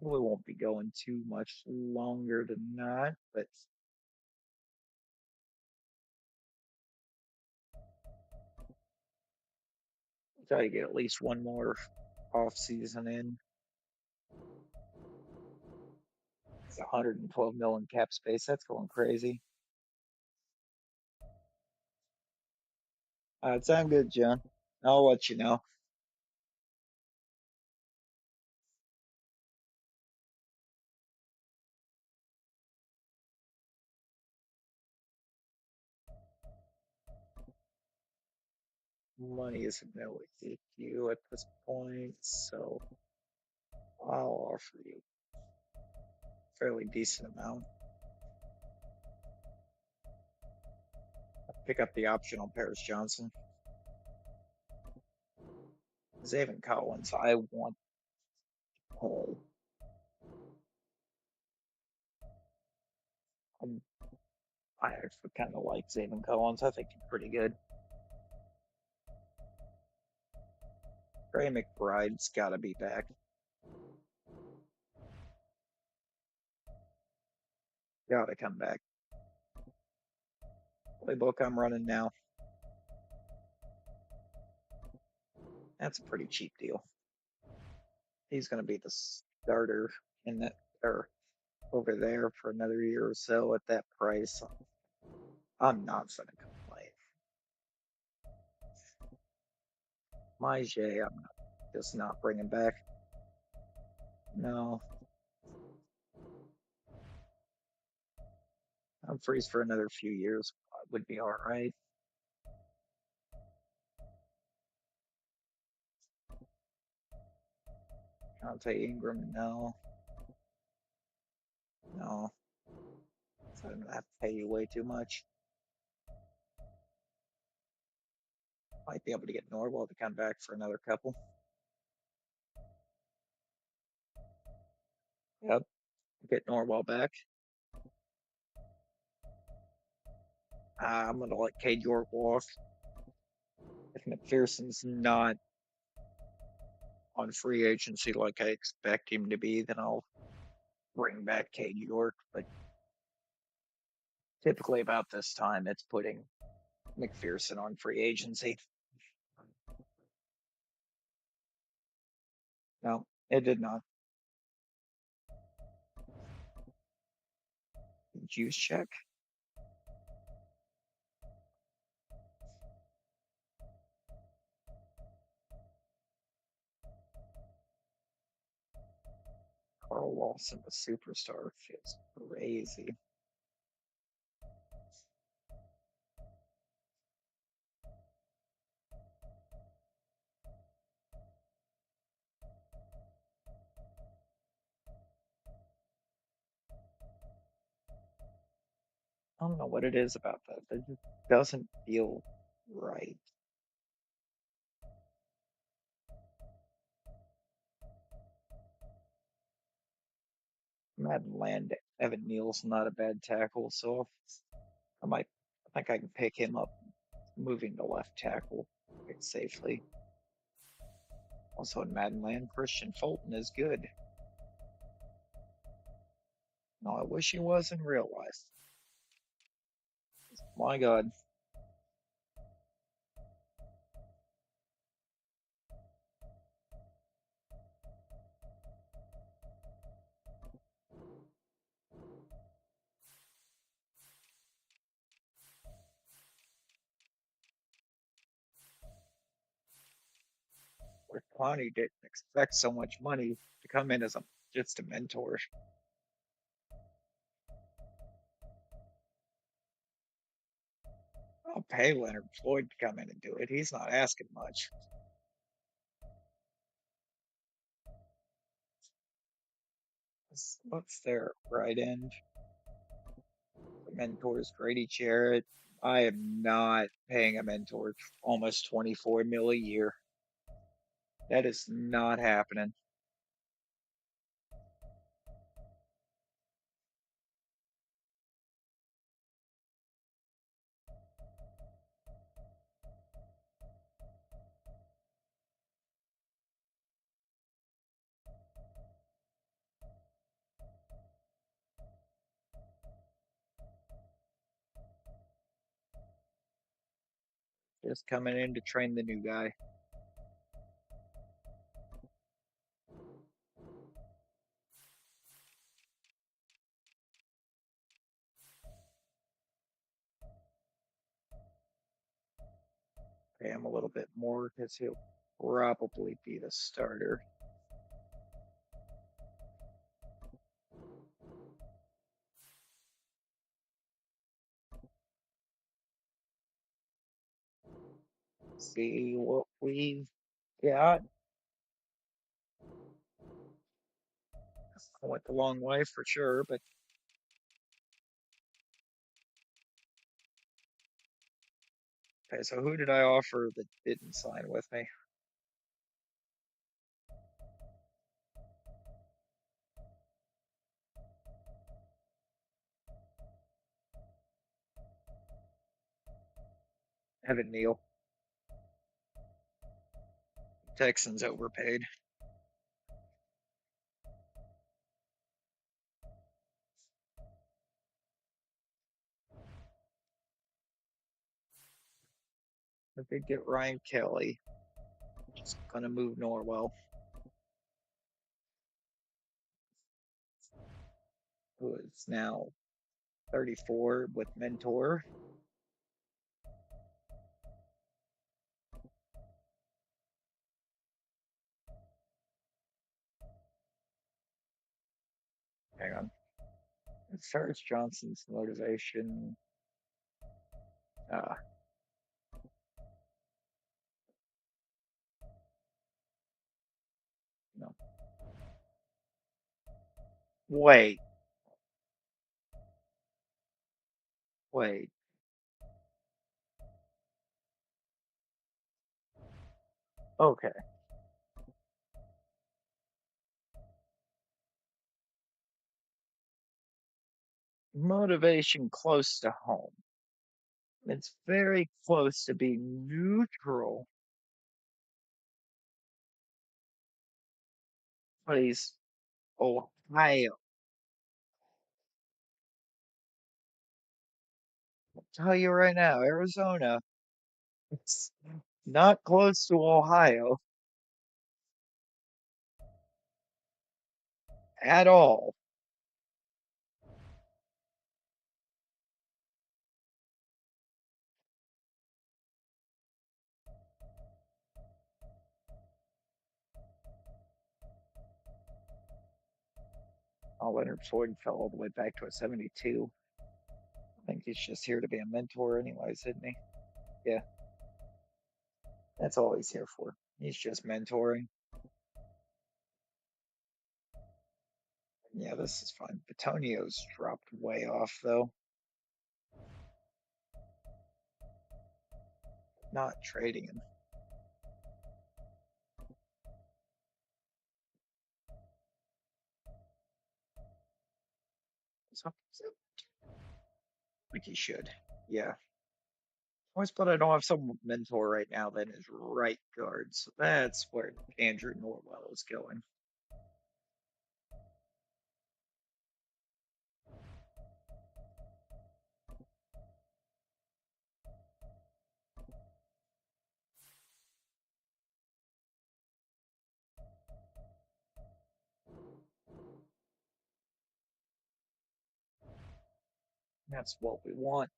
We won't be going too much longer than that, but try to get at least one more off season in. It's 112 million cap space. That's going crazy. Sound good, John. I'll let you know. Money isn't really you at this point, so I'll offer you a fairly decent amount. Pick up the option on Paris Johnson. Zayvon Collins, I want Paul. Um, I actually kind of like Zayvon Collins. I think he's pretty good. Trey McBride's got to be back. Got to come back. Playbook I'm running now. That's a pretty cheap deal. He's going to be the starter in that or over there for another year or so at that price. I'm not going to complain. My J, I'm not, just not bringing back. No, I'm freeze for another few years. Would be all right. I'll take Ingram. No, no. So I'm gonna have to pay you way too much. Might be able to get Norwell to come back for another couple. Yep, get Norwell back. I'm gonna let Cade York walk. If McPherson's not on free agency like I expect him to be, then I'll bring back Cade York, but typically about this time it's putting McPherson on free agency. No, it did not. Juice check. Carl Lawson, the superstar, feels crazy. I don't know what it is about that. It just doesn't feel right. Madden land Evan Neal's not a bad tackle, so I might I think I can pick him up moving to left tackle quite safely. Also in Madden land, Christian Fulton is good. No, I wish he was in real life. My God. Connie didn't expect so much money to come in as just a mentor. I'll pay Leonard Floyd to come in and do it. He's not asking much. What's their right end? The mentors Grady Jarrett. I am not paying a mentor almost 24 mil a year. That is not happening. Just coming in to train the new guy. Pay him a little bit more because he'll probably be the starter. See what we've got. I went the long way for sure, but okay, so who did I offer that didn't sign with me? Evan Neal. Texans overpaid. I did get Ryan Kelly, which is going to move Norwell, who is now 34 with Mentor. Hang on. It starts Johnson's motivation. Uh, no. Wait, wait. Okay. Motivation close to home. It's very close to being neutral, but he's Ohio. tell you right now, Arizona, it's not close to Ohio at all. Oh, Leonard Floyd fell all the way back to a 72. I think he's just here to be a mentor anyways, isn't he? Yeah, that's all he's here for. He's just mentoring. Yeah, this is fine. Batonio's dropped way off though. Not trading him. So like he should. Yeah. Always, but I don't have some mentor right now that is right guard. So that's where Andrew Norwell is going. That's what we want.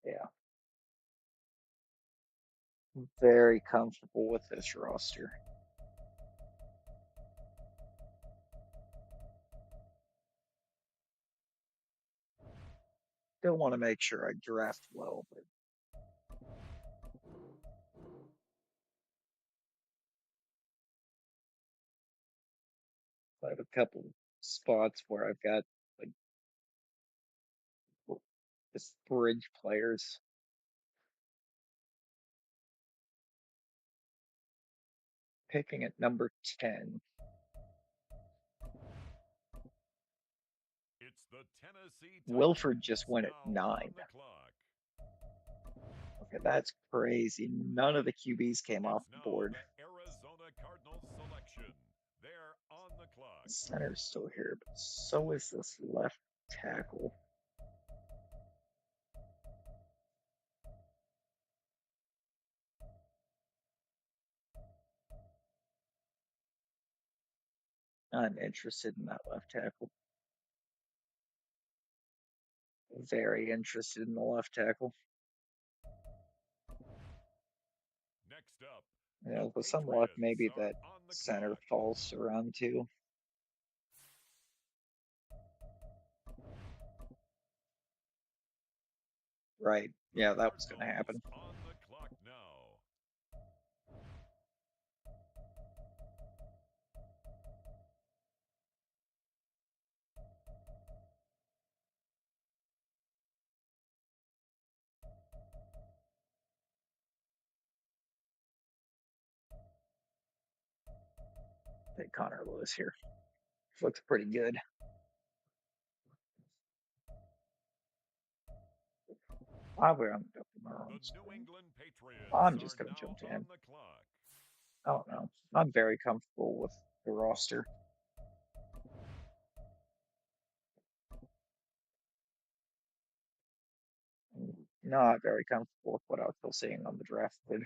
Yeah. Very comfortable with this roster. Still want to make sure I draft well, but I have a couple spots where I've got like just bridge players. Picking at number 10. It's the Tennessee Wilford Titans just went at now on 9. the clock. Okay, that's crazy. None of the QBs came off It's the now board. the Arizona Cardinals selection. They're on the clock. Center's still here, but so is this left tackle. I'm interested in that left tackle. Very interested in the left tackle. Next up, You the know, with some luck, Patriots maybe are that on the center clock. falls to round 2. Right. The Yeah, that was going to Cardinals happen. on the clock now. Take Connor Lewis here. Looks pretty good. Probably I'm going to The Maroons. New England Patriots I'm are just going to now jump to on him. the clock. I don't know. I'm very comfortable with the roster. Not very comfortable with what I was still seeing on the draft board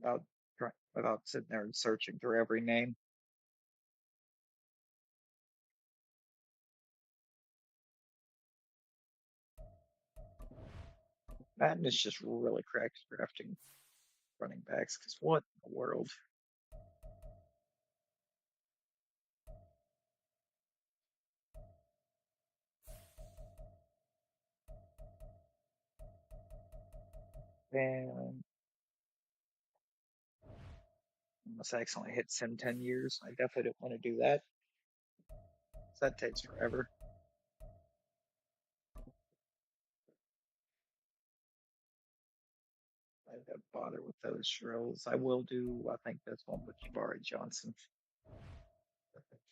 without without sitting there and searching through every name. Madden is just really cracked drafting running backs because what in the world? And unless I accidentally hit sim 10 years, I definitely don't want to do that. That takes forever. I don't bother with those drills. I will do, I think this one with Jabari Johnson.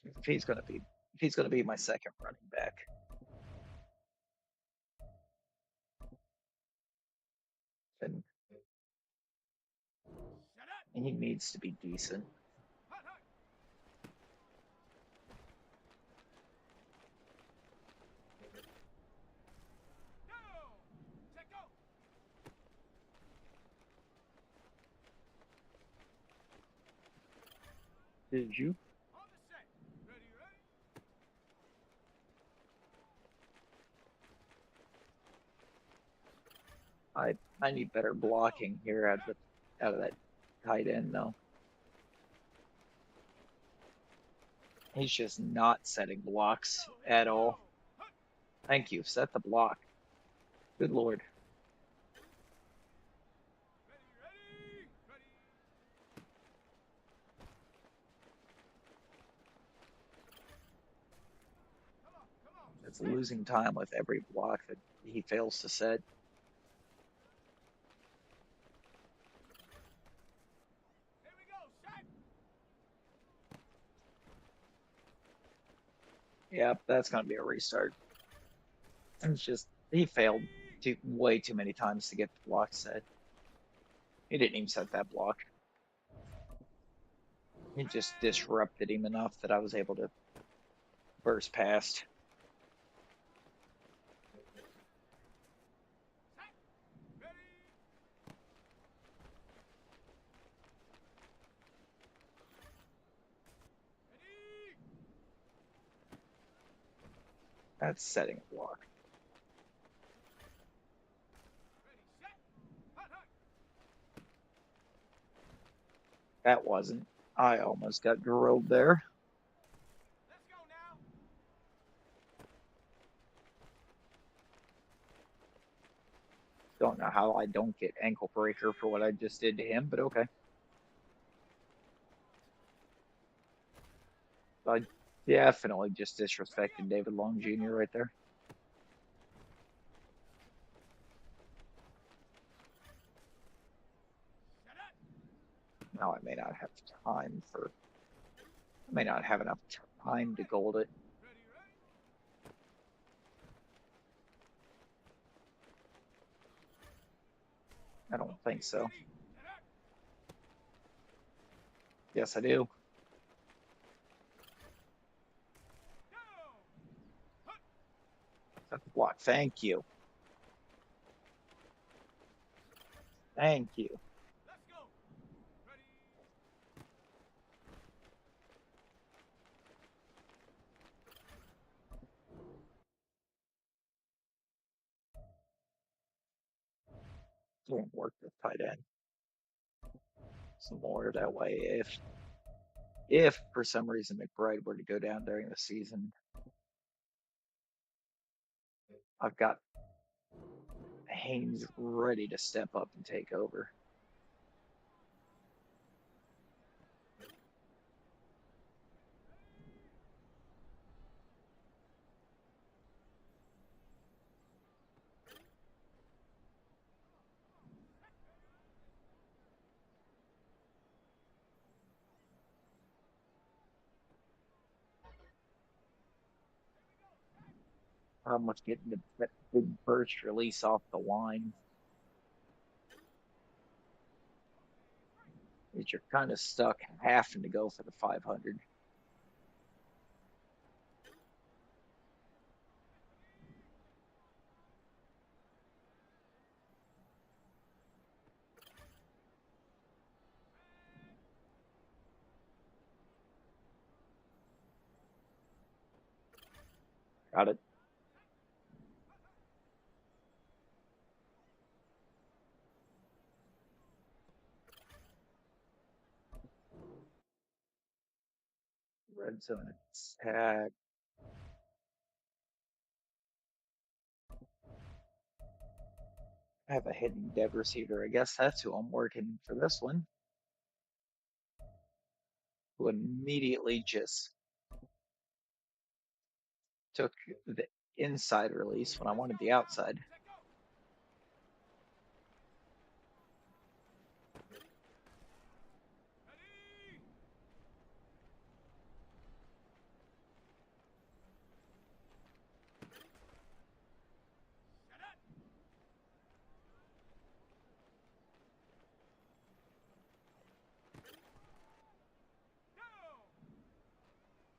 If he's gonna be if he's gonna be my second running back, then He needs to be decent. Did you? I need better blocking here out of that tight end though. He's just not setting blocks at all. Thank you. Set the block. Good Lord. It's losing time with every block that he fails to set. Yep, that's going to be a restart. It's just, he failed way too many times to get the block set. He didn't even set that block. It just disrupted him enough that I was able to burst past. That's setting a block. That wasn't. I almost got drilled there. Don't know how I don't get ankle breaker for what I just did to him, but okay. I definitely just disrespected David Long Jr. right there. Now I may not have time for. I may not have enough time to gold it. I don't think so. Yes, I do. Set the block. Thank you. Thank you. Won't work with tight end. Some more that way. If for some reason McBride were to go down during the season, I've got Haynes ready to step up and take over. How much getting the big burst release off the line is you're kind of stuck having to go for the 500. Got it. Red zone attack. I have a hidden dead receiver. I guess that's who I'm working for this one. Who immediately just took the inside release when I wanted the outside.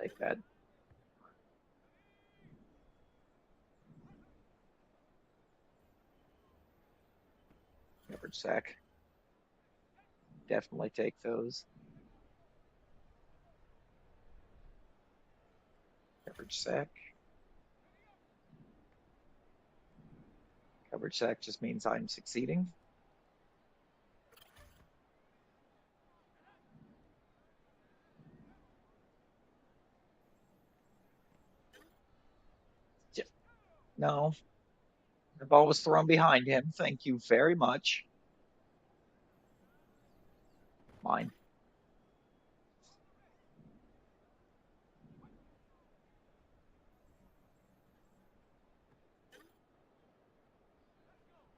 take that. Coverage sack. Definitely take those. Coverage sack. Coverage sack just means I'm succeeding. No, the ball was thrown behind him. Thank you very much. Mine.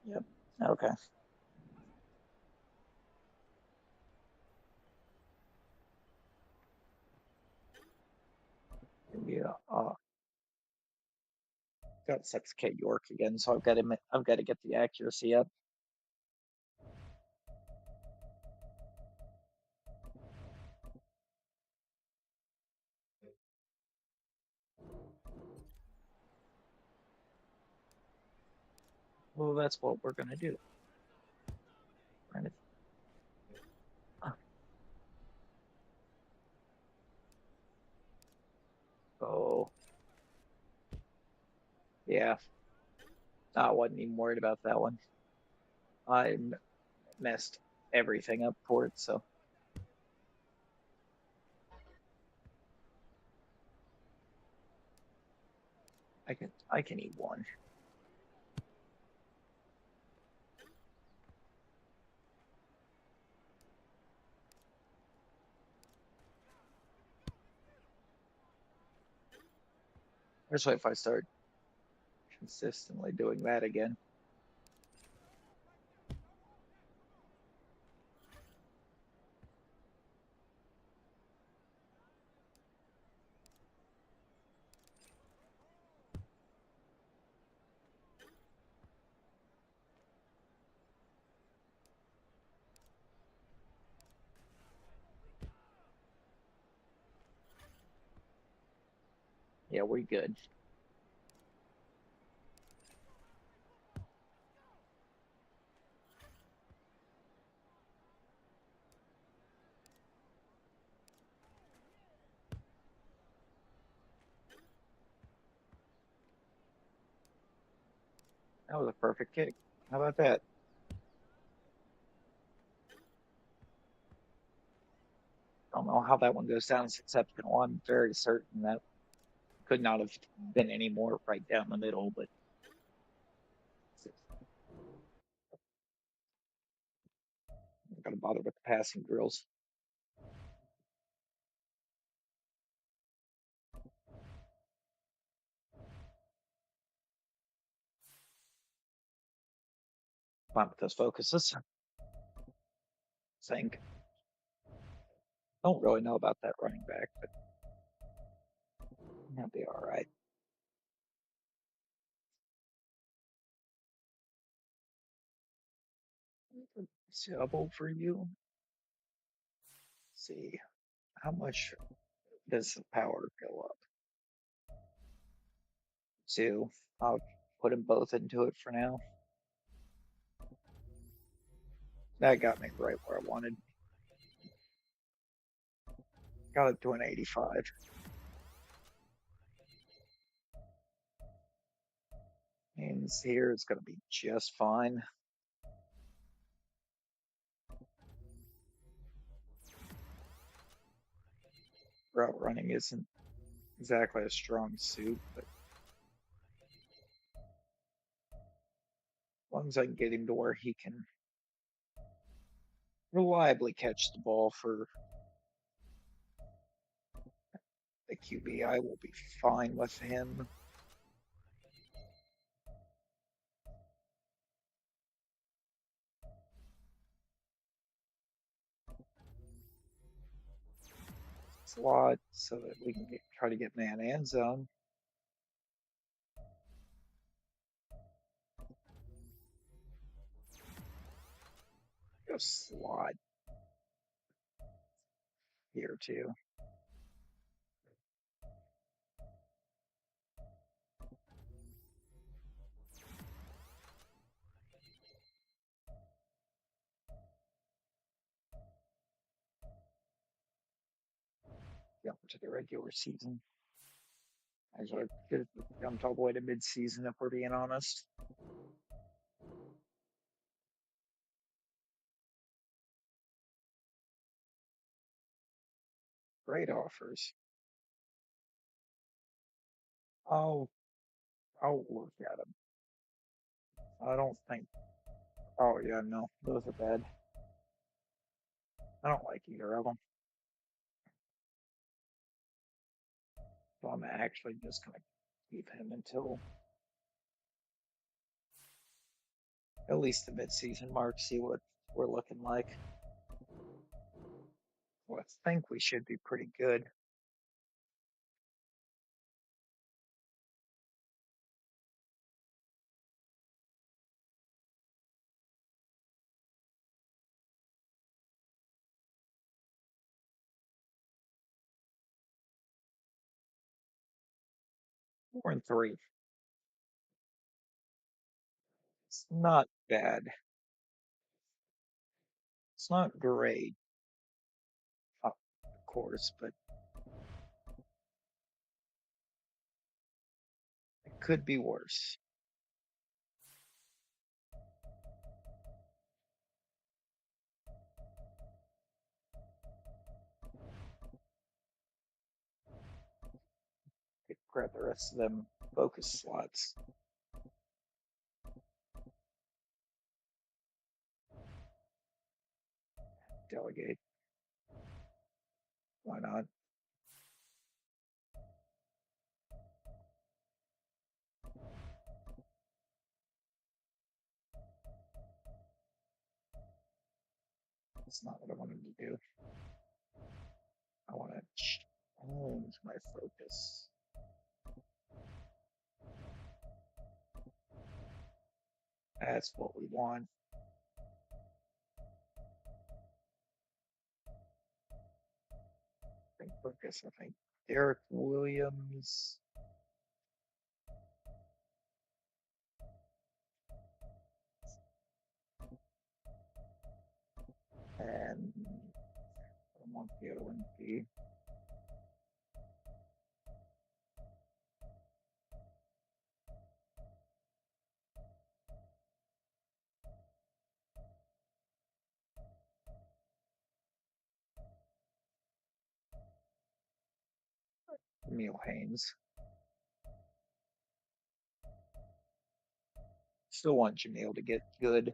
Yep. Okay. Yeah. Got 6K York again, so I've got to get the accuracy up. Well, that's what we're gonna do. We're gonna, oh, yeah. I wasn't even worried about that one. I messed everything up for it, so I can eat one. Especially if I start consistently doing that again. Yeah, we good. That was a perfect kick. How about that? Don't know how that one goes down as exceptional. I'm very certain that could not have been any more right down the middle, but I'm not gonna bother with the passing drills. Fine with those focuses. Think. Don't really know about that running back, but he'll be all right. Double for you. See how much does the power go up to? I'll put them both into it for now. That got me right where I wanted. Got it to an 85. Means here it's going to be just fine. Route running isn't exactly a strong suit, but as long as I can get him to where he can reliably catch the ball for the QB, I will be fine with him. Slot so that we can try to get man and zone. Go slot here too. jump to the regular season. Actually, I should have jumped all the way to mid-season if we're being honest. Great offers. I'll I'll look at them. I don't think. Oh yeah, no, those are bad. I don't like either of them. So I'm actually just gonna keep him until at least the mid-season mark. See what we're looking like. Well, I think we should be pretty good. 4-3. It's not bad. It's not great, of course, but it could be worse. Could grab the rest of them focus slots. Delegate. Why not? That's not what I wanted to do. I want to change my focus. That's what we want. I think focus. I think Derek Williams and I want the other one to be Neil Haynes. Still want Jamil to get good.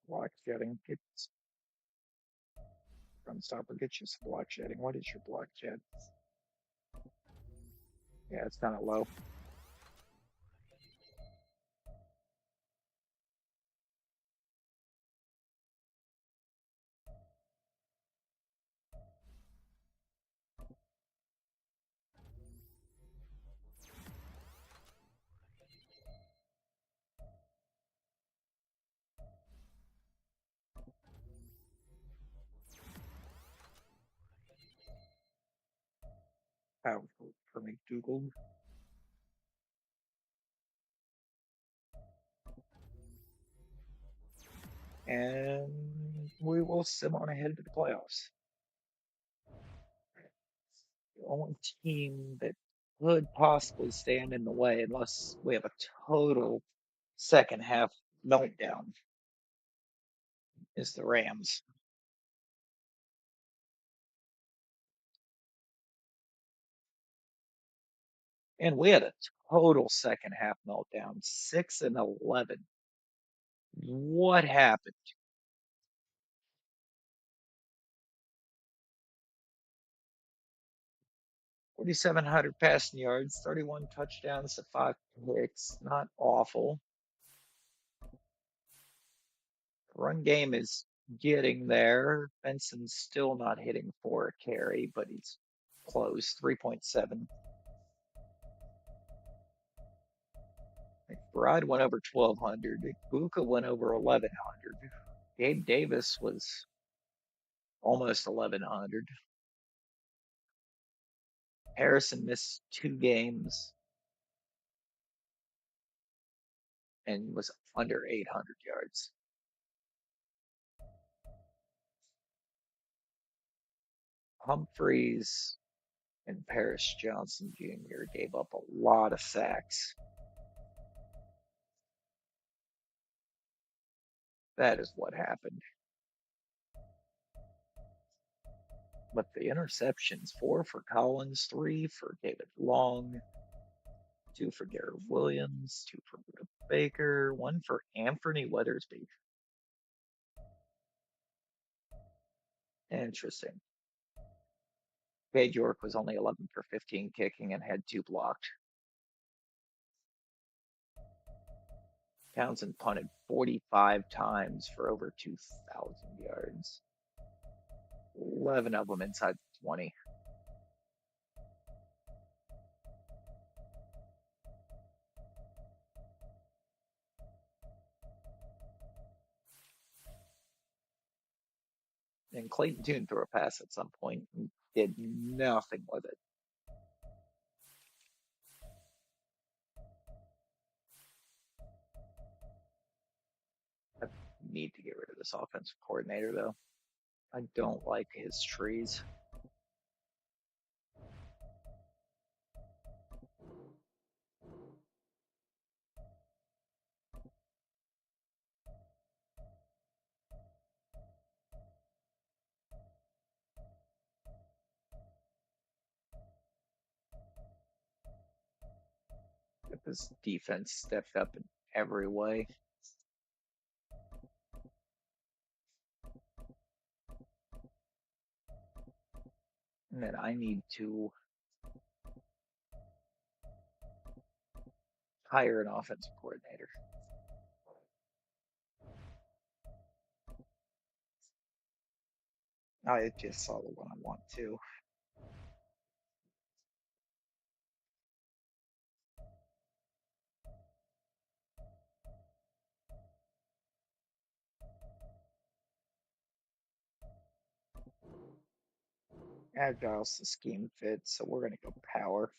Block jetting. It's run stopper. Get you some block jetting. What is your block jet? Yeah, it's kind of low. Powerful for McDougal. And we will sim on ahead to the playoffs. The only team that could possibly stand in the way unless we have a total second half meltdown is the Rams. And we had a total second half meltdown, 6-11. What happened? 4,700 passing yards, 31 touchdowns to 5 picks. Not awful. Run game is getting there. Benson's still not hitting for a carry, but he's close, 3.7. McBride went over 1,200. Buka went over 1,100. Gabe Davis was almost 1100. Harrison missed 2 games and was under 800 yards. Humphreys and Paris Johnson Jr. gave up a lot of sacks. That is what happened. But the interceptions, 4 for Collins, 3 for David Long, 2 for Garrett Williams, 2 for Buda Baker, 1 for Anthony Weathersby. Interesting. Cade York was only 11 for 15 kicking and had 2 blocked. Townsend punted 45 times for over 2,000 yards, 11 of them inside the 20. And Clayton Tune threw a pass at some point and did nothing with it. I need to get rid of this offensive coordinator, though. I don't like his trees. This defense stepped up in every way. And then I need to hire an offensive coordinator. I just saw the one I want to. Agile's the scheme fit, so we're going to go power.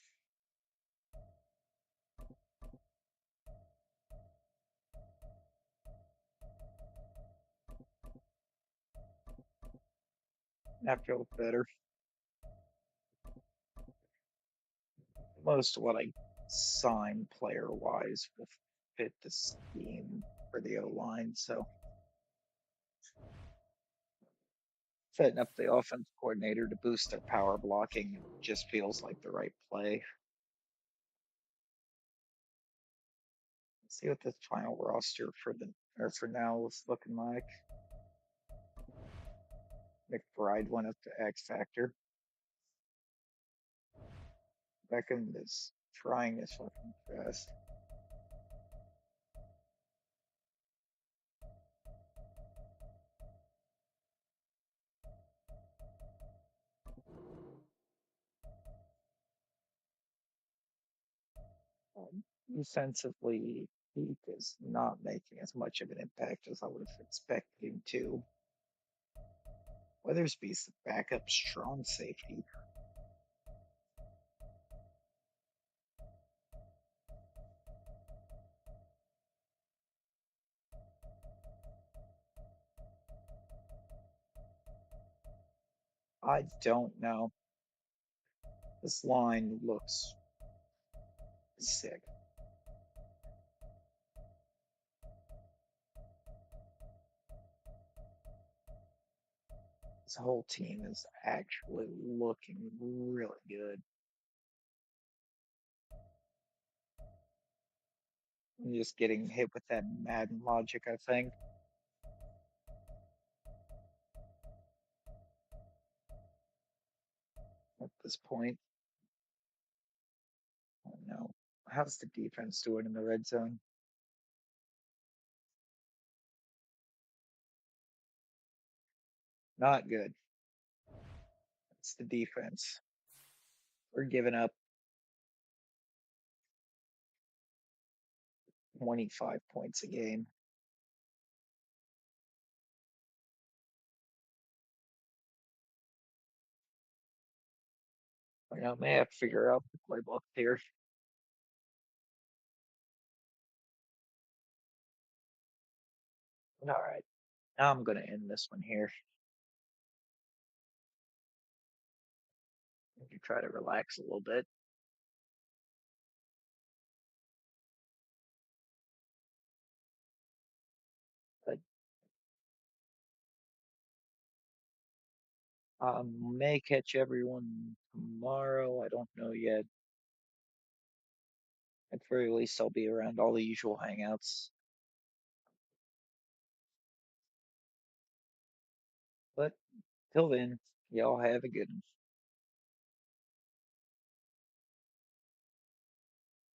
That feels better. Most of what I sign player wise will fit the scheme for the O line, so setting up the offense coordinator to boost their power blocking just feels like the right play. Let's see what the final roster for now is looking like. McBride went up to X Factor. Beckham is trying his fucking best. Defensively, Heath is not making as much of an impact as I would have expected him to. Weathersby's the backup strong safety. I don't know. This line looks sick. This whole team is actually looking really good. I'm just getting hit with that Madden logic, I think, at this point. I don't know. How's the defense doing in the red zone? Not good. It's the defense. We're giving up 25 points a game. May have to figure out the playbook here. All right, now I'm gonna end this one here. You try to relax a little bit, but may catch everyone tomorrow. I don't know yet. At very least, I'll be around all the usual hangouts. But till then, y'all have a good one.